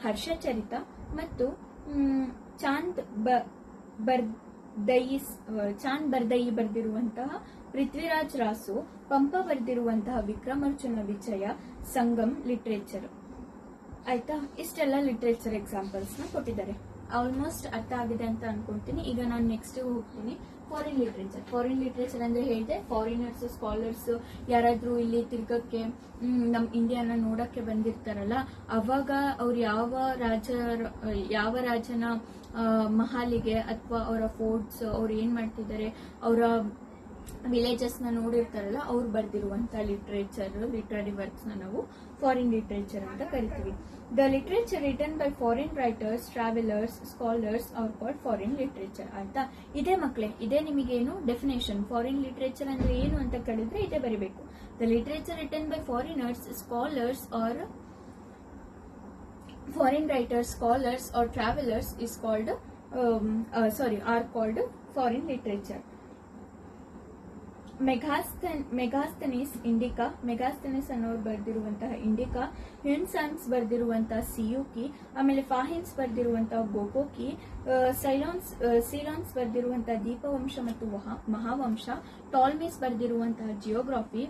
ಹರ್ಷಚರಿತ, ಮತ್ತು ಚಾಂದ್ ಬರ್ದಯಿ ಬರೆದಿರುವಂತಹ ಪೃಥ್ವಿರಾಜ್ ರಾಸು, ಪಂಪ ಬರೆದಿರುವಂತಹ ವಿಕ್ರಮಾರ್ಜುನ ವಿಜಯ, ಸಂಗಮ್ ಲಿಟ್ರೇಚರ್. ಆಯ್ತಾ, ಇಷ್ಟೆಲ್ಲ ಲಿಟ್ರೇಚರ್ ಎಕ್ಸಾಂಪಲ್ಸ್ ನ ಕೊಟ್ಟಿದ್ದಾರೆ. ಆಲ್ಮೋಸ್ಟ್ ಅರ್ಥ ಆಗಿದೆ ಅಂತ ಅನ್ಕೊಂತೀನಿ. ಈಗ ನಾನು ನೆಕ್ಸ್ಟ್ ಹೋಗ್ತೀನಿ ಫಾರಿನ್ ಲಿಟ್ರೇಚರ್. ಫಾರಿನ್ ಲಿಟ್ರೇಚರ್ ಅಂದ್ರೆ ಹೇಳಿದೆ, ಫಾರಿನರ್ಸ್, ಸ್ಕಾಲರ್ಸ್ ಯಾರಾದ್ರೂ ಇಲ್ಲಿ ತಿರ್ಗಕ್ಕೆ ನಮ್ ಇಂಡಿಯಾನ ನೋಡಕ್ಕೆ ಬಂದಿರ್ತಾರಲ್ಲ, ಅವಾಗ ಅವ್ರು ಯಾವ ರಾಜನ ಮಹಾಲಿಗೆ ಅಥವಾ ಅವರ ಫೋರ್ಟ್ಸ್, ಅವ್ರು ಏನ್ ಮಾಡ್ತಿದ್ದಾರೆ, ಅವರ ವಿಲೇಜಸ್ ನ ನೋಡಿರ್ತಾರಲ್ಲ, ಅವ್ರು ಬರ್ದಿರುವಂತ ಲಿಟ್ರರಿ ವರ್ಕ್ಸ್ ನ ನಾವು ಫಾರಿನ್ ಲಿಟ್ರೇಚರ್ ಅಂತ ಕರಿತೀವಿ. The literature written by foreign writers, travellers, scholars R called foreign literature. ಆಯ್ತಾ, ಇದೇ ಮಕ್ಕಳೇ, ಇದೇ ನಿಮಗೇನು ಡೆಫಿನೇಷನ್. ಫಾರಿನ್ ಲಿಟ್ರೇಚರ್ ಅಂದ್ರೆ ಏನು ಅಂತ ಕೇಳಿದ್ರೆ ಇದೇ ಬರಿಬೇಕು. The literature written by foreigners, scholars or foreign writers, scholars or travellers is called R called foreign literature. Megasthenes Indica, Megasthenes ಅನ್ನೋರು ಬರ್ದಿರುವಂತಹ ಇಂಡಿಕಾ, ಹ್ಯುನ್ಸಾನ್ಸ್ ಬರ್ದಿರುವಂತಹ ಸಿಯುಕಿ, ಆಮೇಲೆ ಫಾಹಿನ್ಸ್ ಬರ್ದಿರುವಂತಹ ಬೋಕೋಕಿ, ಸೈಲಾನ್ಸ್ ಬರ್ದಿರುವಂತಹ ದೀಪವಂಶ ಮತ್ತು ಮಹಾವಂಶ, ಟಾಲ್ಮೀಸ್ ಬರ್ದಿರುವಂತಹ ಜಿಯೋಗ್ರಫಿ,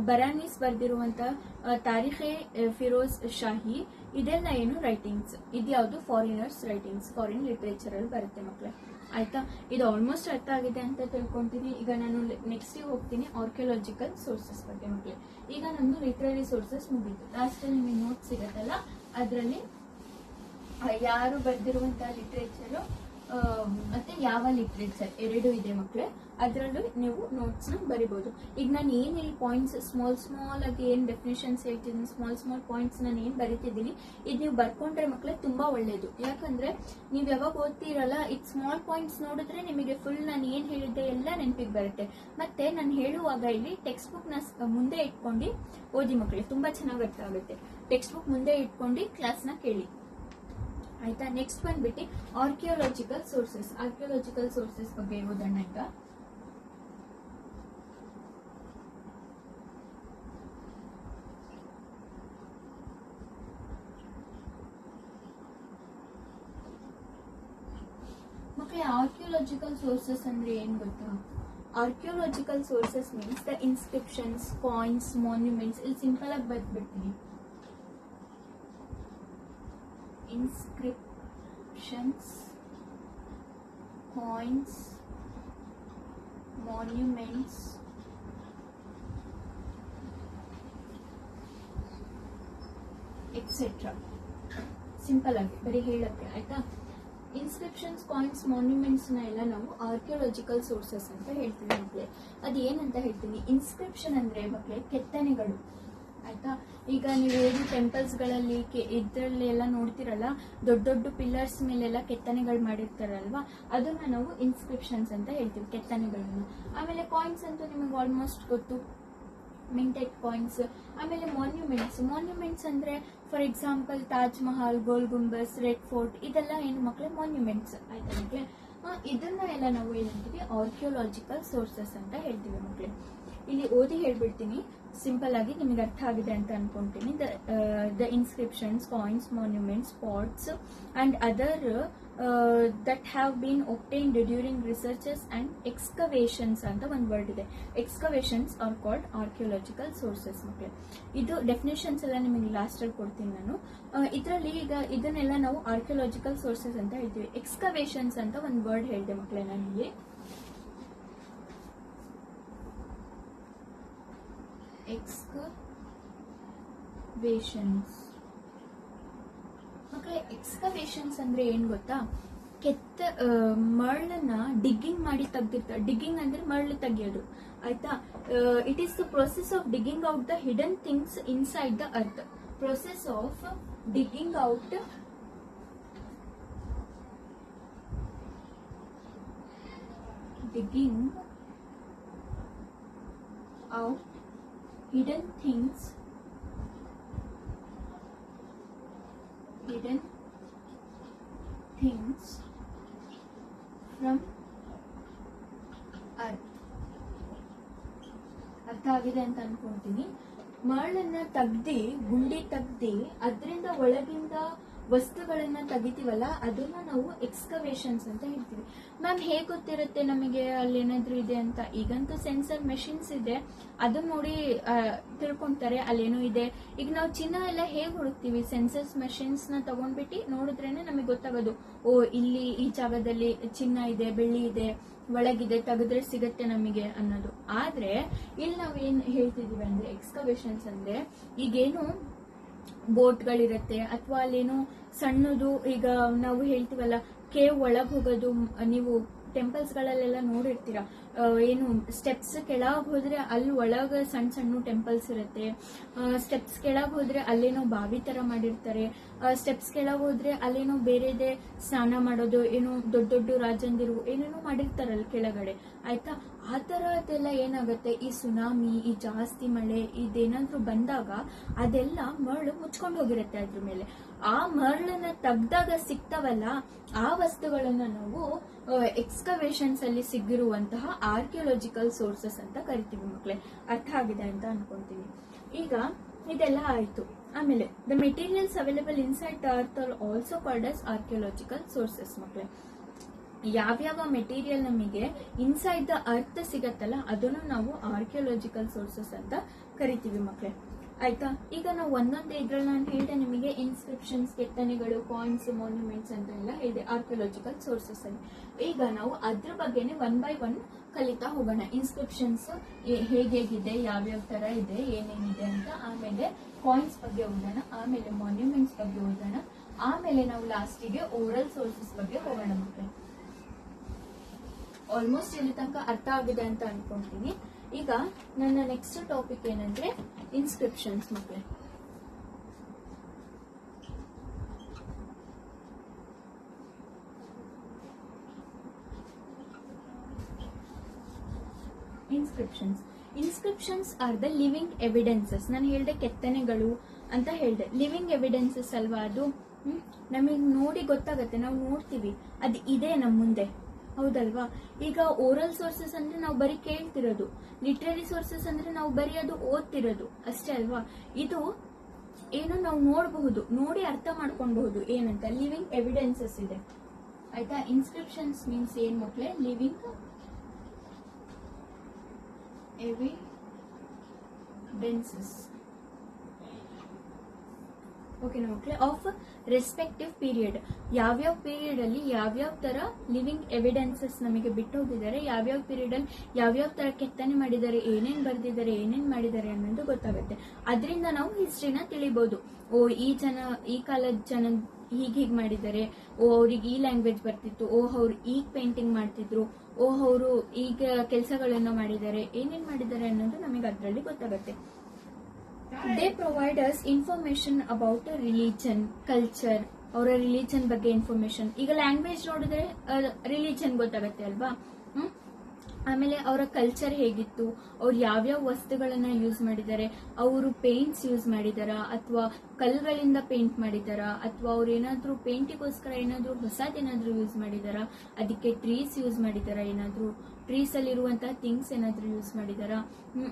ಬರಾನೀಸ್ ಬರ್ದಿರುವಂತಹ ತಾರಿಖೆ ಫಿರೋಜ್ ಶಾಹಿ, ಇದೆಲ್ಲ ಏನು ರೈಟಿಂಗ್ಸ್. ಇದ್ಯಾವುದು ಫಾರಿನರ್ಸ್ ರೈಟಿಂಗ್ಸ್, ಫಾರಿನ್ ಲಿಟ್ರೇಚರ್ ಅಲ್ಲಿ ಬರುತ್ತೆ ಮಕ್ಕಳೇ. ಆಯ್ತಾ, ಇದು ಆಲ್ಮೋಸ್ಟ್ ಅರ್ಥ ಆಗಿದೆ ಅಂತ ತಿಳ್ಕೊಂತೀನಿ. ಈಗ ನಾನು ನೆಕ್ಸ್ಟ್ ಹೋಗ್ತೀನಿ ಆರ್ಕಿಯಾಲಜಿಕಲ್ ಸೋರ್ಸಸ್ ಬಗ್ಗೆ ಮಕ್ಕಳೇ. ಈಗ ನಮ್ದು ಲಿಟ್ರರಿ ಸೋರ್ಸಸ್ ಮುಗೀತು. ಲಾಸ್ಟ್ ನಿಮಗೆ ನೋಟ್ಸ್ ಸಿಗತ್ತಲ್ಲ, ಅದರಲ್ಲಿ ಯಾರು ಬರ್ದಿರುವಂತಹ ಲಿಟ್ರೇಚರ್ ಮತ್ತೆ ಯಾವ ಲಿಟ್ರೇಚರ್ ಎರಡು ಇದೆ ಮಕ್ಕಳೇ. ಅದರಲ್ಲೂ ನೀವು ನೋಟ್ಸ್ ನ ಬರಿಬಹುದು. ಈಗ ನಾನು ಏನ್ ಇಲ್ಲಿ ಪಾಯಿಂಟ್ಸ್ ಸ್ಮಾಲ್ ಆಗಿ ಏನ್ ಡೆಫಿನೇಷನ್ಸ್ ಹೇಳ್ತಿದ್ದೀನಿ, ಸ್ಮಾಲ್ ಪಾಯಿಂಟ್ಸ್ ನಾನು ಏನ್ ಬರಿತಿದ್ದೀನಿ, ಇದು ನೀವು ಬರ್ಕೊಂಡ್ರೆ ಮಕ್ಕಳೇ ತುಂಬಾ ಒಳ್ಳೇದು. ಯಾಕಂದ್ರೆ ನೀವು ಯಾವಾಗ ಓದ್ತಿರಲ್ಲ, ಇದು ಸ್ಮಾಲ್ ಪಾಯಿಂಟ್ಸ್ ನೋಡಿದ್ರೆ ನಿಮಗೆ ಫುಲ್ ನಾನು ಏನ್ ಹೇಳಿದ್ದೆ ಎಲ್ಲ ನೆನಪಿಗೆ ಬರುತ್ತೆ. ಮತ್ತೆ ನಾನು ಹೇಳುವಾಗ ಇಲ್ಲಿ ಟೆಕ್ಸ್ಟ್ ಬುಕ್ ನ ಮುಂದೆ ಇಟ್ಕೊಂಡು ಓದಿ ಮಕ್ಕಳೇ, ತುಂಬಾ ಚೆನ್ನಾಗಿ ಅರ್ಥ ಆಗುತ್ತೆ. ಟೆಕ್ಸ್ಟ್ ಬುಕ್ ಮುಂದೆ ಇಟ್ಕೊಂಡು ಕ್ಲಾಸ್ ನ ಕೇಳಿ. ಆಯ್ತಾ, ನೆಕ್ಸ್ಟ್ ಬಂದ್ಬಿಟ್ಟು ಆರ್ಕಿಯಾಲಜಿಕಲ್ ಸೋರ್ಸಸ್. ಆರ್ಕಿಯಾಲಜಿಕಲ್ ಸೋರ್ಸಸ್ ಬಗ್ಗೆ ಓದೋಣ. ಈಗ ಮಕ್ಕಳೇ, ಆರ್ಕಿಯಾಲಜಿಕಲ್ ಸೋರ್ಸಸ್ ಅಂದ್ರೆ ಏನ್ ಗೊತ್ತಾ? Archaeological sources means the inscriptions, coins, monuments. ಇಲ್ಲಿ ಸಿಂಪಲ್ ಆಗಿ ಬರ್ದ್ಬಿಡ್ತೀನಿ. Inscriptions, coins, monuments, etc. Simple ಆಗಿ ಬರೀ ಹೇಳಕ್ಕೆ. ಆಯ್ತಾ, ಇನ್ಸ್ಕ್ರಿಪ್ಷನ್ಸ್, ಕಾಯಿನ್ಸ್, ಮಾನ್ಯುಮೆಂಟ್ಸ್ ನ ಎಲ್ಲ ನಾವು ಆರ್ಕಿಯಾಲಜಿಕಲ್ ಸೋರ್ಸಸ್ ಅಂತ ಹೇಳ್ತೀವಿ ಮಕ್ಕಳೇ. ಅದು ಏನಂತ ಹೇಳ್ತೀನಿ. ಇನ್ಸ್ಕ್ರಿಪ್ಷನ್ ಅಂದ್ರೆ ಮಕ್ಕಳೇ ಕೆತ್ತನೆಗಳು. ಆಯ್ತಾ, ಈಗ ನೀವು ಏನು ಟೆಂಪಲ್ಸ್ ಗಳಲ್ಲಿ ಇದ್ರಲ್ಲಿ ಎಲ್ಲ ನೋಡ್ತಿರಲ್ಲ, ದೊಡ್ಡ ದೊಡ್ಡ ಪಿಲ್ಲರ್ಸ್ ಮೇಲೆಲ್ಲ ಕೆತ್ತನೆಗಳು ಮಾಡಿರ್ತಾರಲ್ವಾ, ಅದನ್ನ ನಾವು ಇನ್ಸ್ಕ್ರಿಪ್ಷನ್ಸ್ ಅಂತ ಹೇಳ್ತೀವಿ, ಕೆತ್ತನೆಗಳನ್ನು. ಆಮೇಲೆ ಕಾಯಿನ್ಸ್ ಅಂತೂ ನಿಮಗೆ ಆಲ್ಮೋಸ್ಟ್ ಗೊತ್ತು, ಮಿಂಟೆಡ್ ಕಾಯಿನ್ಸ್. ಆಮೇಲೆ ಮಾನ್ಯುಮೆಂಟ್ಸ್ ಅಂದ್ರೆ for example Taj Mahal, Gol Gumbaz, Red Fort, ಇದೆಲ್ಲ ಏನು ಮಕ್ಕಳೇ ಮಾನ್ಯುಮೆಂಟ್ಸ್. ಆಯ್ತಾ ಮಕ್ಕಳೇ, ಇದನ್ನ ಎಲ್ಲ ನಾವು ಏನಂತೀವಿ ಆರ್ಕಿಯಾಲಜಿಕಲ್ ಸೋರ್ಸಸ್ ಅಂತ ಹೇಳ್ತೀವಿ ಮಕ್ಕಳೇ. ಇಲ್ಲಿ ಓದಿ ಹೇಳ್ಬಿಡ್ತೀನಿ ಸಿಂಪಲ್ ಆಗಿ, ನಿಮಗೆ ಅರ್ಥ ಆಗಿದೆ ಅಂತ ಅನ್ಕೊಂತೀನಿ. The inscriptions, coins, monuments, pots and other that have been obtained during researches and excavations ಅಂತ ಒಂದು ವರ್ಡ್ ಇದೆ. Excavations are called archaeological sources ಮಕ್ಕಳೇ. ಇದು ಡೆಫಿನೇಷನ್ಸ್ ಎಲ್ಲ ನಿಮಗೆ ಲಾಸ್ಟ್ ಅಲ್ಲಿ ಕೊಡ್ತೀನಿ ನಾನು. ಇದರಲ್ಲಿ ಈಗ ಇದನ್ನೆಲ್ಲ ನಾವು ಆರ್ಕಿಯಾಲಜಿಕಲ್ ಸೋರ್ಸಸ್ ಅಂತ ಹೇಳ್ತೀವಿ. ಎಕ್ಸ್ಕವೇಷನ್ಸ್ ಅಂತ ಒಂದು ವರ್ಡ್ ಹೇಳಿದೆ ಮಕ್ಕಳೇ ನಾನು ಇಲ್ಲಿ. ಎಕ್ಸ್ಕವೇಷನ್ಸ್ ಮಕ್ಕಳೇ, ಎಕ್ಸ್ಕವೇಷನ್ಸ್ ಅಂದ್ರೆ ಏನ್ ಗೊತ್ತಾ? ಮರಳನ್ನ ಡಿಗ್ಗಿಂಗ್ ಮಾಡಿ ತೆಗ್ದಿರ್ತಾರೆ. ಡಿಗ್ಗಿಂಗ್ ಅಂದ್ರೆ ಮರಳು ತೆಗಿಯೋದು. ಆಯ್ತಾ, it is the process of digging out the hidden things inside the earth. Process of digging out hidden things from earth. ಅರ್ಥ ಆಗಿದೆ ಅಂತ ಅನ್ಕೊಂತೀನಿ. ಮರಳನ್ನ ತೆಗ್ದಿ, ಗುಂಡಿ ತೆಗ್ದಿ, ಅದರಿಂದ ವಸ್ತುಗಳನ್ನ ತೆಗಿತೀವಲ್ಲ ಅದನ್ನ ನಾವು ಎಕ್ಸ್ಕವೇಷನ್ಸ್ ಅಂತ ಹೇಳ್ತೀವಿ. ಮ್ಯಾಮ್ ಹೇಗೆ ಗೊತ್ತಿರುತ್ತೆ ನಮಗೆ ಅಲ್ಲಿ ಏನಾದ್ರೂ ಇದೆ ಅಂತ? ಈಗಂತೂ ಸೆನ್ಸರ್ ಮೆಷಿನ್ಸ್ ಇದೆ, ಅದನ್ನ ನೋಡಿ ತಿಳ್ಕೊಂತಾರೆ ಅಲ್ಲೇನೋ ಇದೆ. ಈಗ ನಾವು ಚಿನ್ನ ಎಲ್ಲ ಹೇಗೆ ಹುಡುಕ್ತಿವಿ? ಸೆನ್ಸರ್ಸ್ ಮೆಷಿನ್ಸ್ ನ ತಗೊಂಡ್ಬಿಟ್ಟು ನೋಡಿದ್ರೇನೆ ನಮಗೆ ಗೊತ್ತಾಗೋದು, ಓ ಇಲ್ಲಿ ಈ ಜಾಗದಲ್ಲಿ ಚಿನ್ನ ಇದೆ, ಬೆಳ್ಳಿ ಇದೆ, ಒಳಗಿದೆ, ತೆಗೆದ್ರೆ ಸಿಗತ್ತೆ ನಮಗೆ ಅನ್ನೋದು. ಆದ್ರೆ ಇಲ್ಲಿ ನಾವೇನ್ ಹೇಳ್ತಿದೀವಿ ಅಂದ್ರೆ ಎಕ್ಸ್ಕವೇಷನ್ಸ್ ಅಂದ್ರೆ ಈಗೇನು ಬೋಟ್ಗಳಿರತ್ತೆ ಅಥವಾ ಅಲ್ಲೇನೋ ಸಣ್ಣದು, ಈಗ ನಾವು ಹೇಳ್ತೀವಲ್ಲ ಕೇವ್ ಒಳಗ್ ಹೋಗೋದು, ನೀವು ಟೆಂಪಲ್ಸ್ ಗಳಲ್ಲೆಲ್ಲ ನೋಡಿರ್ತೀರ, ಏನು ಸ್ಟೆಪ್ಸ್ ಕೆಳಗ್ ಹೋದ್ರೆ ಅಲ್ಲಿ ಒಳಗ ಸಣ್ಣ ಸಣ್ಣ ಟೆಂಪಲ್ಸ್ ಇರುತ್ತೆ. ಸ್ಟೆಪ್ಸ್ ಕೆಳಗ್ ಹೋದ್ರೆ ಅಲ್ಲೇನೋ ಬಾವಿ ತರ ಮಾಡಿರ್ತಾರೆ. ಸ್ಟೆಪ್ಸ್ ಕೆಳಗ್ ಹೋದ್ರೆ ಅಲ್ಲೇನೋ ಬೇರೆದೆ ಸ್ನಾನ ಮಾಡೋದು, ಏನೋ ದೊಡ್ಡ ದೊಡ್ಡ ರಾಜಂದಿರು ಏನೇನೋ ಮಾಡಿರ್ತಾರಲ್ಲ ಕೆಳಗಡೆ, ಆಯ್ತಾ? ಆ ತರದೆಲ್ಲ ಏನಾಗುತ್ತೆ, ಈ ಸುನಾಮಿ, ಈ ಜಾಸ್ತಿ ಮಳೆ ಇದೇನಾದ್ರೂ ಬಂದಾಗ ಅದೆಲ್ಲ ಮರಳು ಮುಚ್ಕೊಂಡು ಹೋಗಿರುತ್ತೆ ಅದ್ರ ಮೇಲೆ. ಆ ಮರಳನ್ನ ತೆಗ್ದಾಗ ಸಿಗ್ತಾವಲ್ಲ ಆ ವಸ್ತುಗಳನ್ನ ನಾವು ಎಕ್ಸ್ಕವೇಷನ್ಸ್ ಅಲ್ಲಿ ಸಿಗಿರುವಂತಹ ಆರ್ಕಿಯೋಲಾಜಿಕಲ್ ಸೋರ್ಸಸ್ ಅಂತ ಕರಿತೀವಿ ಮಕ್ಕಳೇ. ಅರ್ಥ ಆಗಿದೆ ಅಂತ ಅನ್ಕೊಂತೀನಿ. ಈಗ ಇದೆಲ್ಲ ಆಯ್ತು. ಆಮೇಲೆ the materials available inside the earth are also called as archaeological sources ಮಕ್ಕಳೇ. ಯಾವ್ಯಾವ ಮೆಟೀರಿಯಲ್ ನಮಗೆ ಇನ್ಸೈಡ್ ದ ಅರ್ತ್ ಸಿಗತ್ತಲ್ಲ ಅದನ್ನು ನಾವು ಆರ್ಕಿಯೋಲಾಜಿಕಲ್ ಸೋರ್ಸಸ್ ಅಂತ ಕರಿತೀವಿ ಮಕ್ಕಳೇ. ಆಯ್ತಾ? ಈಗ ನಾವು ಒಂದೊಂದೇ ಇದ್ರಲ್ಲಿ ನಾನು ಹೇಳಿದೆ ನಿಮಗೆ ಇನ್ಸ್ಕ್ರಿಪ್ಷನ್ಸ್, ಕೆತ್ತನೆಗಳು, ಕಾಯಿನ್ಸ್, ಮಾನ್ಯುಮೆಂಟ್ಸ್ ಅಂತ ಎಲ್ಲ ಹೇಳಿದೆ ಆರ್ಕಿಯೋಲಾಜಿಕಲ್ ಸೋರ್ಸಸ್ ಅಲ್ಲಿ. ಈಗ ನಾವು ಅದ್ರ ಬಗ್ಗೆನೆ 1 by 1 ಕಲಿತಾ ಹೋಗೋಣ. ಇನ್ಸ್ಕ್ರಿಪ್ಷನ್ಸ್ ಹೇಗಿದೆ, ಯಾವ್ಯಾವ ತರ ಇದೆ, ಏನೇನಿದೆ ಅಂತ. ಆಮೇಲೆ ಕಾಯಿನ್ಸ್ ಬಗ್ಗೆ ಓದೋಣ, ಆಮೇಲೆ ಮಾನ್ಯುಮೆಂಟ್ಸ್ ಬಗ್ಗೆ ಓದೋಣ, ಆಮೇಲೆ ನಾವು ಲಾಸ್ಟಿಗೆ ಓರಲ್ ಸೋರ್ಸಸ್ ಬಗ್ಗೆ ಹೋಗೋಣ ಮಕ್ಕಳೇ. ಆಲ್ಮೋಸ್ಟ್ ಇಲ್ಲಿ ತನಕ ಅರ್ಥ ಆಗಿದೆ ಅಂತ ಅನ್ಕೊಂತೀನಿ. ಈಗ ನನ್ನ ನೆಕ್ಸ್ಟ್ ಟಾಪಿಕ್ ಏನಂದ್ರೆ ಇನ್ಸ್ಕ್ರಿಪ್ಷನ್ಸ್ ಮಕ್ಕಳೇ. Inscriptions are the living evidences. ನಾನು ಹೇಳ್ದೆ ಕೆತ್ತನೆಗಳು ಅಂತ ಹೇಳ್ದೆ, ಲಿವಿಂಗ್ ಎವಿಡೆನ್ಸಸ್ ಅಲ್ವಾ ಅದು. ನಮಗೆ ನೋಡಿ ಗೊತ್ತಾಗತ್ತೆ, ನಾವು ನೋಡ್ತೀವಿ ಅದು ಇದೆ ನಮ್ಮ ಮುಂದೆ, ಹೌದಲ್ವಾ? ಈಗ ಓರಲ್ ಸೋರ್ಸಸ್ ಅಂದ್ರೆ ನಾವು ಬರೀ ಕೇಳ್ತಿರೋದು, ಲಿಟ್ರರಿ ಸೋರ್ಸಸ್ ಅಂದ್ರೆ ನಾವು ಬರೀ ಅದು ಓದ್ತಿರೋದು ಅಷ್ಟೇ ಅಲ್ವಾ? ಇದು ಏನು ನಾವು ನೋಡಬಹುದು, ನೋಡಿ ಅರ್ಥ ಮಾಡ್ಕೊಬಹುದು ಏನಂತ. ಲಿವಿಂಗ್ ಎವಿಡೆನ್ಸಸ್ ಇದೆ, ಆಯ್ತಾ? ಇನ್ಸ್ಕ್ರಿಪ್ಷನ್ಸ್ ಮೀನ್ಸ್ ಏನ್ ಮಕ್ಕಳೇ? ಲಿವಿಂಗ್ ಎವಿಡೆನ್ಸಸ್, ಓಕೆನಾ ಮಕ್ಕಳೇ? Of respective period. ಯಾವ್ಯಾವ ಪೀರಿಯಡ್ ಅಲ್ಲಿ ಯಾವ್ಯಾವ ತರ ಲಿವಿಂಗ್ ಎವಿಡೆನ್ಸಸ್ ನಮಗೆ ಬಿಟ್ಟು ಹೋಗಿದ್ದಾರೆ, ಯಾವ್ಯಾವ ಪೀರಿಯಡ್ ಅಲ್ಲಿ ಯಾವ್ಯಾವ ತರ ಕೆತ್ತನೆ ಮಾಡಿದ್ದಾರೆ, ಏನೇನ್ ಬರ್ದಿದ್ದಾರೆ, ಏನೇನ್ ಮಾಡಿದ್ದಾರೆ ಅನ್ನೋದು ಗೊತ್ತಾಗುತ್ತೆ. ಅದರಿಂದ ನಾವು ಹಿಸ್ಟ್ರಿನ ತಿಳಿಬಹುದು. ಓ ಈ ಕಾಲದ ಜನ ಹೀಗ್ ಮಾಡಿದ್ದಾರೆ, ಓ ಅವ್ರಿಗೆ ಈ ಲ್ಯಾಂಗ್ವೇಜ್ ಬರ್ತಿತ್ತು, ಓ ಅವ್ರು ಈಗ ಪೇಂಟಿಂಗ್ ಮಾಡ್ತಿದ್ರು, ಓ ಅವರು ಈಗ ಕೆಲಸಗಳನ್ನ ಮಾಡಿದ್ದಾರೆ, ಏನೇನ್ ಮಾಡಿದ್ದಾರೆ ಅನ್ನೋದು ನಮಗೆ ಅದರಲ್ಲಿ ಗೊತ್ತಾಗುತ್ತೆ. They provide us information about a religion, culture, ಅವರ ರಿಲಿಜನ್ ಬಗ್ಗೆ ಇನ್ಫಾರ್ಮೇಶನ್. ಈಗ ಲ್ಯಾಂಗ್ವೇಜ್ ನೋಡಿದ್ರೆ ರಿಲಿಜನ್ ಗೊತ್ತಾಗತ್ತೆ ಅಲ್ವಾ? ಆಮೇಲೆ ಅವರ ಕಲ್ಚರ್ ಹೇಗಿತ್ತು, ಅವ್ರು ಯಾವ್ಯಾವ ವಸ್ತುಗಳನ್ನ ಯೂಸ್ ಮಾಡಿದ್ದಾರೆ, ಅವರು ಪೇಂಟ್ಸ್ ಯೂಸ್ ಮಾಡಿದಾರಾ ಅಥವಾ ಕಲ್ಗಳಿಂದ ಪೇಂಟ್ ಮಾಡಿದಾರಾ, ಅಥವಾ ಅವ್ರು ಏನಾದ್ರೂ ಪೇಂಟಿಗೋಸ್ಕರ ಏನಾದ್ರೂ ಹೊಸದೇನಾದ್ರೂ ಯೂಸ್ ಮಾಡಿದಾರಾ, ಅದಕ್ಕೆ ಟ್ರೀಸ್ ಯೂಸ್ ಮಾಡಿದಾರಾ, ಏನಾದ್ರೂ ಟ್ರೀಸ್ ಅಲ್ಲಿರುವಂತಹ ಥಿಂಗ್ಸ್ ಏನಾದ್ರೂ ಯೂಸ್ ಮಾಡಿದಾರಾ,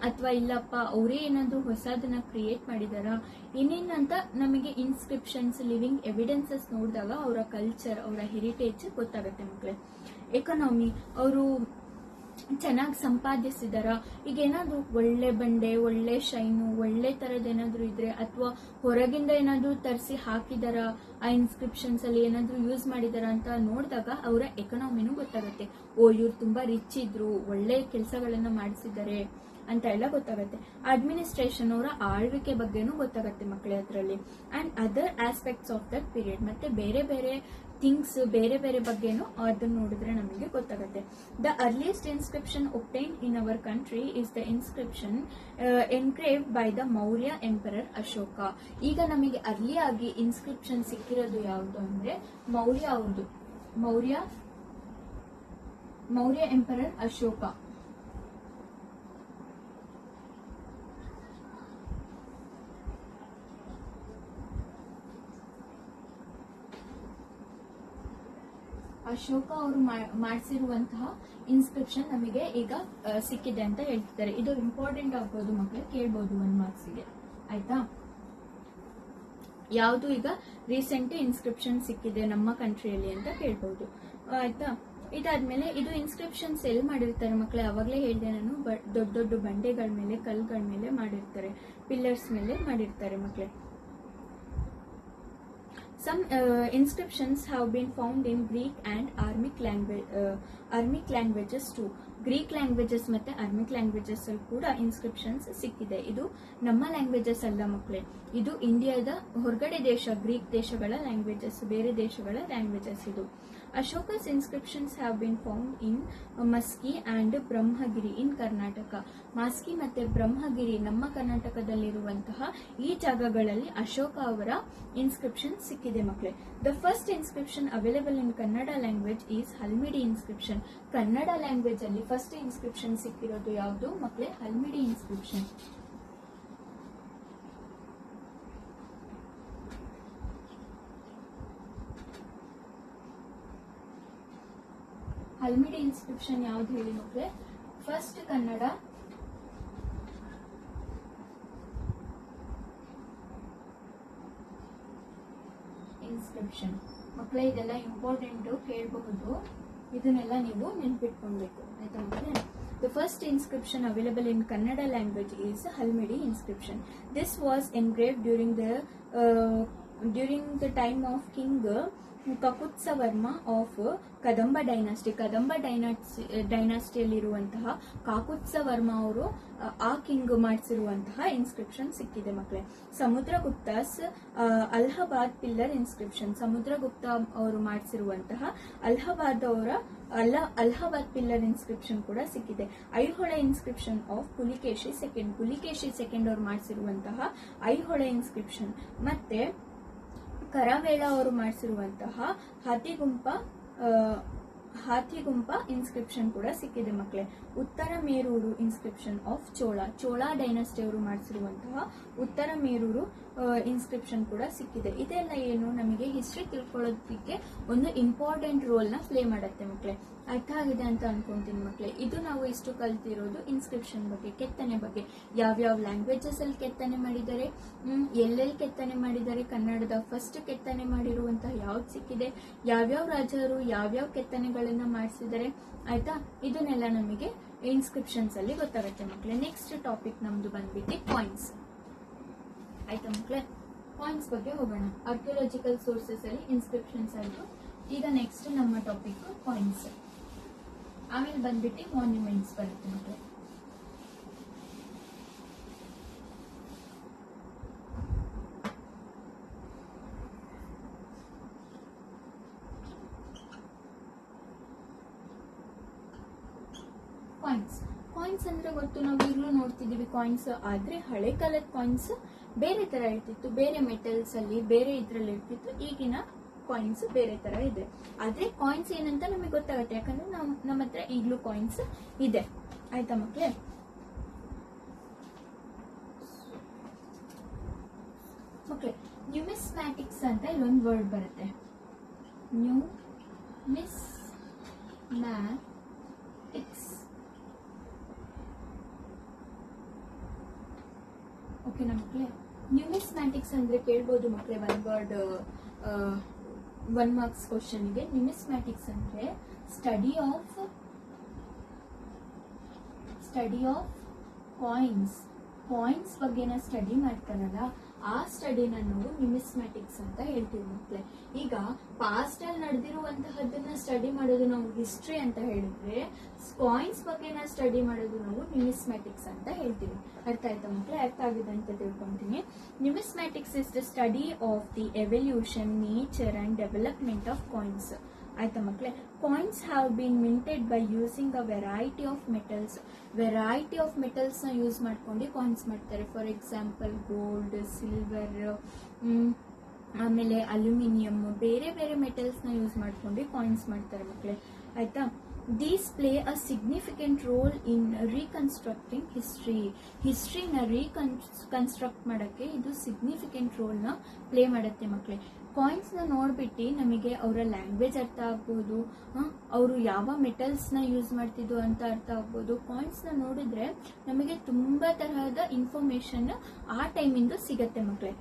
ಅಥವಾ ಇಲ್ಲಪ್ಪ ಅವರೇ ಏನಾದ್ರೂ ಹೊಸದನ್ನ ಕ್ರಿಯೇಟ್ ಮಾಡಿದಾರಾ, ಏನೇನಂತ ನಮಗೆ ಇನ್ಸ್ಕ್ರಿಪ್ಷನ್ಸ್, ಲಿವಿಂಗ್ ಎವಿಡೆನ್ಸಸ್ ನೋಡಿದಾಗ ಅವರ ಕಲ್ಚರ್, ಅವರ ಹೆರಿಟೇಜ್ ಗೊತ್ತಾಗುತ್ತೆ ಮಕ್ಕಳೇ. ಎಕಾನಮಿ, ಅವರು ಚೆನ್ನಾಗಿ ಸಂಪಾದಿಸಿದಾರ, ಈಗ ಏನಾದ್ರು ಒಳ್ಳೆ ಬಂಡೆ, ಒಳ್ಳೆ ಶೈನು, ಒಳ್ಳೆ ತರದ್ ಏನಾದ್ರು ಇದ್ರೆ, ಅಥವಾ ಹೊರಗಿಂದ ಏನಾದ್ರು ತರಿಸಿ ಹಾಕಿದಾರ, ಆ ಇನ್ಸ್ಕ್ರಿಪ್ಷನ್ಸ್ ಅಲ್ಲಿ ಏನಾದ್ರು ಯೂಸ್ ಮಾಡಿದಾರ ಅಂತ ನೋಡಿದಾಗ ಅವರ ಎಕನಾಮಿನೂ ಗೊತ್ತಾಗುತ್ತೆ. ಓ ಇವ್ರು ತುಂಬಾ ರಿಚ್ ಇದ್ರು, ಒಳ್ಳೆ ಕೆಲಸಗಳನ್ನ ಮಾಡಿಸಿದ್ದಾರೆ ಅಂತ ಎಲ್ಲ ಗೊತ್ತಾಗುತ್ತೆ. ಅಡ್ಮಿನಿಸ್ಟ್ರೇಷನ್, ಅವರ ಆಳ್ವಿಕೆ ಬಗ್ಗೆನೂ ಗೊತ್ತಾಗುತ್ತೆ ಮಕ್ಕಳೇ ಅದರಲ್ಲಿ. And other aspects of that period, ಮತ್ತೆ ಬೇರೆ ಬೇರೆ ಥಿಂಗ್ಸ್, ಬೇರೆ ಬೇರೆ ಬಗ್ಗೆನೂ ಅದನ್ನ ನೋಡಿದ್ರೆ ನಮಗೆ ಗೊತ್ತಾಗುತ್ತೆ. The earliest inscription obtain in our country is the inscription engrave by the Maurya emperor Ashoka. ಈಗ ನಮಗೆ ಅರ್ಲಿ ಆಗಿ ಇನ್ಸ್ಕ್ರಿಪ್ಷನ್ ಸಿಕ್ಕಿರೋದು ಯಾವುದು ಅಂದ್ರೆ ಮೌರ್ಯ ಅವ್ರದ್ದು, ಮೌರ್ಯ ಎಂಪರರ್ ಅಶೋಕ. ಅಶೋಕ ಅವರು ಮಾಡಿಸಿರುವಂತಹ ಇನ್ಸ್ಕ್ರಿಪ್ಷನ್ ನಮಗೆ ಈಗ ಸಿಕ್ಕಿದೆ ಅಂತ ಹೇಳ್ತಿದ್ದಾರೆ. ಇದು ಇಂಪಾರ್ಟೆಂಟ್ ಆಗ್ಬೋದು ಮಕ್ಕಳು, ಕೇಳ್ಬೋದು 1 ಮಾರ್ಕ್ಸ್ಗೆ, ಆಯ್ತಾ? ಯಾವುದು ಈಗ ರೀಸೆಂಟ್ ಇನ್ಸ್ಕ್ರಿಪ್ಷನ್ ಸಿಕ್ಕಿದೆ ನಮ್ಮ ಕಂಟ್ರಿಯಲ್ಲಿ ಅಂತ ಕೇಳ್ಬಹುದು. ಆಯ್ತಾ, ಇದಾದ್ಮೇಲೆ ಇದು ಇನ್ಸ್ಕ್ರಿಪ್ಷನ್ಸ್ ಎಲ್ಲಿ ಮಾಡಿರ್ತಾರೆ ಮಕ್ಕಳೇ, ಅವಾಗಲೇ ಹೇಳಿದೆ ನಾನು, ದೊಡ್ಡ ದೊಡ್ಡ ಬಂಡೆಗಳ ಮೇಲೆ, ಕಲ್ಗಳ ಮೇಲೆ ಮಾಡಿರ್ತಾರೆ, ಪಿಲ್ಲರ್ಸ್ ಮೇಲೆ ಮಾಡಿರ್ತಾರೆ ಮಕ್ಕಳೇ. Some inscriptions have been found in Greek and Aramic languages too. Greek languages ಮತ್ತೆ ಅರ್ಮಿಕ್ ಲ್ಯಾಂಗ್ವೇಜಸ್ ಅಲ್ಲಿ ಕೂಡ ಇನ್ಸ್ಕ್ರಿಪ್ಷನ್ಸ್ ಸಿಕ್ಕಿದೆ. ಇದು ನಮ್ಮ ಲ್ಯಾಂಗ್ವೇಜಸ್ ಅಲ್ಲ ಮಕ್ಕಳೇ, ಇದು ಇಂಡಿಯಾದ ಹೊರಗಡೆ ದೇಶ, ಗ್ರೀಕ್ ದೇಶಗಳ ಲ್ಯಾಂಗ್ವೇಜಸ್, ಬೇರೆ ದೇಶಗಳ ಲ್ಯಾಂಗ್ವೇಜಸ್ ಇದು. Ashoka's inscriptions have been found in Maski and Brahmagiri in Karnataka. Maski ಮತ್ತೆ ಬ್ರಹ್ಮಗಿರಿ ನಮ್ಮ ಕರ್ನಾಟಕದಲ್ಲಿರುವಂತಹ ಈ ಜಾಗಗಳಲ್ಲಿ ಅಶೋಕ ಅವರ ಇನ್ಸ್ಕ್ರಿಪ್ಷನ್ ಸಿಕ್ಕಿದೆ ಮಕ್ಕಳೇ. The first inscription available in Kannada language is Halmidi inscription. Kannada language ಅಲ್ಲಿ ಫಸ್ಟ್ ಇನ್ಸ್ಕ್ರಿಪ್ಷನ್ ಸಿಕ್ಕಿರೋದು ಯಾವುದು ಮಕ್ಕಳೇ? ಹಲ್ಮಿಡಿ ಇನ್ಸ್ಕ್ರಿಪ್ಷನ್. ಹಲ್ಮಿಡಿ ಇನ್ಸ್ಕ್ರಿಪ್ಷನ್ ಯಾವ್ದು ಹೇಳಿ ಮಕ್ಕಳೇ? ಫಸ್ಟ್ ಕನ್ನಡ ಇನ್ಸ್ಕ್ರಿಪ್ಷನ್ ಮಕ್ಕಳೇ. ಇದೆಲ್ಲ ಇಂಪಾರ್ಟೆಂಟ್, ಕೇಳಬಹುದು, ಇದನ್ನೆಲ್ಲ ನೀವು ನೆನ್ಪಿಟ್ಕೊಳ್ಬೇಕು ಆಯ್ತಾ ಮಕ್ಕಳೇ. The first inscription available in Kannada language is Halmidi inscription. This was engraved during the time of King Kakutsavarma of Kadamba dynasty. Kadamba ಡೈನಾಸ್ಟಿಯಲ್ಲಿರುವಂತಹ ಕಾಕುತ್ಸವರ್ಮ ಅವರು ಆ ಕಿಂಗ್ ಮಾಡಿಸಿರುವಂತಹ ಇನ್ಸ್ಕ್ರಿಪ್ಷನ್ ಸಿಕ್ಕಿದೆ ಮಕ್ಕಳೇ. Samudragupta's Allahabad pillar inscription. ಸಮುದ್ರಗುಪ್ತ ಅವರು ಮಾಡಿಸಿರುವಂತಹ ಅಲಹಾಬಾದ್ ಪಿಲ್ಲರ್ ಇನ್ಸ್ಕ್ರಿಪ್ಷನ್ ಕೂಡ ಸಿಕ್ಕಿದೆ. Aihole inscription of Pulakeshi second. Pulakeshi second ಅವರು ಮಾಡಿಸಿರುವಂತಹ ಐಹೊಳೆ ಇನ್ಸ್ಕ್ರಿಪ್ಷನ್. ಮತ್ತೆ ಕರಾವೇಳ ಅವರು ಮಾಡಿಸಿರುವಂತಹ ಹಾತಿಗುಂಪ ಇನ್ಸ್ಕ್ರಿಪ್ಷನ್ ಕೂಡ ಸಿಕ್ಕಿದೆ ಮಕ್ಕಳೇ. ಉತ್ತರ ಮೇರೂರು ಇನ್ಸ್ಕ್ರಿಪ್ಷನ್ ಆಫ್ ಚೋಳ ಡೈನಾಸ್ಟಿ ಅವರು ಮಾಡಿಸಿರುವಂತಹ ಉತ್ತರ ಮೇರೂರು ಇನ್ಸ್ಕ್ರಿಪ್ಷನ್ ಕೂಡ ಸಿಕ್ಕಿದೆ. ಇದೆಲ್ಲ ಏನು, ನಮಗೆ ಹಿಸ್ಟ್ರಿ ತಿಳ್ಕೊಳ್ಳೋದಕ್ಕೆ ಒಂದು ಇಂಪಾರ್ಟೆಂಟ್ ರೋಲ್ ನ ಪ್ಲೇ ಮಾಡುತ್ತೆ ಮಕ್ಕಳೇ. ಅರ್ಥ ಆಗಿದೆ ಅಂತ ಅನ್ಕೊಂತೀನಿ ಮಕ್ಕಳೇ. ಇದು ನಾವು ಇಷ್ಟು ಕಲ್ತಿರೋದು ಇನ್ಸ್ಕ್ರಿಪ್ಷನ್ ಬಗ್ಗೆ, ಕೆತ್ತನೆ ಬಗ್ಗೆ. ಯಾವ್ಯಾವ ಲ್ಯಾಂಗ್ವೇಜಸ್ ಅಲ್ಲಿ ಕೆತ್ತನೆ ಮಾಡಿದ್ದಾರೆ, ಎಲ್ಲೆಲ್ಲಿ ಕೆತ್ತನೆ ಮಾಡಿದ್ದಾರೆ, ಕನ್ನಡದ ಫಸ್ಟ್ ಕೆತ್ತನೆ ಮಾಡಿರುವಂತಹ ಯಾವ್ದು ಸಿಕ್ಕಿದೆ, ಯಾವ್ಯಾವ ರಾಜರು ಯಾವ್ಯಾವ ಕೆತ್ತನೆಗಳನ್ನ ಮಾಡಿಸಿದ್ದಾರೆ ಆಯ್ತಾ. ಇದನ್ನೆಲ್ಲ ನಮಗೆ ಇನ್ಸ್ಕ್ರಿಪ್ಷನ್ಸ್ ಅಲ್ಲಿ ಗೊತ್ತಾಗುತ್ತೆ ಮಕ್ಕಳೇ. ನೆಕ್ಸ್ಟ್ ಟಾಪಿಕ್ ನಮ್ದು ಬಂದ್ಬಿಟ್ಟು ಕಾಯಿನ್ಸ್ ಆಯ್ತಾ ಮಕ್ಕಳೇ. ಕಾಯಿನ್ಸ್ ಬಗ್ಗೆ ಹೋಗೋಣ. ಆರ್ಕಿಯಾಲಜಿಕಲ್ ಸೋರ್ಸಸ್ ಅಲ್ಲಿ ಇನ್ಸ್ಕ್ರಿಪ್ಷನ್ಸ್ ಆಯ್ತು. ಈಗ ನೆಕ್ಸ್ಟ್ ನಮ್ಮ ಟಾಪಿಕ್ ಕಾಯಿನ್ಸ್. ಆಮೇಲೆ ಬಂದ್ಬಿಟ್ಟು ಮಾನ್ಯುಮೆಂಟ್ಸ್ ಬರುತ್ತೆ ಮಕ್ಕಳೇ. ಕಾಯಿನ್ಸ್ ಅಂದ್ರೆ ಗೊತ್ತು, ನಾವು ಈಗಲೂ ನೋಡ್ತಿದೀವಿ ಕಾಯಿನ್ಸ್. ಆದ್ರೆ ಹಳೆ ಕಾಲದ ಕಾಯಿನ್ಸ್ ಬೇರೆ ತರ ಇರ್ತಿತ್ತು, ಬೇರೆ ಮೆಟಲ್ಸ್ ಅಲ್ಲಿ ಬೇರೆ ಇದ್ರಲ್ಲಿ ಇರ್ತಿತ್ತು. ಈಗಿನ ಕಾಯಿನ್ಸ್ ಬೇರೆ ತರ ಇದೆ. ಆದ್ರೆ ಕಾಯಿನ್ಸ್ ಏನಂತ ನಮಗೆ ಗೊತ್ತಾಗುತ್ತೆ, ಯಾಕಂದ್ರೆ ನಮ್ಮ ಹತ್ರ ಈಗಲೂ ಕಾಯಿನ್ಸ್ ಇದೆ ಆಯ್ತಾ ಮಕ್ಕಳೇ. ಮಕ್ಕಳೇ ನ್ಯೂಮಿಸ್ಮ್ಯಾಟಿಕ್ಸ್ ಅಂತ ಇಲ್ಲೊಂದು ವರ್ಡ್ ಬರುತ್ತೆ. ನ್ಯೂಮಿಸ್ಮ್ಯಾಟಿಕ್ಸ್ ಓಕೆನಾ ಮಕ್ಕಳೇ. ನ್ಯೂಮಿಸ್ಮ್ಯಾಟಿಕ್ಸ್ ಅಂದ್ರೆ ಕೇಳ್ಬೋದು ಮಕ್ಕಳೇ, ಒನ್ ವರ್ಡ್ 1 ಮಾರ್ಕ್ಸ್ ಕ್ವಶನ್ಗೆ. ನ್ಯೂಮಿಸ್ಮ್ಯಾಟಿಕ್ಸ್ ಅಂದ್ರೆ ಸ್ಟಡಿ ಆಫ್ ಕಾಯಿನ್ಸ್ ಬಗ್ಗೆನ ಸ್ಟಡಿ ಮಾಡ್ತಾರಲ್ಲ, ಆ ಸ್ಟಡಿನ ನಾವು ನ್ಯೂಮಿಸ್ಮ್ಯಾಟಿಕ್ಸ್ ಅಂತ ಹೇಳ್ತೀವಿ ಮಕ್ಕಳೇ. ಈಗ ಪಾಸ್ಟ್ ಅಲ್ಲಿ ನಡೆದಿರುವಂತಹದನ್ನ ಸ್ಟಡಿ ಮಾಡೋದು ನಾವು ಹಿಸ್ಟ್ರಿ ಅಂತ ಹೇಳಿದ್ರೆ, ಕಾಯಿನ್ಸ್ ಬಗ್ಗೆನ ಸ್ಟಡಿ ಮಾಡೋದು ನಾವು ನ್ಯೂಮಿಸ್ಮ್ಯಾಟಿಕ್ಸ್ ಅಂತ ಹೇಳ್ತೀವಿ. ಅರ್ಥ ಆಯ್ತಾ ಮಕ್ಕಳೇ? ಅರ್ಥ ಆಗಿದೆ ಅಂತ ತಿಳ್ಕೊಂತೀನಿ. Numismatics is the study of the evolution, nature and development of coins ಆಯ್ತಾ ಮಕ್ಕಳೇ. Coins have been minted by using a variety of metals. Variety of metals ನ ಯೂಸ್ ಮಾಡ್ಕೊಂಡು ಕಾಯಿನ್ಸ್ ಮಾಡ್ತಾರೆ. ಫಾರ್ ಎಕ್ಸಾಂಪಲ್ ಗೋಲ್ಡ್, ಸಿಲ್ವರ್, ಆಮೇಲೆ aluminium, ಬೇರೆ ಬೇರೆ metals ನ use ಮಾಡ್ಕೊಂಡು ಕಾಯಿನ್ಸ್ ಮಾಡ್ತಾರೆ ಮಕ್ಕಳೇ ಆಯ್ತಾ. These play a significant role in reconstructing history. ಹಿಸ್ಟ್ರಿನ ರೀಕನ್ಸ್ಟ್ರಕ್ಟ್ ಮಾಡಕ್ಕೆ ಇದು ಸಿಗ್ನಿಫಿಕೆಂಟ್ ರೋಲ್ ನ ಪ್ಲೇ ಮಾಡುತ್ತೆ ಮಕ್ಕಳೇ. ಕಾಯಿನ್ಸ್ ನ ನೋಡ್ಬಿಟ್ಟು ನಮಗೆ ಅವರ ಲ್ಯಾಂಗ್ವೇಜ್ ಅರ್ಥ ಆಗ್ಬೋದು, ಅವರು ಯಾವ ಮೆಟಲ್ಸ್ ನ ಯೂಸ್ ಮಾಡ್ತಿದ್ರು ಅಂತ ಅರ್ಥ ಆಗ್ಬೋದು. ಕಾಯಿನ್ಸ್ ನ ನೋಡಿದ್ರೆ ನಮಗೆ ತುಂಬಾ ತರಹದ ಇನ್ಫಾರ್ಮೇಶನ್ ಆ ಟೈಮಿಂದ ಸಿಗತ್ತೆ ಮಕ್ಕಳೇ.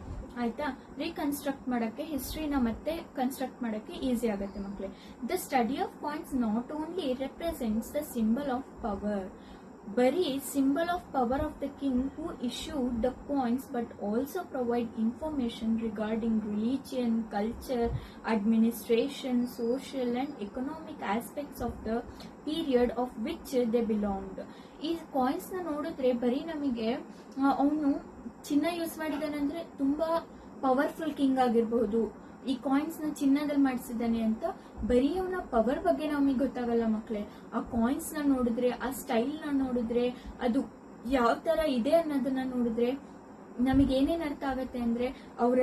ಆಯ್ತಾ. ರೀಕನ್ಸ್ಟ್ರಕ್ಟ್ ಮಾಡಕ್ಕೆ, ಹಿಸ್ಟ್ರಿನ ಮತ್ತೆ ಕನ್ಸ್ಟ್ರಕ್ಟ್ ಮಾಡಕ್ಕೆ ಈಸಿ ಆಗುತ್ತೆ ಮಕ್ಕಳೇ. The study of coins not only represents the symbol of power, ಬರೀ symbol of power of the king who issued the coins, but also provide information regarding religion, culture, administration, social and economic aspects of the period of which they belonged. ಈ coins ನ ನೋಡಿದ್ರೆ ಬರೀ ನಮಗೆ ಅವನು ಚಿನ್ನ use ಮಾಡಿದಾನಂದ್ರೆ ತುಂಬಾ powerful king ಆಗಿರಬಹುದು, ಈ ಕಾಯಿನ್ಸ್ ನ ಚಿನ್ನದಲ್ಲಿ ಮಾಡಿಸಿದ್ದಾನೆ ಅಂತ ಬರೀ ಅವನ ಪವರ್ ಬಗ್ಗೆ ನಮಗೆ ಗೊತ್ತಾಗಲ್ಲ ಮಕ್ಕಳೇ. ಆ ಕಾಯಿನ್ಸ್ ನ ನೋಡಿದ್ರೆ, ಆ ಸ್ಟೈಲ್ ನ ನೋಡಿದ್ರೆ, ಅದು ಯಾವ ತರ ಇದೆ ಅನ್ನೋದನ್ನ ನೋಡಿದ್ರೆ ನಮಗೆ ಏನೇನ್ ಅರ್ಥ ಆಗತ್ತೆ ಅಂದ್ರೆ ಅವರ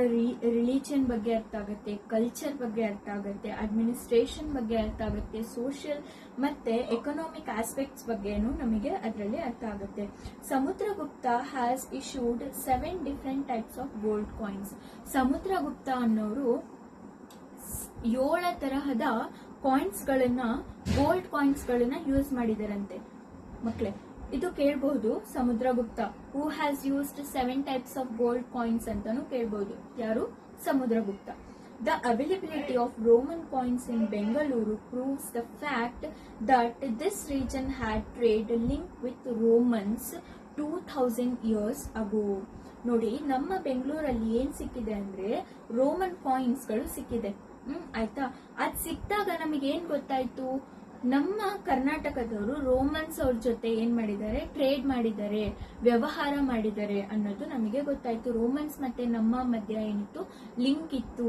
ರಿಲಿಜಿಯನ್ ಬಗ್ಗೆ ಅರ್ಥ ಆಗುತ್ತೆ, ಕಲ್ಚರ್ ಬಗ್ಗೆ ಅರ್ಥ ಆಗುತ್ತೆ, ಅಡ್ಮಿನಿಸ್ಟ್ರೇಷನ್ ಬಗ್ಗೆ ಅರ್ಥ ಆಗುತ್ತೆ, ಸೋಷಿಯಲ್ ಮತ್ತೆ ಎಕನಾಮಿಕ್ ಆಸ್ಪೆಕ್ಟ್ಸ್ ಬಗ್ಗೆನೂ ನಮಗೆ ಅದರಲ್ಲಿ ಅರ್ಥ ಆಗುತ್ತೆ. Samudragupta has issued 7 different types of gold coins. Samudragupta ಅನ್ನೋರು 7 ತರಹದ ಕಾಯಿನ್ಸ್ ಗಳನ್ನ, ಗೋಲ್ಡ್ ಕಾಯಿನ್ಸ್ ಗಳನ್ನ ಯೂಸ್ ಮಾಡಿದಾರಂತೆ ಮಕ್ಕಳೇ. ಇದು ಕೇಳಬಹುದು, Samudragupta who has used 7 types of gold coins ಅಂತಾನು ಕೇಳಬಹುದು. ಯಾರು? Samudragupta. The availability of Roman coins in Bengaluru proves the fact that this region had trade link with Romans 2000 years ago. ನೋಡಿ, ನಮ್ಮ ಬೆಂಗಳೂರಲ್ಲಿ ಏನ್ ಸಿಕ್ಕಿದೆ ಅಂದ್ರೆ ರೋಮನ್ ಕಾಯಿನ್ಸ್ ಗಳು ಸಿಕ್ಕಿದೆ. ಆಯ್ತಾ. ಅದ್ ಸಿಕ್ಕಿದಾಗ ನಮಗೆ ಏನ್ ಗೊತ್ತಾಯ್ತು? ನಮ್ಮ ಕರ್ನಾಟಕದವರು ರೋಮನ್ಸ್ ಅವ್ರ ಜೊತೆ ಏನ್ ಮಾಡಿದ್ದಾರೆ? ಟ್ರೇಡ್ ಮಾಡಿದ್ದಾರೆ, ವ್ಯವಹಾರ ಮಾಡಿದ್ದಾರೆ ಅನ್ನೋದು ನಮಗೆ ಗೊತ್ತಾಯ್ತು. ರೋಮನ್ಸ್ ಮತ್ತೆ ನಮ್ಮ ಮಧ್ಯ ಏನಿತ್ತು? ಲಿಂಕ್ ಇತ್ತು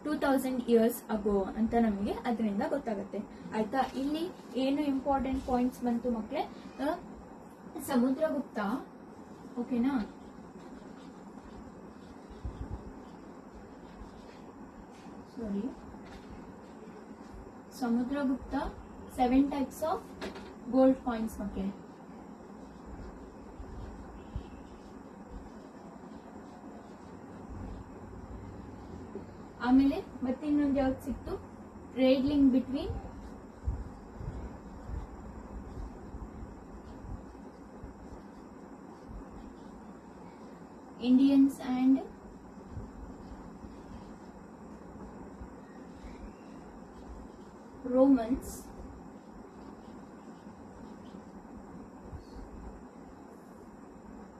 2000 years ago ಅಂತ ನಮಗೆ ಅದರಿಂದ ಗೊತ್ತಾಗುತ್ತೆ. ಆಯ್ತಾ. ಇಲ್ಲಿ ಏನು ಇಂಪಾರ್ಟೆಂಟ್ ಪಾಯಿಂಟ್ಸ್ ಬಂತು ಮಕ್ಕಳೇ? ಸಮುದ್ರಗುಪ್ತ, ಓಕೆನಾ? Sorry, Samudragupta 7 types of gold coins ಮಕ್ಕಳೇ. ಆಮೇಲೆ ಮತ್ತೆ ಇನ್ನೊಂದು ಯಾವ್ದು ಸಿಕ್ತು? Trade link between Indians and Romans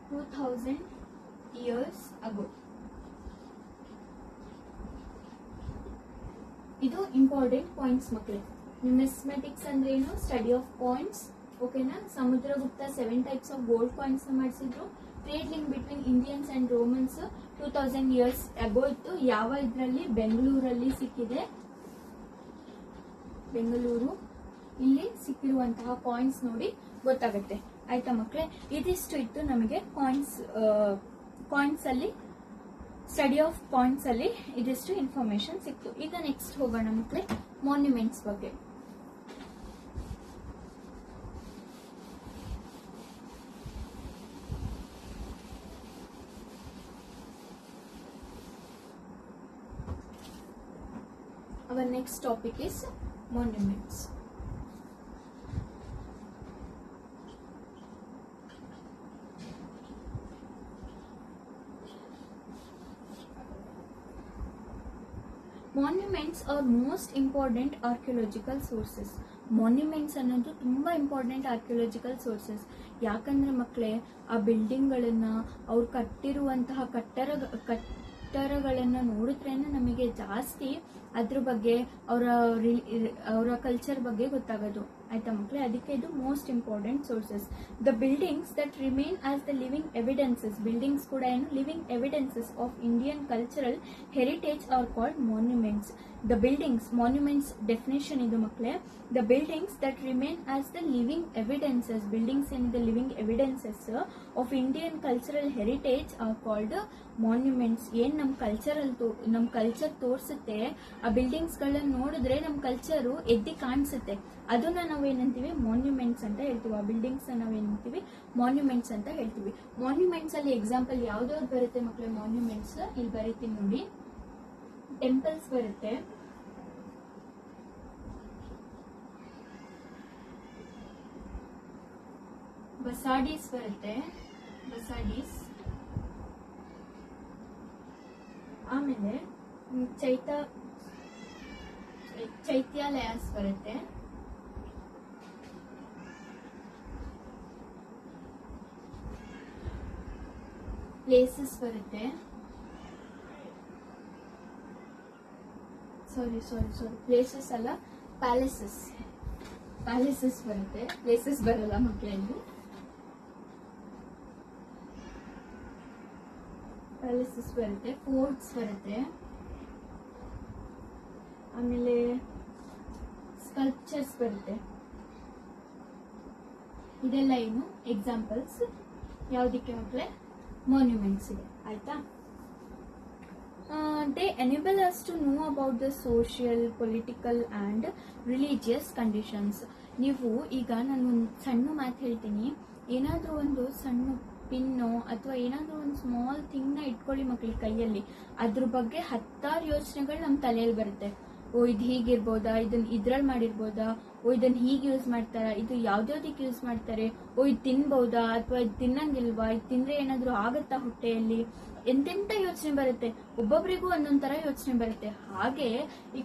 2000 years ago. ಇದು ಇಂಪಾರ್ಟೆಂಟ್ ಪಾಯಿಂಟ್ಸ್ ಮಕ್ಕಳೇ. ನ್ಯೂಮಿಸ್ಮ್ಯಾಟಿಕ್ಸ್ ಅಂದ್ರೆ ಏನು? ಸ್ಟಡಿ ಆಫ್ ಕಾಯಿನ್ಸ್, ಓಕೆನಾ? Samudragupta 7 types of gold coins ಮಾಡಿಸಿದ್ರು. Trade link between Indians and Romans 2000 years ago ಇತ್ತು. ಯಾವ ಇದ್ರಲ್ಲಿ? ಬೆಂಗಳೂರಲ್ಲಿ ಸಿಕ್ಕಿದೆ. ಬೆಂಗಳೂರು ಇಲ್ಲಿ ಸಿಕ್ಕಿರುವಂತಹ ಕಾಯಿನ್ಸ್ ನೋಡಿ ಗೊತ್ತಾಗುತ್ತೆ. ಆಯ್ತಾ ಮಕ್ಕಳೇ. ಇದಿಷ್ಟು ಇತ್ತು ನಮಗೆ ಕಾಯಿನ್ಸ್ ಅಲ್ಲಿ, ಸ್ಟಡಿ ಆಫ್ ಕಾಯಿನ್ಸ್ ಅಲ್ಲಿ ಇದಿಷ್ಟು ಇನ್ಫಾರ್ಮೇಶನ್ ಸಿಕ್ತು. ಈಗ ನೆಕ್ಸ್ಟ್ ಹೋಗೋಣ ಮಕ್ಕಳೇ ಮಾನ್ಯುಮೆಂಟ್ಸ್ ಬಗ್ಗೆ. Our next topic is monuments. Monuments are most important archaeological sources. Monuments ಅನ್ನೋದು ತುಂಬಾ ಇಂಪಾರ್ಟೆಂಟ್ ಆರ್ಕಿಯಾಲಜಿಕಲ್ ಸೋರ್ಸಸ್. ಯಾಕಂದ್ರೆ ಮಕ್ಕಳೇ, ಆ ಬಿಲ್ಡಿಂಗ್ ಗಳನ್ನ, ಅವ್ರು ಕಟ್ಟಿರುವಂತಹ ಕಟ್ಟಡಗಳನ್ನ ನೋಡಿದ್ರೇನೆ ನಮಗೆ ಜಾಸ್ತಿ ಅದ್ರ ಬಗ್ಗೆ, ಅವರ ಕಲ್ಚರ್ ಬಗ್ಗೆ ಗೊತ್ತಾಗೋದು. ಆಯ್ತಾ ಮಕ್ಕಳೇ. ಅದಕ್ಕೆ ಇದು most important sources. The buildings that remain as the living evidences, buildings ಕೂಡ ಏನು? Living evidences of Indian cultural heritage are called monuments. The buildings, monuments definition ಇದು ಮಕ್ಕಳೇ. The buildings that remain as the living evidences, buildings ಏನಿದೆ living evidences of Indian cultural heritage are called monuments. ಏನ್ ನಮ್ಮ culture ತೋರಿಸುತ್ತೆ, ಆ buildings ಗಳನ್ನ ನೋಡಿದ್ರೆ ನಮ್ಮ ಕಲ್ಚರು ಎದ್ದಿ ಕಾಣಿಸುತ್ತೆ. ಅದನ್ನ ನಾವೇನಂತೀವಿ? ಮಾನ್ಯುಮೆಂಟ್ಸ್ ಅಂತ ಹೇಳ್ತೀವಿ. ಆ ಬಿಲ್ಡಿಂಗ್ಸ್ ನಾವೇನಂತೀವಿ? ಮಾನ್ಯುಮೆಂಟ್ಸ್ ಅಂತ ಹೇಳ್ತೀವಿ. ಮಾನ್ಯುಮೆಂಟ್ಸ್ ಅಲ್ಲಿ ಎಕ್ಸಾಂಪಲ್ ಯಾವ್ದಾವ್ದು ಬರುತ್ತೆ ಮಕ್ಕಳೇ? ಮಾನ್ಯುಮೆಂಟ್ಸ್ ಇಲ್ಲಿ ಬರೀತೀನಿ ನೋಡಿ. ಟೆಂಪಲ್ಸ್ ಬರುತ್ತೆ, ಬಸಾಡೀಸ್ ಬರುತ್ತೆ, ಬಸಾಡೀಸ್, ಆಮೇಲೆ ಚೈತ್ಯಾಲಯಸ್ ಬರುತ್ತೆ, ಪ್ಲೇಸಸ್ ಬರುತ್ತೆ, ಸಾರಿ ಪ್ಲೇಸಸ್ ಅಲ್ಲ ಪ್ಯಾಲೇಸಸ್ ಬರುತ್ತೆ, ಪ್ಲೇಸಸ್ ಬರಲ್ಲ ಮಕ್ಕಳಲ್ಲಿ. ಪ್ಯಾಲೇಸಸ್ ಬರುತ್ತೆ, ಫೋರ್ಟ್ಸ್ ಬರುತ್ತೆ, ಆಮೇಲೆ ಸ್ಕಲ್ಪ್ಚರ್ಸ್ ಬರುತ್ತೆ. ಇದೆಲ್ಲ ಏನು ಎಕ್ಸಾಂಪಲ್ಸ್ ಯಾವುದಕ್ಕೆ ಮಕ್ಕಳೇ? ಮಾನ್ಯುಮೆಂಟ್ಸ್ ಇದೆ. ಆಯ್ತಾ? they enable us to know about the social, political and religious conditions. ನೀವು ಈಗ ನಾನು ಸಣ್ಣ ಮಾತು ಹೇಳ್ತೀನಿ, ಏನಾದರೂ ಒಂದು ಸಣ್ಣ ಪಿನ್ನು ಅಥವಾ ಏನಾದರೂ ಒಂದು ಸ್ಮಾಲ್ ಥಿಂಗ್ನ ಇಟ್ಕೊಳ್ಳಿ ಮಕ್ಕಳಿಗೆ ಕೈಯಲ್ಲಿ, ಅದ್ರ ಬಗ್ಗೆ 10 ಯೋಚನೆಗಳು ನಮ್ಮ ತಲೆಯಲ್ಲಿ ಬರುತ್ತೆ. ಓ ಇದು ಹೀಗಿರ್ಬೋದಾ, ಇದನ್ನ ಇದ್ರಲ್ಲಿ ಮಾಡಿರ್ಬೋದಾ, ಓ ಇದನ್ನ ಹೀಗೆ ಯೂಸ್ ಮಾಡ್ತಾರ, ಇದು ಯಾವ್ದ್ಯಾವ್ದಕ್ಕೆ ಯೂಸ್ ಮಾಡ್ತಾರೆ, ಓ ಇದು ತಿನ್ಬಹುದಾ ಅಥವಾ ಇದು ತಿನ್ನಂಗಿಲ್ವಾ, ಇದು ತಿಂದ್ರೆ ಏನಾದ್ರು ಆಗತ್ತಾ ಹೊಟ್ಟೆಯಲ್ಲಿ, ಎಂತೆಂತ ಯೋಚನೆ ಬರುತ್ತೆ. ಒಬ್ಬೊಬ್ಬರಿಗೂ ಒಂದೊಂದ್ ತರ ಯೋಚನೆ ಬರುತ್ತೆ. ಹಾಗೆ ಈ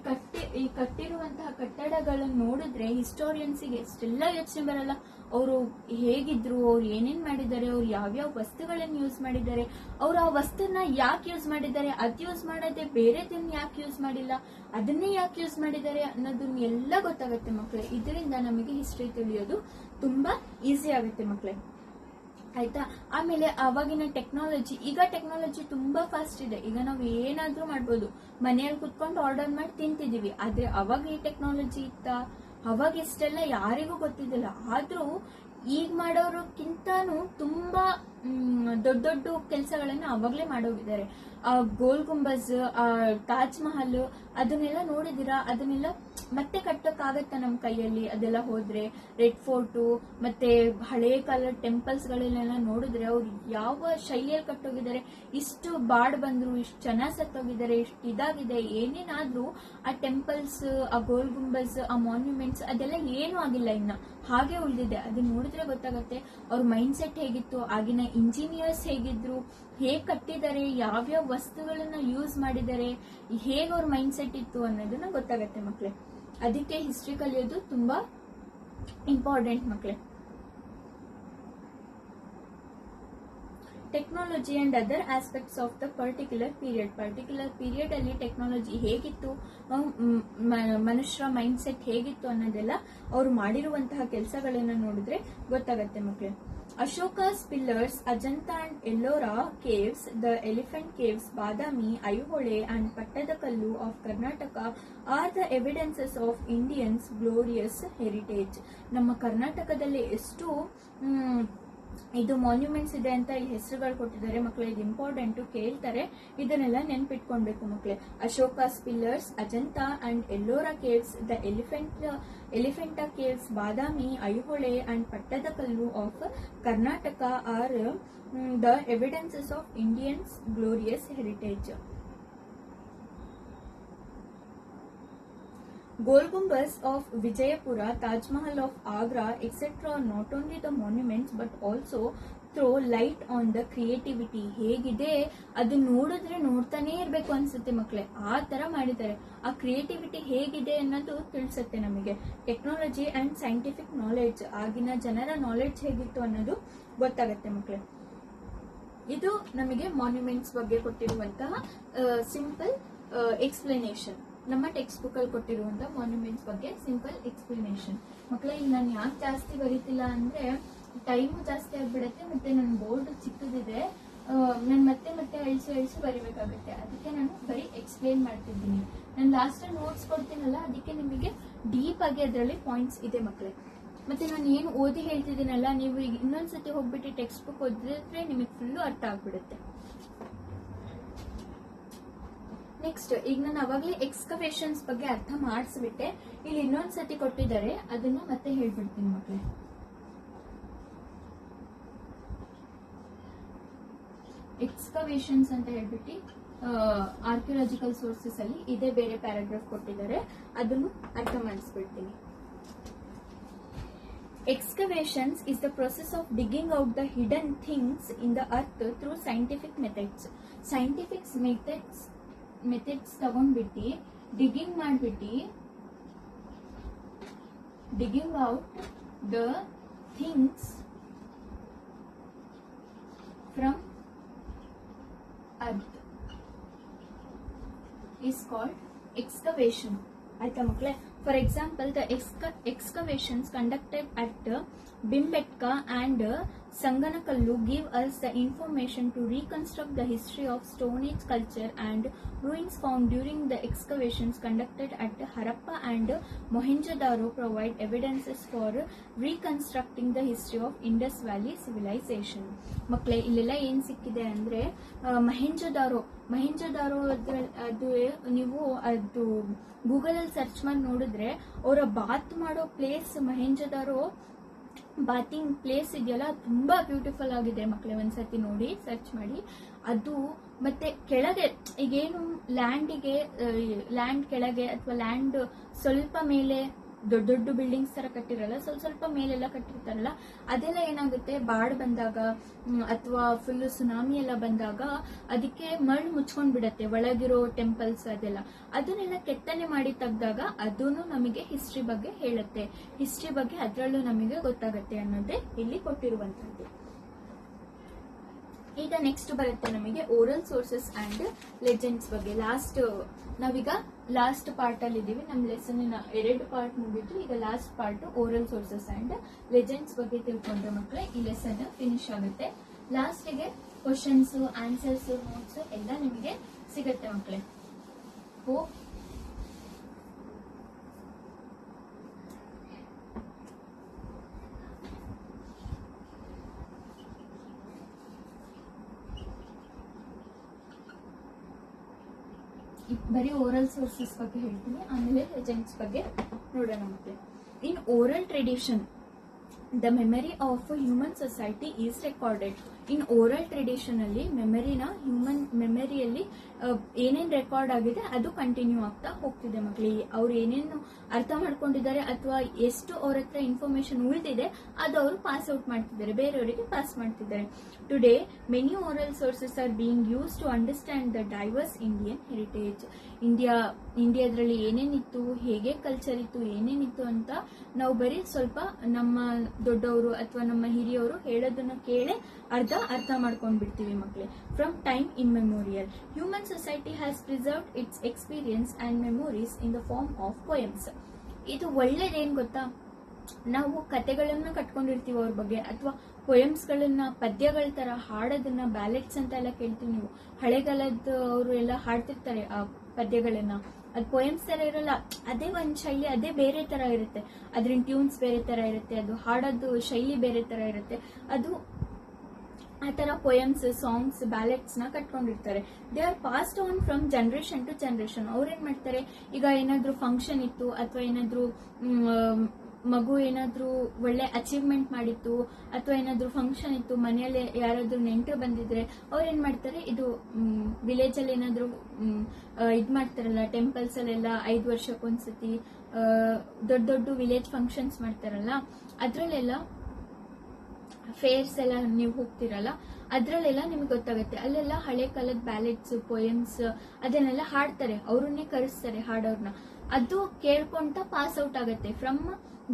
ಕಟ್ಟಿರುವಂತಹ ಕಟ್ಟಡಗಳನ್ನು ನೋಡಿದ್ರೆ ಹಿಸ್ಟೋರಿಯನ್ಸಿಗೆ ಎಷ್ಟೆಲ್ಲ ಯೋಚನೆ ಬರಲ್ಲ. ಅವರು ಹೇಗಿದ್ರು, ಅವ್ರು ಏನೇನ್ ಮಾಡಿದ್ದಾರೆ, ಅವ್ರು ಯಾವ್ಯಾವ ವಸ್ತುಗಳನ್ನ ಯೂಸ್ ಮಾಡಿದ್ದಾರೆ, ಅವ್ರು ಆ ವಸ್ತುನ ಯಾಕೆ ಯೂಸ್ ಮಾಡಿದ್ದಾರೆ, ಅದ್ ಯೂಸ್ ಮಾಡದೆ ಬೇರೆದನ್ನ ಯಾಕೆ ಯೂಸ್ ಮಾಡಿಲ್ಲ, ಅದನ್ನೇ ಯಾಕೆ ಯೂಸ್ ಮಾಡಿದ್ದಾರೆ ಅನ್ನೋದನ್ನ ಎಲ್ಲ ಗೊತ್ತಾಗುತ್ತೆ ಮಕ್ಕಳೇ. ಇದರಿಂದ ನಮಗೆ ಹಿಸ್ಟ್ರಿ ತಿಳಿಯೋದು ತುಂಬಾ ಈಸಿ ಆಗುತ್ತೆ ಮಕ್ಕಳೇ. ಆಯ್ತಾ? ಆಮೇಲೆ ಅವಾಗಿನ ಟೆಕ್ನಾಲಜಿ, ಈಗ ಟೆಕ್ನಾಲಜಿ ತುಂಬಾ ಫಾಸ್ಟ್ ಇದೆ. ಈಗ ನಾವು ಏನಾದ್ರೂ ಮಾಡ್ಬೋದು, ಮನೆಯಲ್ಲಿ ಕುತ್ಕೊಂಡು ಆರ್ಡರ್ ಮಾಡಿ ತಿಂತಿದೀವಿ. ಆದ್ರೆ ಅವಾಗ ಈ ಟೆಕ್ನಾಲಜಿ ಇತ್ತ? ಅವಾಗ ಇಷ್ಟೆಲ್ಲ ಯಾರಿಗೂ ಗೊತ್ತಿದ್ದಿಲ್ಲ. ಆದ್ರೂ ಈಗ ಮಾಡೋರಕ್ಕಿಂತಾನು ತುಂಬಾ ದೊಡ್ಡ ದೊಡ್ಡ ಕೆಲಸಗಳನ್ನ ಅವಾಗ್ಲೇ ಮಾಡೋಗಿದ್ದಾರೆ. ಆ ಗೋಲ್ ಗುಂಬಜ್, ಆ ತಾಜ್ ಮಹಲ್, ಅದನ್ನೆಲ್ಲ ನೋಡಿದಿರಾ? ಅದನ್ನೆಲ್ಲ ಮತ್ತೆ ಕಟ್ಟಕ್ಕಾಗತ್ತ ನಮ್ ಕೈಯಲ್ಲಿ? ಅದೆಲ್ಲ ಹೋದ್ರೆ ರೆಡ್ ಫೋರ್ಟು ಮತ್ತೆ ಹಳೆ ಕಾಲದ ಟೆಂಪಲ್ಸ್ ಗಳನ್ನೆಲ್ಲ ನೋಡಿದ್ರೆ ಅವ್ರು ಯಾವ ಶೈಲಿಯಲ್ಲಿ ಕಟ್ಟೋಗಿದ್ದಾರೆ, ಇಷ್ಟು ಬಾಡ್ ಬಂದ್ರು, ಇಷ್ಟು ಚೆನ್ನಾಗಿ ಸತ್ತೋಗಿದ್ದಾರೆ, ಇಷ್ಟು ಇದಾಗಿದೆ. ಏನೇನಾದ್ರೂ ಆ ಟೆಂಪಲ್ಸ್, ಆ ಗೋಲ್ ಗುಂಬಜ್, ಆ ಮಾನ್ಯುಮೆಂಟ್ಸ್ ಅದೆಲ್ಲ ಏನೂ ಆಗಿಲ್ಲ, ಇನ್ನ ಹಾಗೆ ಉಳಿದಿದೆ. ಅದನ್ನ ನೋಡಿದ್ರೆ ಗೊತ್ತಾಗತ್ತೆ ಅವ್ರ ಮೈಂಡ್ ಸೆಟ್ ಹೇಗಿತ್ತು, ಆಗಿನ ಇಂಜಿನಿಯರ್ಸ್ ಹೇಗಿದ್ರು, ಹೇಗ್ ಕಟ್ಟಿದ್ದಾರೆ, ಯಾವ್ಯಾವ ವಸ್ತುಗಳನ್ನ ಯೂಸ್ ಮಾಡಿದ್ದಾರೆ, ಹೇಗ್ ಅವ್ರ ಮೈಂಡ್ ಸೆಟ್ ಇತ್ತು ಅನ್ನೋದನ್ನ ಗೊತ್ತಾಗತ್ತೆ ಮಕ್ಳೇ. ಅದಕ್ಕೆ ಹಿಸ್ಟ್ರಿ ಕಲಿಯೋದು ತುಂಬಾ ಇಂಪಾರ್ಟೆಂಟ್ ಮಕ್ಳೇ. Technology and other aspects of the particular period ಅಲ್ಲಿ ಟೆಕ್ನಾಲಜಿ ಹೇಗಿತ್ತು, ಮನುಷ್ಯರ ಮೈಂಡ್ ಸೆಟ್ ಹೇಗಿತ್ತು ಅನ್ನೋದೆಲ್ಲ ಅವ್ರು ಮಾಡಿರುವಂತಹ ಕೆಲಸಗಳನ್ನ ನೋಡಿದ್ರೆ ಗೊತ್ತಾಗತ್ತೆ ಮಕ್ಕಳೇ. Ashoka's pillars, Ajanta and Ellora caves, the elephant caves, Badami, Aihole and Pattadakallu of Karnataka are the evidences of Indians' glorious heritage. ನಮ್ಮ ಕರ್ನಾಟಕದಲ್ಲಿ ಎಷ್ಟು ಇದು ಮಾನ್ಯುಮೆಂಟ್ಸ್ ಇದೆ ಅಂತ ಇಲ್ಲಿ ಹೆಸರುಗಳು ಕೊಟ್ಟಿದ್ದಾರೆ ಮಕ್ಕಳೇ. ಇದು ಇಂಪಾರ್ಟೆಂಟ್, ಕೇಳ್ತಾರೆ, ಇದನ್ನೆಲ್ಲ ನೆನ್ಪಿಟ್ಕೊಳ್ಬೇಕು ಮಕ್ಕಳೇ. Ashoka's pillars, Ajanta and Ellora caves, the Elephanta caves, Badami, Aihole and Pattadakal of Karnataka are the evidences of Indians glorious heritage. Gol Gumbaz of Vijayapura, Taj Mahal of Agra, etc. are not only the monuments but also throw light on the creativity. ಹೇಗಿದೆ ಅದು ನೋಡಿದ್ರೆ ನೋಡ್ತಾನೆ ಇರ್ಬೇಕು ಅನ್ಸುತ್ತೆ ಮಕ್ಕಳೇ, ಆ ತರ ಮಾಡಿದ್ದಾರೆ. ಆ ಕ್ರಿಯೇಟಿವಿಟಿ ಹೇಗಿದೆ ಅನ್ನೋದು ತಿಳಿಸುತ್ತೆ ನಮಗೆ. ಟೆಕ್ನಾಲಜಿ ಅಂಡ್ ಸೈಂಟಿಫಿಕ್ ನಾಲೆಡ್ಜ್, ಆಗಿನ ಜನರ ನಾಲೆಡ್ಜ್ ಹೇಗಿತ್ತು ಅನ್ನೋದು ಗೊತ್ತಾಗತ್ತೆ ಮಕ್ಕಳೇ. ಇದು ನಮಗೆ ಮಾನ್ಯುಮೆಂಟ್ಸ್ ಬಗ್ಗೆ ಕೊಟ್ಟಿರುವಂತಹ ಸಿಂಪಲ್ ಎಕ್ಸ್ಪ್ಲನೇಷನ್. ನಮ್ಮ ಟೆಕ್ಸ್ಟ್ ಬುಕ್ ಅಲ್ಲಿ ಕೊಟ್ಟಿರುವಂತಹ ಮಾನ್ಯುಮೆಂಟ್ಸ್ ಬಗ್ಗೆ ಸಿಂಪಲ್ ಎಕ್ಸ್ಪ್ಲನೇಷನ್ ಮಕ್ಕಳೇ. ಈಗ ನಾನು ಯಾಕೆ ಜಾಸ್ತಿ ಬರೀತಿಲ್ಲ ಅಂದ್ರೆ ಟೈಮು ಜಾಸ್ತಿ ಆಗ್ಬಿಡತ್ತೆ, ಮತ್ತೆ ನನ್ನ ಬೋರ್ಡ್ ಚಿಕ್ಕದಿದೆ, ನಾನು ಮತ್ತೆ ಅಳಿಸಿ ಬರಿಬೇಕಾಗುತ್ತೆ. ಅದಕ್ಕೆ ನಾನು ಬರೀ ಎಕ್ಸ್ಪ್ಲೇನ್ ಮಾಡ್ತಿದ್ದೀನಿ. ನಾನು ಲಾಸ್ಟ್ ನೋಟ್ಸ್ ಕೊಡ್ತೀನಲ್ಲ, ಅದಕ್ಕೆ ನಿಮಗೆ ಡೀಪ್ ಆಗಿ ಅದರಲ್ಲಿ ಪಾಯಿಂಟ್ಸ್ ಇದೆ ಮಕ್ಕಳೇ. ಮತ್ತೆ ನಾನು ಏನು ಓದಿ ಹೇಳ್ತಿದ್ದೀನಲ್ಲ, ನೀವು ಈಗ ಇನ್ನೊಂದ್ಸತಿ ಹೋಗ್ಬಿಟ್ಟು ಟೆಕ್ಸ್ಟ್ ಬುಕ್ ಓದಿದ್ರೆ ನಿಮಗೆ ಫುಲ್ಲು ಅರ್ಥ ಆಗ್ಬಿಡುತ್ತೆ. ನೆಕ್ಸ್ಟ್, ಈಗ ನಾನು ಅವಾಗಲೇ ಎಕ್ಸ್ಕವೇಷನ್ಸ್ ಬಗ್ಗೆ ಅರ್ಥ ಮಾಡಿಸ್ಬಿಟ್ಟೆ. ಇಲ್ಲಿ ಇನ್ನೊಂದ್ಸತಿ ಕೊಟ್ಟಿದ್ದಾರೆ, ಅದನ್ನು ಮತ್ತೆ ಹೇಳ್ಬಿಡ್ತೀನಿ ಮಕ್ಕಳೇ. ಎಕ್ಸ್ಕವೇಷನ್ಸ್ ಅಂತ ಹೇಳ್ಬಿಟ್ಟು ಆರ್ಕಿಯಾಲಜಿಕಲ್ ಸೋರ್ಸಸ್ ಅಲ್ಲಿ ಇದೇ ಬೇರೆ ಪ್ಯಾರಾಗ್ರಾಫ್ ಕೊಟ್ಟಿದ್ದಾರೆ, ಅದನ್ನು ಅರ್ಥ ಮಾಡಿಸ್ಬಿಡ್ತೀನಿ. Excavations is the process of digging out the hidden things in the earth through scientific methods. Scientific methods methods ತಗೊಂಡ್ಬಿಟ್ಟು ಡಿಗ್ಗಿಂಗ್ ಮಾಡ್ಬಿಟ್ಟು digging out the things from earth is called excavation. ಆಯ್ತಾ ಮಕ್ಕಳೇ? For example, the excavations conducted at Bhimbetka and Sanganakallu give us the information to reconstruct the history of Stone Age culture, and ruins found during the excavations conducted at Harappa and Mohenjo-daro provide evidences for reconstructing the history of Indus Valley civilization. ಮಕ್ಕಳೇ, ಇಲ್ಲೆಲ್ಲ ಏನ್ ಸಿಕ್ಕಿದೆ ಅಂದ್ರೆ ಮೊಹೆಂಜೊದಾರೋ ಅದು ನೀವು ಅದು Google ಅಲ್ಲಿ search ಮಾಡಿ ನೋಡಿದ್ರೆ ಅವರ ಬಾತ್ ಮಾಡೋ ಪ್ಲೇಸ್ ಮೊಹೆಂಜೊದಾರೋ ಬಾತಿಂಗ್ ಪ್ಲೇಸ್ ಇದೆಯಲ್ಲ ತುಂಬಾ ಬ್ಯೂಟಿಫುಲ್ ಆಗಿದೆ ಮಕ್ಕಳೇ. ಒಂದ್ಸತಿ ನೋಡಿ ಸರ್ಚ್ ಮಾಡಿ. ಅದು ಮತ್ತೆ ಕೆಳಗೆ ಈಗೇನು ಲ್ಯಾಂಡ್ ಕೆಳಗೆ ಅಥವಾ ಲ್ಯಾಂಡ್ ಸ್ವಲ್ಪ ಮೇಲೆ ದೊಡ್ಡ ದೊಡ್ಡ ಬಿಲ್ಡಿಂಗ್ಸ್ ತರ ಕಟ್ಟಿರಲ್ಲ, ಸ್ವಲ್ಪ ಮೇಲೆಲ್ಲ ಕಟ್ಟಿರ್ತಾರಲ್ಲ, ಅದೆಲ್ಲ ಏನಾಗುತ್ತೆ ಬಾಡ್ ಬಂದಾಗ ಅಥವಾ ಫುಲ್ ಸುನಾಮಿ ಎಲ್ಲ ಬಂದಾಗ ಅದಕ್ಕೆ ಮಣ್ಣು ಮುಚ್ಕೊಂಡ್ ಬಿಡತ್ತೆ ಒಳಗಿರೋ ಟೆಂಪಲ್ಸ್ ಅದನ್ನೆಲ್ಲ ಕೆತ್ತನೆ ಮಾಡಿ ತೆಗ್ದಾಗ ಅದನ್ನು ನಮಗೆ ಹಿಸ್ಟ್ರಿ ಬಗ್ಗೆ ಹೇಳುತ್ತೆ. ಹಿಸ್ಟ್ರಿ ಬಗ್ಗೆ ಅದರಲ್ಲೂ ನಮಗೆ ಗೊತ್ತಾಗತ್ತೆ ಅನ್ನೋದೇ ಇಲ್ಲಿ ಕೊಟ್ಟಿರುವಂತದ್ದು. ಈಗ ನೆಕ್ಸ್ಟ್ ಬರುತ್ತೆ ನಮಗೆ ಓರಲ್ ಸೋರ್ಸಸ್ ಅಂಡ್ ಲೆಜೆಂಡ್ಸ್ ಬಗ್ಗೆ. ನಾವೀಗ ಲಾಸ್ಟ್ ಪಾರ್ಟ್ ಅಲ್ಲಿ ಇದೀವಿ. ನಮ್ಮ ಲೆಸನ್ 2 ಪಾರ್ಟ್ ಮುಗಿತು. ಈಗ last part oral sources and legends ಬಗ್ಗೆ ತಿಳ್ಕೊಂಡ್ರೆ ಮಕ್ಕಳೇ ಈ ಲೆಸನ್ ಫಿನಿಶ್ ಆಗುತ್ತೆ. ಲಾಸ್ಟ್ಗೆ ಕ್ವಶನ್ಸ್, ಆನ್ಸರ್ಸ್, ನೋಟ್ಸ್ ಎಲ್ಲ ನಿಮಗೆ ಸಿಗುತ್ತೆ ಮಕ್ಕಳೇ. ಬರೀ ಓರಲ್ ಸೋರ್ಸಸ್ ಬಗ್ಗೆ ಹೇಳ್ತೀನಿ, ಆಮೇಲೆ ಲೆಜೆಂಡ್ಸ್ ಬಗ್ಗೆ ನೋಡೋಣ. ಮತ್ತೆ in oral tradition the memory of human society is recorded. In oral tradition ಅಲ್ಲಿ ಹ್ಯೂಮನ್ ಮೆಮರಿಯಲ್ಲಿ ಏನೇನ್ ರೆಕಾರ್ಡ್ ಆಗಿದೆ ಅದು ಕಂಟಿನ್ಯೂ ಆಗ್ತಾ ಹೋಗ್ತಿದೆ ಮಕ್ಕಳಿಗೆ. ಅವ್ರು ಏನೇನು ಅರ್ಥ ಮಾಡ್ಕೊಂಡಿದ್ದಾರೆ ಅಥವಾ ಎಷ್ಟು ಅವ್ರ ಹತ್ರ ಇನ್ಫಾರ್ಮೇಶನ್ ಉಳಿದಿದೆ ಅದು ಅವರು ಪಾಸ್ ಔಟ್ ಮಾಡ್ತಿದ್ದಾರೆ, ಬೇರೆಯವರಿಗೆ ಪಾಸ್ ಮಾಡ್ತಿದ್ದಾರೆ. Today many oral sources are being use to understand the diverse Indian heritage. ಇಂಡಿಯಾದ್ರಲ್ಲಿ ಏನೇನಿತ್ತು, ಹೇಗೆ ಕಲ್ಚರ್ ಇತ್ತು, ಏನೇನಿತ್ತು ಅಂತ ನಾವು ಬರೀ ಸ್ವಲ್ಪ ನಮ್ಮ ದೊಡ್ಡವರು ಅಥವಾ ನಮ್ಮ ಹಿರಿಯವರು ಹೇಳೋದನ್ನ ಕೇಳಿ ಅರ್ಥ ಮಾಡ್ಕೊಂಡ್ ಬಿಡ್ತೀವಿ ಮಕ್ಕಳೇ. From time immemorial human society has preserved its experience and memories in the form of poems. ಇದು ಒಳ್ಳೇದೇನ್ ಗೊತ್ತಾ, ನಾವು ಕತೆಗಳನ್ನ ಕಟ್ಕೊಂಡಿರ್ತೀವಿ ಅವ್ರ ಬಗ್ಗೆ, ಅಥವಾ ಪೊಯಮ್ಸ್ ಗಳನ್ನ ಪದ್ಯಗಳ ತರ ಹಾಡೋದನ್ನ ಬ್ಯಾಲೆಟ್ಸ್ ಅಂತ ಎಲ್ಲ ಕೇಳ್ತೀವಿ ನೀವು. ಹಳೆಗಾಲದ ಅವರು ಎಲ್ಲ ಹಾಡ್ತಿರ್ತಾರೆ ಆ ಪದ್ಯಗಳನ್ನ. ಅದು ಪೊಯಮ್ಸ್ ತರ ಇರಲ್ಲ, ಅದೇ ಒಂದ್ ಶೈಲಿ, ಅದೇ ಬೇರೆ ತರ ಇರುತ್ತೆ. ಅದ್ರಿಂದ ಟ್ಯೂನ್ಸ್ ಬೇರೆ ತರ ಇರುತ್ತೆ, ಅದು ಹಾಡೋದು ಶೈಲಿ ಬೇರೆ ತರ ಇರುತ್ತೆ. ಅದು ಆ ತರ ಪೊಯಮ್ಸ್, ಸಾಂಗ್ಸ್, ಬ್ಯಾಲೆಟ್ಸ್ ನ ಕಟ್ಕೊಂಡಿರ್ತಾರೆ. They are passed on from generation to generation. ಅವ್ರೇನ್ ಮಾಡ್ತಾರೆ, ಈಗ ಏನಾದ್ರೂ ಫಂಕ್ಷನ್ ಇತ್ತು ಅಥವಾ ಏನಾದ್ರೂ ಮಗು ಏನಾದ್ರೂ ಒಳ್ಳೆ ಅಚೀವ್ಮೆಂಟ್ ಮಾಡಿತ್ತು ಅಥವಾ ಏನಾದ್ರೂ ಫಂಕ್ಷನ್ ಇತ್ತು, ಮನೆಯಲ್ಲಿ ಯಾರಾದ್ರೂ ನೆಂಟರು ಬಂದಿದ್ರೆ ಅವ್ರೇನ್ ಮಾಡ್ತಾರೆ, ಇದು ವಿಲೇಜ್ ಅಲ್ಲಿ ಏನಾದ್ರೂ ಇದ್ ಮಾಡ್ತಾರಲ್ಲ, ಟೆಂಪಲ್ಸ್ ಅಲ್ಲೆಲ್ಲ 5 ವರ್ಷಕ್ಕೊಂದ್ಸತಿ ದೊಡ್ಡ ದೊಡ್ಡ ವಿಲೇಜ್ ಫಂಕ್ಷನ್ಸ್ ಮಾಡ್ತಾರಲ್ಲ, ಅದ್ರಲ್ಲೆಲ್ಲ ಫೇರ್ಸ್ ಎಲ್ಲ ನೀವು ಹೋಗ್ತಿರಲ್ಲ, ಅದ್ರಲ್ಲೆಲ್ಲ ನಿಮ್ಗೆ ಗೊತ್ತಾಗುತ್ತೆ. ಅಲ್ಲೆಲ್ಲ ಹಳೆ ಕಾಲದ ಬ್ಯಾಲೆಟ್ಸ್, ಪೊಯಮ್ಸ್ ಅದನ್ನೆಲ್ಲ ಹಾಡ್ತಾರೆ, ಅವ್ರನ್ನೇ ಕರೆಸ್ತಾರೆ ಹಾಡೋರ್ನ. ಅದು ಕೇಳ್ಕೊಂತ ಪಾಸ್ ಔಟ್ ಆಗುತ್ತೆ ಫ್ರಮ್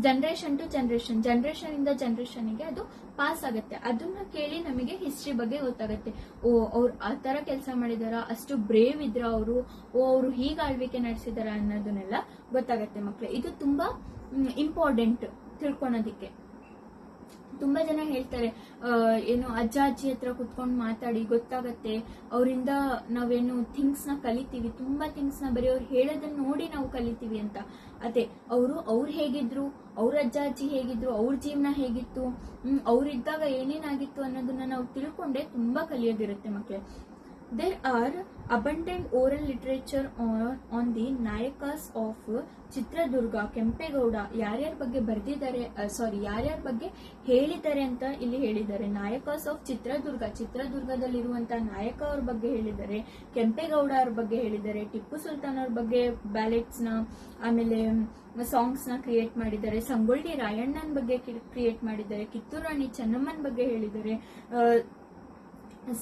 ಜನರೇಷನ್ ಟು ಜನರೇಷನ್ ಇಂದ ಜನರೇಷನ್ ಗೆ ಅದು ಪಾಸ್ ಆಗುತ್ತೆ. ಅದನ್ನ ಕೇಳಿ ನಮಗೆ ಹಿಸ್ಟ್ರಿ ಬಗ್ಗೆ ಗೊತ್ತಾಗುತ್ತೆ. ಅವ್ರು ಆ ತರ ಕೆಲಸ ಮಾಡಿದಾರ, ಅಷ್ಟು ಬ್ರೇವ್ ಇದ್ರ ಅವರು ಹೀಗೆ ಆಳ್ವಿಕೆ ನಡೆಸಿದಾರ ಅನ್ನೋದನ್ನೆಲ್ಲ ಗೊತ್ತಾಗತ್ತೆ ಮಕ್ಕಳೇ. ಇದು ತುಂಬಾ ಇಂಪಾರ್ಟೆಂಟ್ ತಿಳ್ಕೊಳೋದಿಕ್ಕೆ. ತುಂಬಾ ಜನ ಹೇಳ್ತಾರೆ ಏನು ಅಜ್ಜ ಅಜ್ಜಿ ಹತ್ರ ಕುತ್ಕೊಂಡು ಮಾತಾಡಿ ಗೊತ್ತಾಗತ್ತೆ, ಅವರಿಂದ ನಾವೇನು ಥಿಂಗ್ಸ್ ನ ಕಲಿತೀವಿ, ತುಂಬಾ ಥಿಂಗ್ಸ್ ನ ಬರೀ ಅವ್ರು ಹೇಳೋದನ್ನ ನೋಡಿ ನಾವು ಕಲಿತೀವಿ ಅಂತ. ಅದೇ ಅವ್ರು ಹೇಗಿದ್ರು, ಅವ್ರ ಅಜ್ಜ ಅಜ್ಜಿ ಹೇಗಿದ್ರು, ಅವ್ರ ಜೀವನ ಹೇಗಿತ್ತು, ಅವ್ರಿದ್ದಾಗ ಏನೇನಾಗಿತ್ತು ಅನ್ನೋದನ್ನ ನಾವು ತಿಳ್ಕೊಂಡೆ ತುಂಬಾ ಕಲಿಯೋದಿರುತ್ತೆ ಮಕ್ಕಳೇ. There are abundant oral literature on the Nayakas of Chitradurga, Kempegowda ಯಾರ್ಯಾರ ಬಗ್ಗೆ ಬರೆದಿದ್ದಾರೆ, ಯಾರ್ಯಾರ ಬಗ್ಗೆ ಹೇಳಿದ್ದಾರೆ ಅಂತ ಇಲ್ಲಿ ಹೇಳಿದ್ದಾರೆ. ನಾಯಕಾಸ್ ಆಫ್ ಚಿತ್ರದುರ್ಗದಲ್ಲಿರುವಂತ ನಾಯಕ ಅವ್ರ ಬಗ್ಗೆ ಹೇಳಿದ್ದಾರೆ, ಕೆಂಪೇಗೌಡ ಅವ್ರ ಬಗ್ಗೆ ಹೇಳಿದ್ದಾರೆ, ಟಿಪ್ಪು ಸುಲ್ತಾನ್ ಅವ್ರ ಬಗ್ಗೆ ಬ್ಯಾಲೆಟ್ಸ್ ನ ಆಮೇಲೆ ಸಾಂಗ್ಸ್ ನ ಕ್ರಿಯೇಟ್ ಮಾಡಿದ್ದಾರೆ, ಸಂಗೊಳ್ಳಿ ರಾಯಣ್ಣನ ಬಗ್ಗೆ ಕ್ರಿಯೇಟ್ ಮಾಡಿದ್ದಾರೆ, ಕಿತ್ತೂರು ರಾಣಿ ಚೆನ್ನಮ್ಮನ ಬಗ್ಗೆ ಹೇಳಿದ್ದಾರೆ,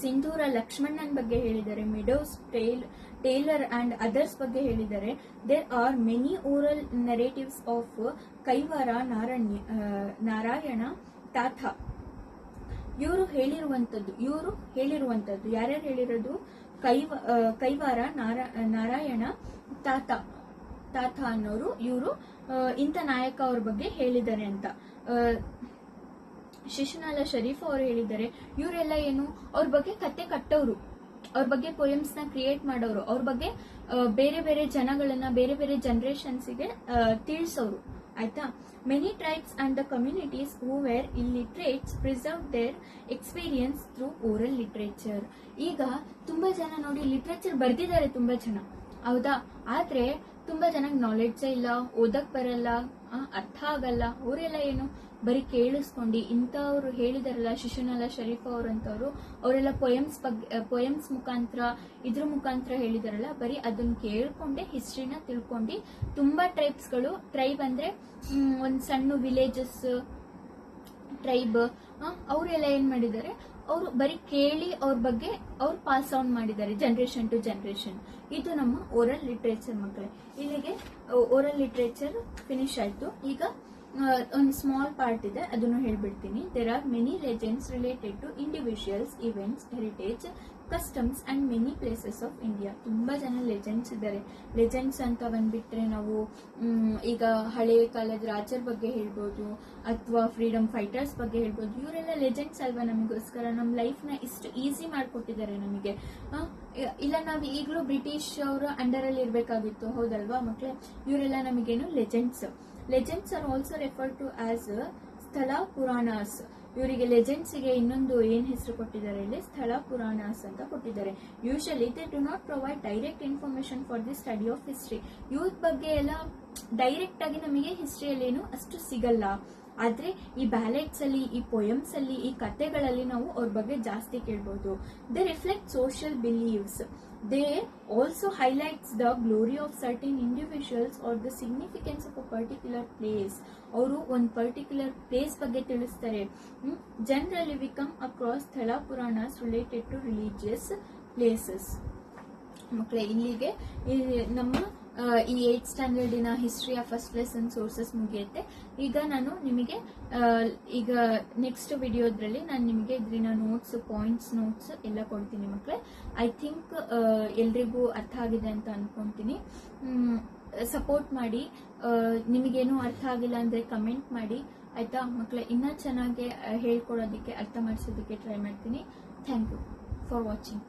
ಸಿಂಧೂರ ಲಕ್ಷ್ಮಣ್ಣನ ಬಗ್ಗೆ ಹೇಳಿದ್ದಾರೆ, ಮಿಡೋಸ್ ಟೇಲರ್ ಅಂಡ್ ಅದರ್ಸ್ ಬಗ್ಗೆ ಹೇಳಿದ್ದಾರೆ. There are many oral narratives of Kaivara Narayana Thatha. ಇವರು ಹೇಳಿರುವಂತದ್ದು ಯಾರ್ಯಾರು ಹೇಳಿರೋದು? ಕೈವಾರ ನಾರಾಯಣ ತಾತ ಅನ್ನೋರು ಇವರು ಇಂಥ ನಾಯಕ ಅವ್ರ ಬಗ್ಗೆ ಹೇಳಿದ್ದಾರೆ ಅಂತ. ಶಿಶುನಾಳ ಶರೀಫ್ ಅವರು ಹೇಳಿದ್ದಾರೆ. ಇವರೆಲ್ಲ ಏನು, ಅವ್ರ ಬಗ್ಗೆ ಕತೆ ಕಟ್ಟೋರು, ಅವ್ರ ಬಗ್ಗೆ ಪೊಯಮ್ಸ್ ನ ಕ್ರಿಯೇಟ್ ಮಾಡೋರು, ಅವ್ರ ಬಗ್ಗೆ ಬೇರೆ ಬೇರೆ ಜನಗಳನ್ನ ಬೇರೆ ಬೇರೆ ಜನರೇಷನ್ಸ್ಗೆ ತಿಳಿಸೋರು. ಆಯ್ತಾ? Many tribes and the communities who were illiterates preserve their experience through oral literature. ಈಗ ತುಂಬಾ ಜನ ನೋಡಿ ಲಿಟ್ರೇಚರ್ ಬರ್ದಿದ್ದಾರೆ ತುಂಬಾ ಜನ, ಹೌದಾ? ಆದ್ರೆ ತುಂಬಾ ಜನಕ್ಕೆ ನಾಲೆಡ್ಜೇ ಇಲ್ಲ, ಓದಕ್ ಬರಲ್ಲ, ಅರ್ಥ ಆಗಲ್ಲ. ಅವರೆಲ್ಲ ಏನು ಬರೀ ಕೇಳಿಸ್ಕೊಂಡು ಇಂಥವ್ರು ಹೇಳಿದಾರಲ್ಲ ಶಿಶುನಾಳ ಶರೀಫ್ ಅವ್ರಂತವ್ರು, ಅವರೆಲ್ಲ ಪೊಯಮ್ಸ್ ಮುಖಾಂತರ ಇದ್ರ ಮುಖಾಂತರ ಹೇಳಿದಾರಲ್ಲ, ಬರೀ ಅದನ್ನ ಕೇಳ್ಕೊಂಡೆ ಹಿಸ್ಟ್ರಿನ ತಿಳ್ಕೊಂಡು ತುಂಬಾ ಟ್ರೈಬ್ ಅಂದ್ರೆ ಒಂದ್ ಸಣ್ಣ ವಿಲೇಜಸ್ ಟ್ರೈಬ್, ಅವರೆಲ್ಲ ಏನ್ ಮಾಡಿದ್ದಾರೆ, ಅವರು ಬರೀ ಕೇಳಿ ಅವ್ರ ಬಗ್ಗೆ ಅವ್ರು ಪಾಸ್ ಆನ್ ಮಾಡಿದ್ದಾರೆ ಜನರೇಷನ್ ಟು ಜನರೇಷನ್. ಇದು ನಮ್ಮ ಓರಲ್ ಲಿಟ್ರೇಚರ್ ಮಕ್ಕಳೇ. ಇಲ್ಲಿಗೆ ಓರಲ್ ಲಿಟ್ರೇಚರ್ ಫಿನಿಶ್ ಆಯ್ತು. ಈಗ ಒಂದು ಸ್ಮಾಲ್ ಪಾರ್ಟ್ ಇದೆ, ಅದನ್ನು ಹೇಳ್ಬಿಡ್ತೀನಿ. There are many legends related to individuals, events, heritage, customs and many places of India. ತುಂಬಾ ಜನ ಲೆಜೆಂಡ್ಸ್ ಇದ್ದಾರೆ. ಲೆಜೆಂಡ್ಸ್ ಅಂತ ಬಂದ್ಬಿಟ್ರೆ ನಾವು ಈಗ ಹಳೆಯ ಕಾಲದ ರಾಜರ ಬಗ್ಗೆ ಹೇಳ್ಬೋದು, ಅಥವಾ ಫ್ರೀಡಮ್ ಫೈಟರ್ಸ್ ಬಗ್ಗೆ ಹೇಳ್ಬೋದು. ಇವರೆಲ್ಲ ಲೆಜೆಂಡ್ಸ್ ಅಲ್ವಾ ನಮಗೋಸ್ಕರ, ನಮ್ಮ ಲೈಫ್ ನ ಇಷ್ಟು ಈಸಿ ಮಾಡ್ಕೊಟ್ಟಿದ್ದಾರೆ ನಮಗೆ. ಇಲ್ಲ ನಾವು ಈಗಲೂ ಬ್ರಿಟಿಷ್ ಅವರ ಅಂಡರ್ ಅಲ್ಲಿ ಇರ್ಬೇಕಾಗಿತ್ತು, ಹೌದಲ್ವಾ ಮಕ್ಕಳೇ? ಇವರೆಲ್ಲ ನಮಗೇನು legends. Legends are also refer to as sthala puranas. ಇವರಿಗೆ ಲೆಜೆಂಡ್ಸ್ಗೆ ಇನ್ನೊಂದು ಏನ್ ಹೆಸರು ಕೊಟ್ಟಿದ್ದಾರೆ ಇಲ್ಲಿ? ಸ್ಥಳ ಪುರಾಣಾಸ್ ಅಂತ ಕೊಟ್ಟಿದ್ದಾರೆ. Usually they do not provide direct information for the study of history. ಇವ್ರ ಬಗ್ಗೆ ಎಲ್ಲ ಡೈರೆಕ್ಟ್ ಆಗಿ ನಮಗೆ ಹಿಸ್ಟ್ರಿಯಲ್ಲಿ ಏನು ಅಷ್ಟು ಸಿಗಲ್ಲ. ಆದ್ರೆ ಈ ಬ್ಯಾಲೆಟ್ಸ್ ಅಲ್ಲಿ, ಈ ಪೊಯಮ್ಸ್ ಅಲ್ಲಿ, ಈ ಕಥೆಗಳಲ್ಲಿ ನಾವು ಅವ್ರ ಬಗ್ಗೆ ಜಾಸ್ತಿ ಕೇಳ್ಬೋದು. They reflect social believes. They also highlights the glory of certain individuals are the significance of a particular place. ಅವರು ಒಂದು ಪರ್ಟಿಕ್ಯುಲರ್ ಪ್ಲೇಸ್ ಬಗ್ಗೆ ತಿಳಿಸ್ತಾರೆ. Generally V come across sthala puranas related to religious places. ಮಕ್ಕಳೇ, ಇಲ್ಲಿಗೆ ನಮ್ಮ ಈ 8th ಸ್ಟ್ಯಾಂಡರ್ಡಿನ ಹಿಸ್ಟ್ರಿಯ ಫಸ್ಟ್ ಲೆಸನ್ ಸೋರ್ಸಸ್ ಮುಗಿಯುತ್ತೆ. ಈಗ ನಾನು ನಿಮಗೆ ಈಗ ನೆಕ್ಸ್ಟ್ ವಿಡಿಯೋದ್ರಲ್ಲಿ ನಾನು ನಿಮಗೆ ಇದ್ರಿನ ನೋಟ್ಸ್, ಪಾಯಿಂಟ್ಸ್ ನೋಟ್ಸ್ ಎಲ್ಲ ಕೊಡ್ತೀನಿ ಮಕ್ಕಳೇ. ಐ ಥಿಂಕ್ ಎಲ್ರಿಗೂ ಅರ್ಥ ಆಗಿದೆ ಅಂತ ಅನ್ಕೊಂತೀನಿ. ಸಪೋರ್ಟ್ ಮಾಡಿ. ನಿಮಗೇನು ಅರ್ಥ ಆಗಿಲ್ಲ ಅಂದ್ರೆ ಕಮೆಂಟ್ ಮಾಡಿ, ಆಯ್ತಾ ಮಕ್ಕಳೇ? ಇನ್ನೂ ಚೆನ್ನಾಗಿ ಹೇಳ್ಕೊಡೋದಕ್ಕೆ, ಅರ್ಥ ಮಾಡಿಸೋದಕ್ಕೆ ಟ್ರೈ ಮಾಡ್ತೀನಿ. Thank you for watching.